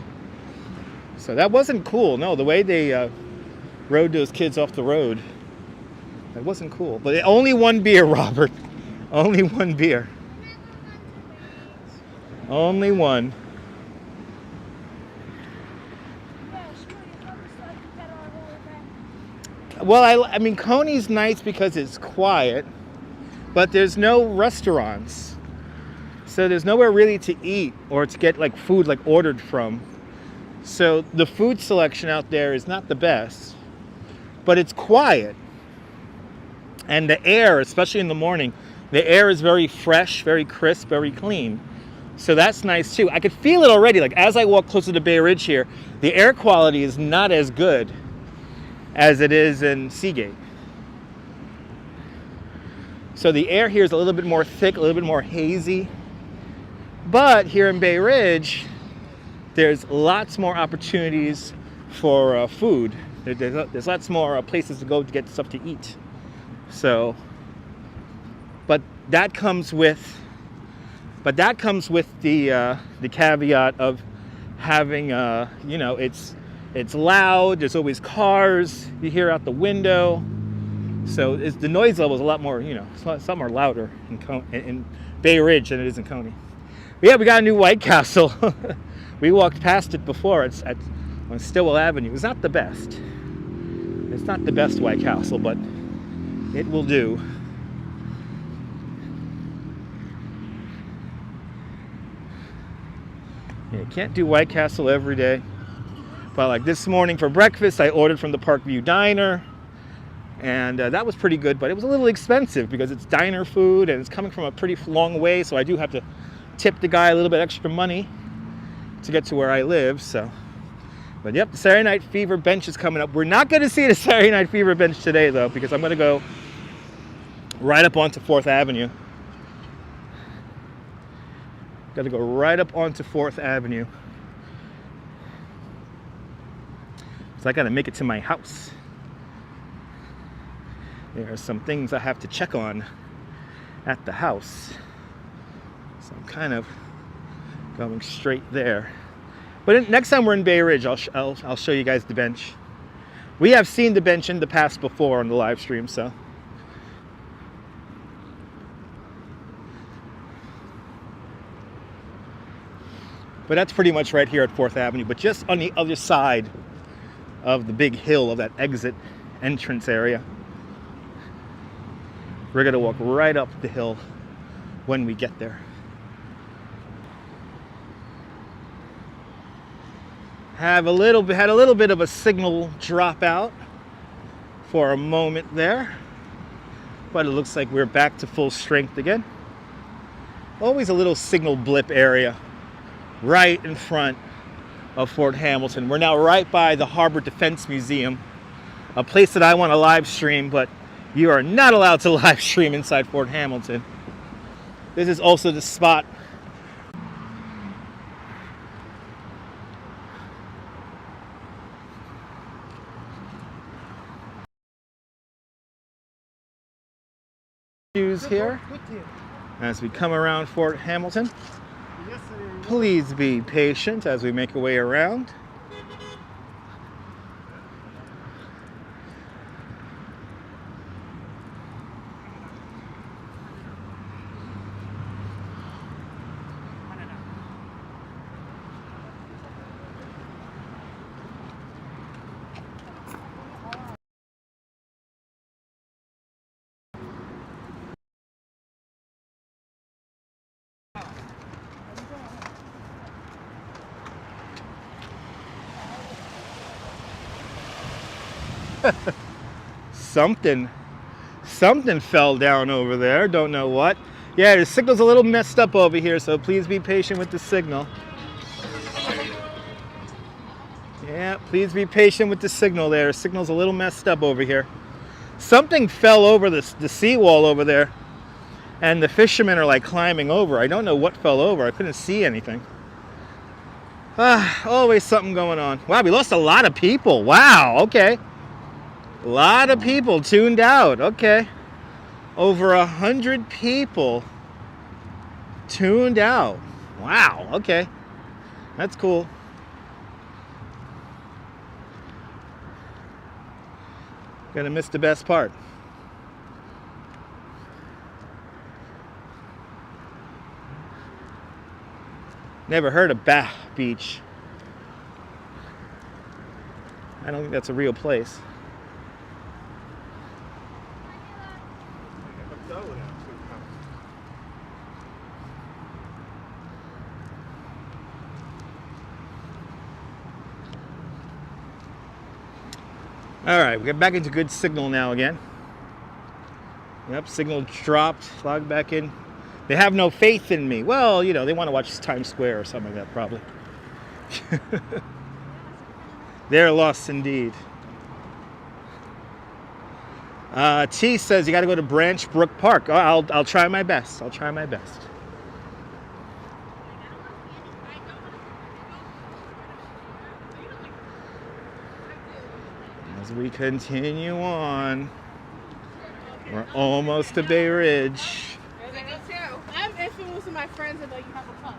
[SPEAKER 1] So that wasn't cool. No, the way they rode those kids off the road, that wasn't cool. But only one beer, Robert. Only one beer. Only one. Well, I mean, Coney's nice because it's quiet, but there's no restaurants. So there's nowhere really to eat or to get like food like ordered from. So the food selection out there is not the best, but it's quiet. And the air, especially in the morning, the air is very fresh, very crisp, very clean. So that's nice too. I could feel it already. Like as I walk closer to Bay Ridge here, the air quality is not as good as it is in Seagate. So the air here is a little bit more thick, a little bit more hazy. But here in Bay Ridge, there's lots more opportunities for food. There's lots more places to go to get stuff to eat. So, but that comes with the caveat of having you know, it's loud. There's always cars you hear out the window. So the noise level is a lot more, you know, it's a lot more louder in Bay Ridge than it is in Coney. But yeah, we got a new White Castle. We walked past it before. It's on Stillwell Avenue. It's not the best. It's not the best White Castle, but it will do. Yeah, you can't do White Castle every day. But like this morning for breakfast, I ordered from the Parkway Diner. And that was pretty good, but it was a little expensive because it's diner food and it's coming from a pretty long way. So I do have to tip the guy a little bit extra money to get to where I live. So, but yep, the Saturday Night Fever bench is coming up. We're not going to see the Saturday Night Fever bench today though, because I'm going to go right up onto 4th Avenue. Got to go right up onto 4th Avenue. So I got to make it to my house. There are some things I have to check on at the house. So I'm kind of going straight there. But next time we're in Bay Ridge, I'll show you guys the bench. We have seen the bench in the past before on the live stream, so. But that's pretty much right here at 4th Avenue, but just on the other side of the big hill of that exit entrance area. We're gonna walk right up the hill when we get there. Had a little bit of a signal drop out for a moment there, but it looks like we're back to full strength again. Always a little signal blip area right in front of Fort Hamilton. We're now right by the Harbor Defense Museum, a place that I want to live stream, but you are not allowed to live stream inside Fort Hamilton. This is also the spot here as we come around Fort Hamilton. Please be patient as we make our way around. Something fell down over there. Don't know what. Yeah, the signal's a little messed up over here, so please be patient with the signal. Yeah, please be patient with the signal there. The signal's a little messed up over here. Something fell over the seawall over there, and the fishermen are like climbing over. I don't know what fell over. I couldn't see anything. Always something going on. Wow, we lost a lot of people. Wow, okay. A lot of people tuned out. Okay. Over 100 people tuned out. Wow, okay. That's cool. Gonna miss the best part. Never heard of Bah Beach. I don't think that's a real place. All right, we get back into good signal now again. Yep, signal dropped, logged back in. They have no faith in me. Well, you know, they want to watch Times Square or something like that, probably. They're lost indeed. T says you got to go to Branch Brook Park. Oh, I'll try my best. I'll try my best. As we continue on, we're almost to Bay Ridge.
[SPEAKER 3] I'm infamous with my friends and you have a fun.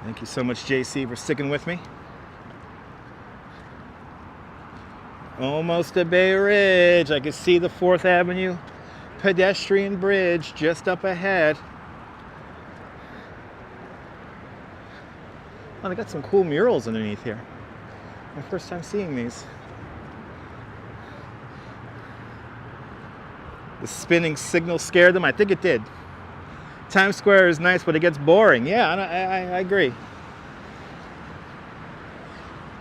[SPEAKER 1] Thank you so much, JC, for sticking with me. Almost to Bay Ridge. I can see the 4th Avenue pedestrian bridge just up ahead. Oh, they got some cool murals underneath here. My first time seeing these. The spinning signal scared them. I think it did. Times Square is nice, but it gets boring. Yeah, I agree.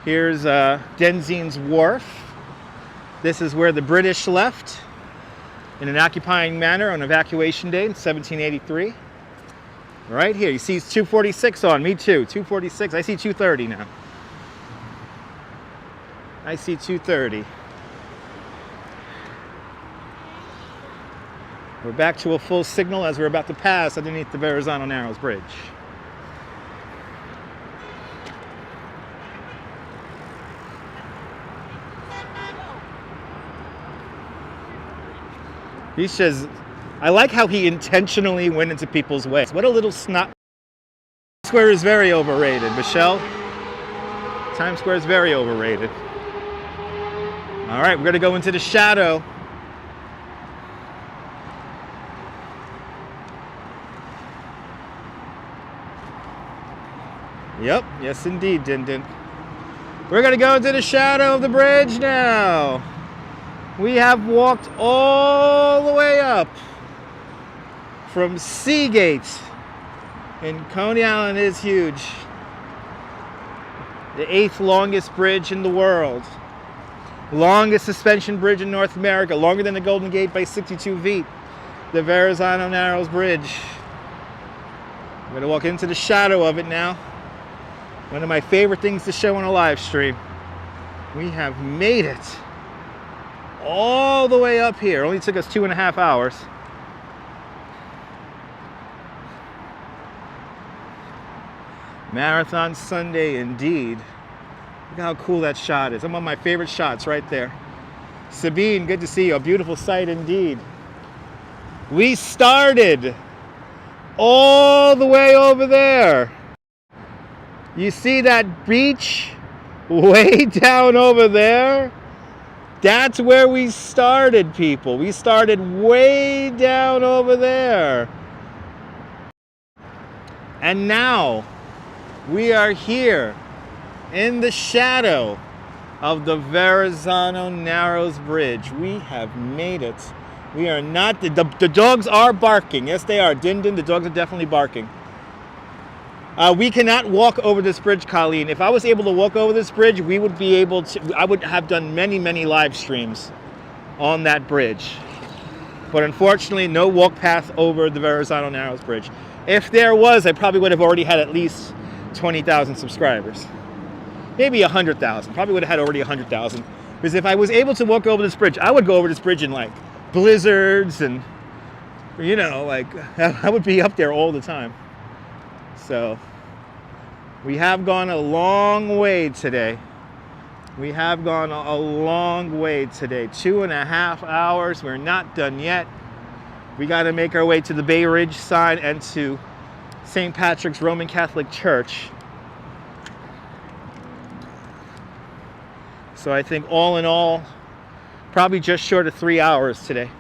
[SPEAKER 1] Here's Denzine's Wharf. This is where the British left in an occupying manner on evacuation day in 1783. Right here. You see 246 on. Me too. 246. I see 230 now. I see 230. We're back to a full signal as we're about to pass underneath the Verrazano Narrows Bridge. He says, I like how he intentionally went into people's way. What a little snot. Square is very overrated, Michelle. Times Square is very overrated. All right, we're going to go into the shadow. Yep, yes indeed, Din Din. We're going to go into the shadow of the bridge now. We have walked all the way up from Seagate, and Coney Island is huge. The 8th longest bridge in the world. Longest suspension bridge in North America, longer than the Golden Gate by 62 feet. The Verrazano Narrows Bridge. I'm going to walk into the shadow of it now. One of my favorite things to show on a live stream. We have made it all the way up here. It only took us 2.5 hours. Marathon Sunday indeed. Look how cool that shot is. One of my favorite shots right there. Sabine, good to see you. A beautiful sight indeed. We started all the way over there. You see that beach way down over there? That's where we started, people. We started way down over there. And now we are here in the shadow of the Verrazano Narrows Bridge. We have made it. We are not, the dogs are barking. Yes, they are. Din Din, the dogs are definitely barking. We cannot walk over this bridge, Colleen. If I was able to walk over this bridge, we would be able to, I would have done many, many live streams on that bridge. But unfortunately, no walk path over the Verrazano Narrows Bridge. If there was, I probably would have already had at least 20,000 subscribers. Maybe 100,000. Probably would have had already 100,000. Because if I was able to walk over this bridge, I would go over this bridge in like blizzards and, you know, like I would be up there all the time. So we have gone a long way today. We have gone a long way today. 2.5 hours. We're not done yet. We got to make our way to the Bay Ridge side and to St. Patrick's Roman Catholic Church. So I think all in all, probably just short of 3 hours today.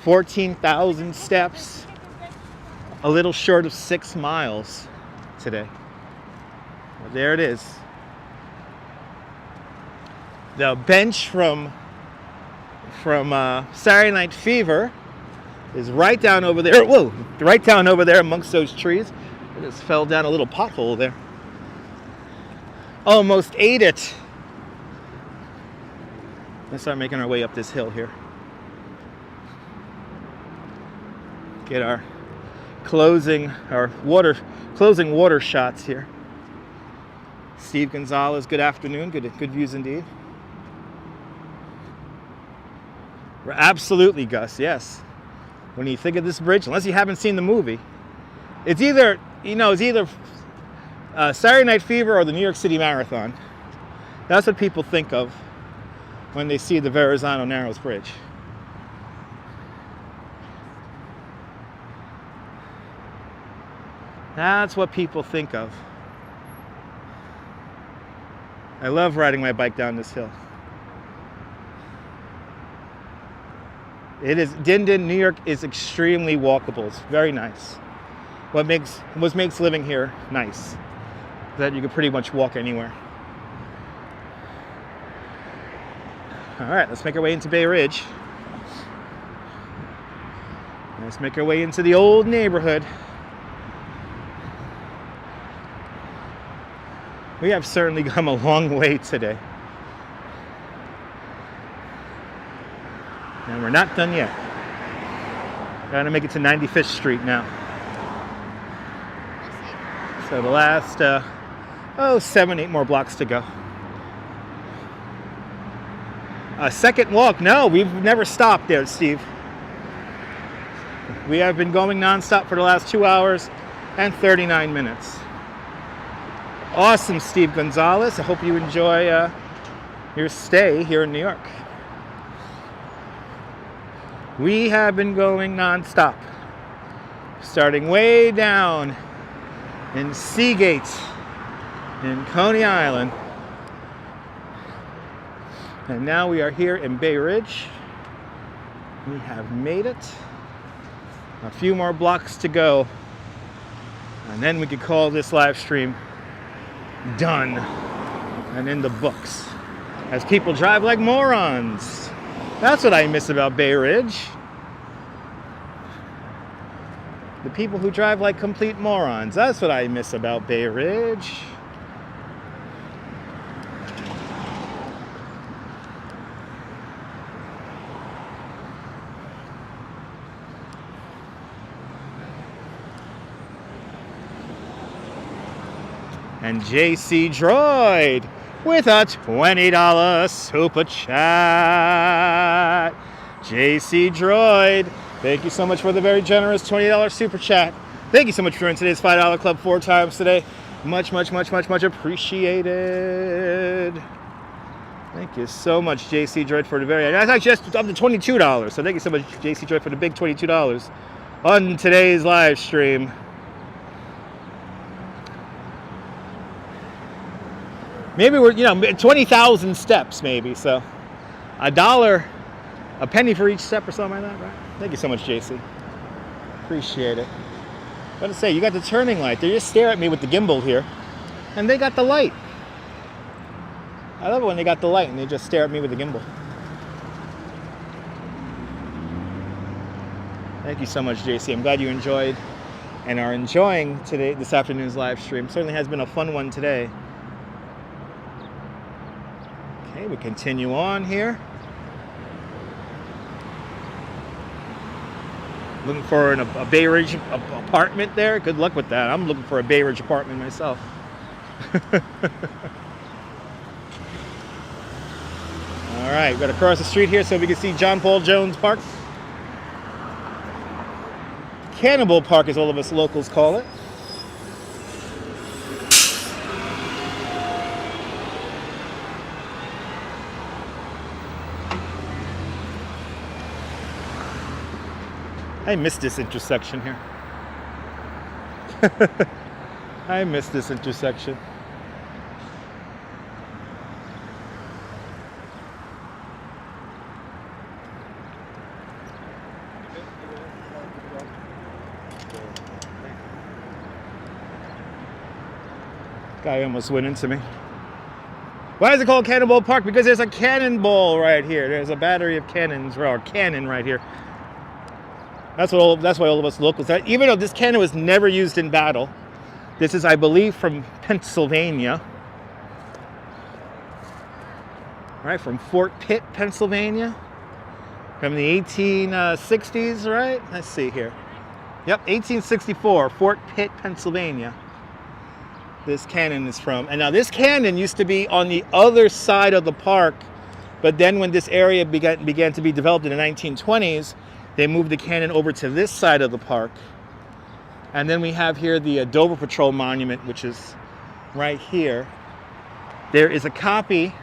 [SPEAKER 1] 14,000 steps. A little short of 6 miles today. Well, there it is. The bench from Saturday Night Fever is right down over there. Whoa! Right down over there amongst those trees. I just fell down a little pothole there. Almost ate it. Let's start making our way up this hill here. Get our closing water shots here. Steve Gonzalez, good afternoon. Good views indeed. Absolutely, Gus, yes. When you think of this bridge, unless you haven't seen the movie, it's either, Saturday Night Fever or the New York City Marathon. That's what people think of when they see the Verrazano Narrows Bridge. That's what people think of. I love riding my bike down this hill. It is, Din Din, New York is extremely walkable. It's very nice. What makes living here nice? That you can pretty much walk anywhere. All right, let's make our way into Bay Ridge. Let's make our way into the old neighborhood. We have certainly come a long way today. And we're not done yet. Gotta make it to 95th Street now. So the last, 7-8 more blocks to go. A second walk. No, we've never stopped there, Steve. We have been going nonstop for the last 2 hours and 39 minutes. Awesome, Steve Gonzalez. I hope you enjoy your stay here in New York. We have been going nonstop, starting way down in Seagate in Coney Island. And now we are here in Bay Ridge. We have made it. A few more blocks to go. And then we could call this live stream done and in the books. As people drive like morons. That's what I miss about Bay Ridge. The people who drive like complete morons. That's what I miss about Bay Ridge. And JC Droid with a $20 super chat. JC Droid, thank you so much for the very generous $20 super chat. Thank you so much for joining today's $5 club 4 times today. Much appreciated. Thank you so much, JC Droid, for the very... That's actually just up to $22. So thank you so much, JC Droid, for the big $22 on today's live stream. Maybe we're, 20,000 steps maybe, so $1, a penny for each step or something like that, right? Thank you so much, JC. Appreciate it. What to say, you got the turning light. They just stare at me with the gimbal here, and they got the light. I love it when they got the light and they just stare at me with the gimbal. Thank you so much, JC. I'm glad you enjoyed and are enjoying this afternoon's live stream. Certainly has been a fun one today. Okay, we continue on here. Looking for a Bay Ridge apartment there. Good luck with that. I'm looking for a Bay Ridge apartment myself. All right, we've got to cross the street here so we can see John Paul Jones Park. Cannibal Park, as all of us locals call it. I miss this intersection here. I miss this intersection. Guy almost went into me. Why is it called Cannonball Park? Because there's a cannonball right here. There's a battery of cannons, or a cannon right here. That's why all of us locals, even though this cannon was never used in battle, this is, I believe, from Pennsylvania. Right, from Fort Pitt, Pennsylvania. From the 1860s, right? Let's see here. Yep, 1864, Fort Pitt, Pennsylvania. This cannon is from. And now this cannon used to be on the other side of the park, but then when this area began to be developed in the 1920s, they moved the cannon over to this side of the park. And then we have here the Dover Patrol Monument, which is right here. There is a copy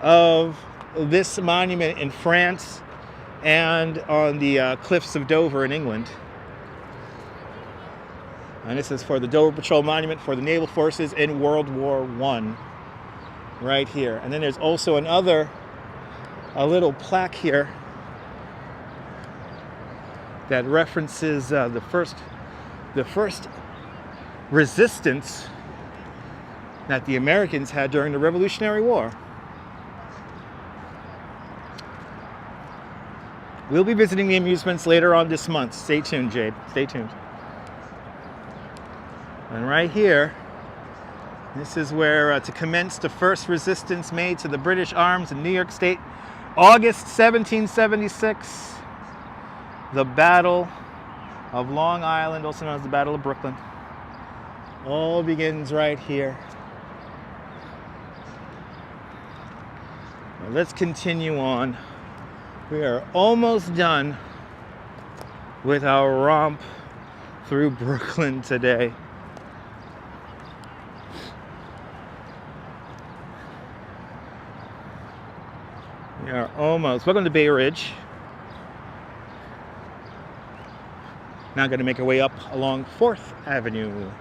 [SPEAKER 1] of this monument in France and on the cliffs of Dover in England. And this is for the Dover Patrol Monument for the Naval Forces in World War I, right here. And then there's also a little plaque here that references the first resistance that the Americans had during the Revolutionary War. We'll be visiting the amusements later on this month. Stay tuned, Jade. Stay tuned. And right here, this is where to commence the first resistance made to the British arms in New York State, August 1776. The Battle of Long Island, also known as the Battle of Brooklyn, all begins right here. Now let's continue on. We are almost done with our romp through Brooklyn today. We are almost. Welcome to Bay Ridge. Now going to make our way up along 4th Avenue.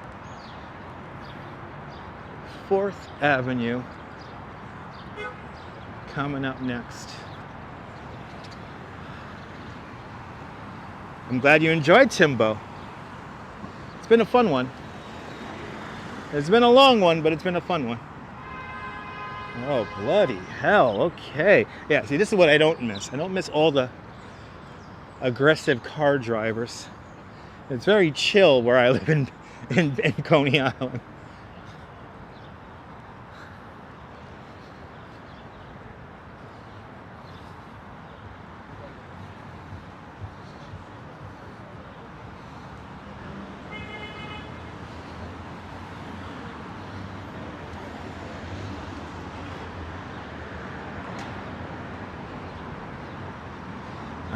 [SPEAKER 1] 4th Avenue coming up next. I'm glad you enjoyed Timbo. It's been a fun one. It's been a long one, but it's been a fun one. Oh, bloody hell. Okay. Yeah, see, this is what I don't miss. I don't miss all the aggressive car drivers. It's very chill where I live in Coney Island.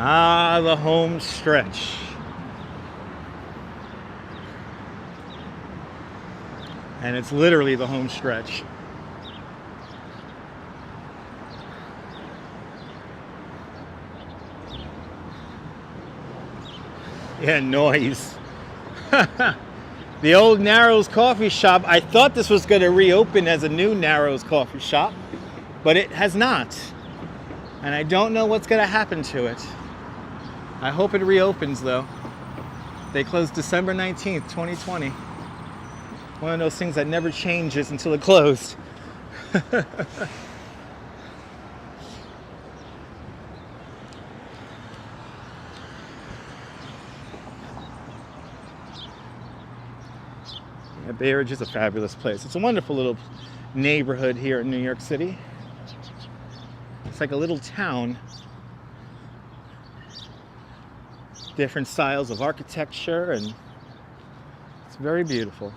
[SPEAKER 1] Ah, the home stretch. And it's literally the home stretch. Yeah, noise. The old Narrows coffee shop. I thought this was going to reopen as a new Narrows coffee shop, but it has not. And I don't know what's going to happen to it. I hope it reopens though. They closed December 19th, 2020. One of those things that never changes until it closed. Yeah, Bay Ridge is a fabulous place. It's a wonderful little neighborhood here in New York City. It's like a little town. Different styles of architecture, and it's very beautiful.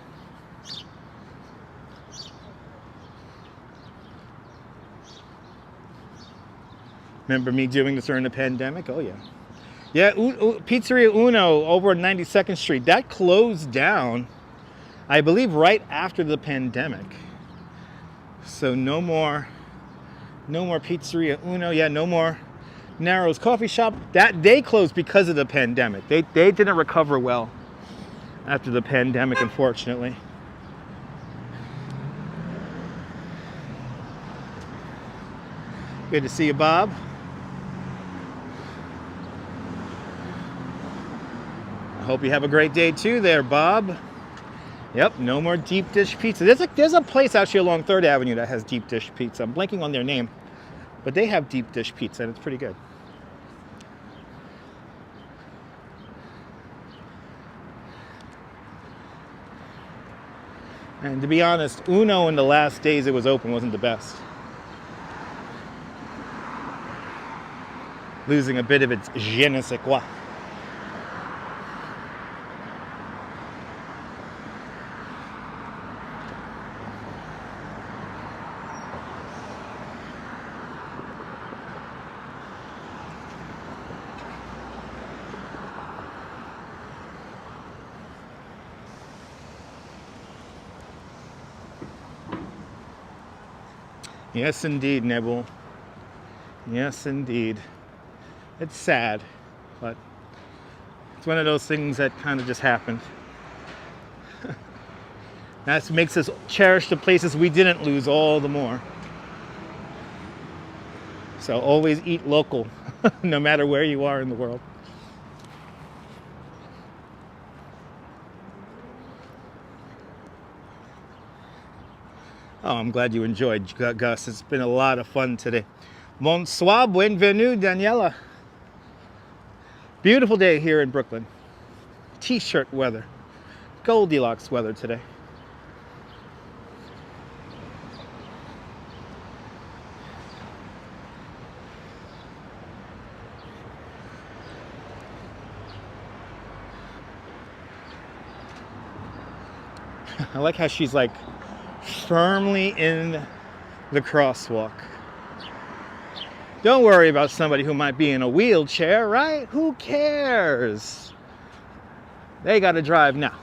[SPEAKER 1] Remember me doing this during the pandemic? Oh yeah. Yeah, Pizzeria Uno over on 92nd Street. That closed down, I believe, right after the pandemic. So no more Pizzeria Uno. Yeah, no more Narrows coffee shop. That they closed because of the pandemic. They didn't recover well after the pandemic, unfortunately. Good to see you, Bob. I hope you have a great day too there, Bob. Yep, no more deep dish pizza. There's a place actually along 3rd Avenue that has deep dish pizza. I'm blanking on their name, but they have deep dish pizza and it's pretty good. And to be honest, Uno in the last days it was open wasn't the best. Losing a bit of its je ne sais quoi. Yes, indeed, Nebul. Yes, indeed. It's sad, but it's one of those things that kind of just happened. That makes us cherish the places we didn't lose all the more. So always eat local, no matter where you are in the world. Oh, I'm glad you enjoyed, Gus. It's been a lot of fun today. Bonsoir, bienvenue, Daniela. Beautiful day here in Brooklyn. T-shirt weather. Goldilocks weather today. I like how she's like firmly in the crosswalk. Don't worry about somebody who might be in a wheelchair, right? Who cares? They got to drive now.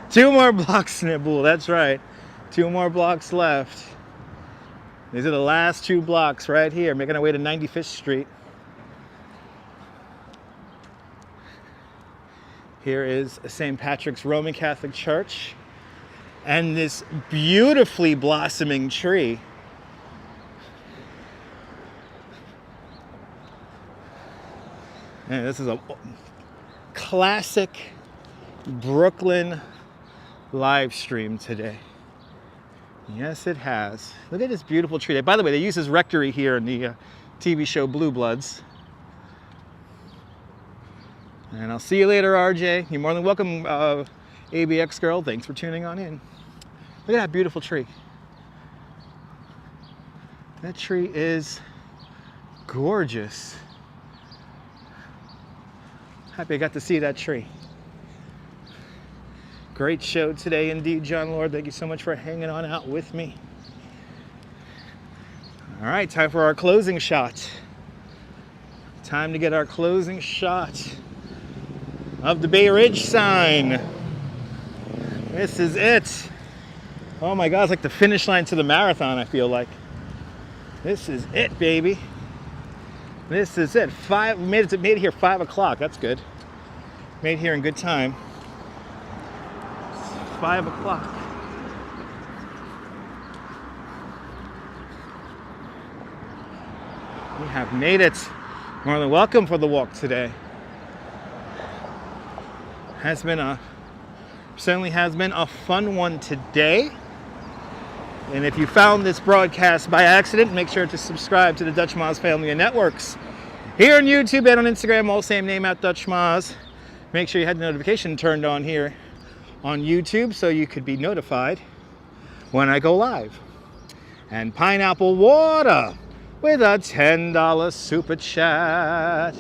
[SPEAKER 1] 2 more blocks, Nibble. That's right. 2 more blocks left. These are the last 2 blocks right here, making our way to 95th Street. Here is St. Patrick's Roman Catholic Church. and this beautifully blossoming tree. And this is a classic Brooklyn live stream today. Yes, it has. Look at this beautiful tree. By the way, they use this rectory here in the TV show Blue Bloods. And I'll see you later, RJ. You're more than welcome, ABX girl. Thanks for tuning on in. Look at that beautiful tree. That tree is gorgeous. Happy I got to see that tree. Great show today indeed, John Lord. Thank you so much for hanging on out with me. All right, time for our closing shot. Time to get our closing shot of the Bay Ridge sign. This is it. Oh my God, it's like the finish line to the marathon, I feel like. This is it, baby. This is it. Made it here 5 o'clock. That's good. Made here in good time. It's 5 o'clock. We have made it. More than welcome for the walk today. Certainly has been a fun one today. And if you found this broadcast by accident, make sure to subscribe to the Dutch Moz family of networks. Here on YouTube and on Instagram, all same name at Dutch Moz. Make sure you had the notification turned on here on YouTube so you could be notified when I go live. And Pineapple Water with a $10 super chat.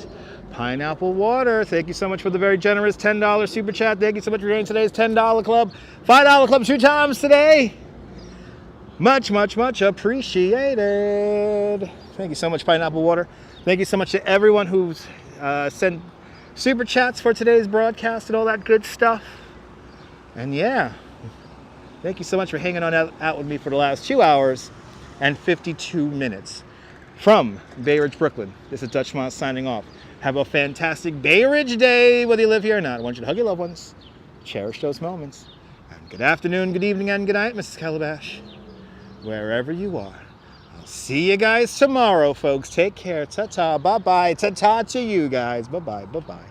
[SPEAKER 1] Pineapple Water, thank you so much for the very generous $10 super chat. Thank you so much for joining today's $10 club. $5 club 2 times today. Much, much, much appreciated. Thank you so much, Pineapple Water. Thank you so much to everyone who's sent super chats for today's broadcast and all that good stuff. And yeah, thank you so much for hanging on out with me for the last 2 hours and 52 minutes. From Bay Ridge, Brooklyn, this is Dutch Moz signing off. Have a fantastic Bay Ridge day, whether you live here or not. I want you to hug your loved ones, cherish those moments. And good afternoon, good evening, and good night, Mrs. Calabash. Wherever you are. I'll see you guys tomorrow, folks. Take care. Ta-ta. Bye-bye. Ta-ta to you guys. Bye-bye. Bye-bye.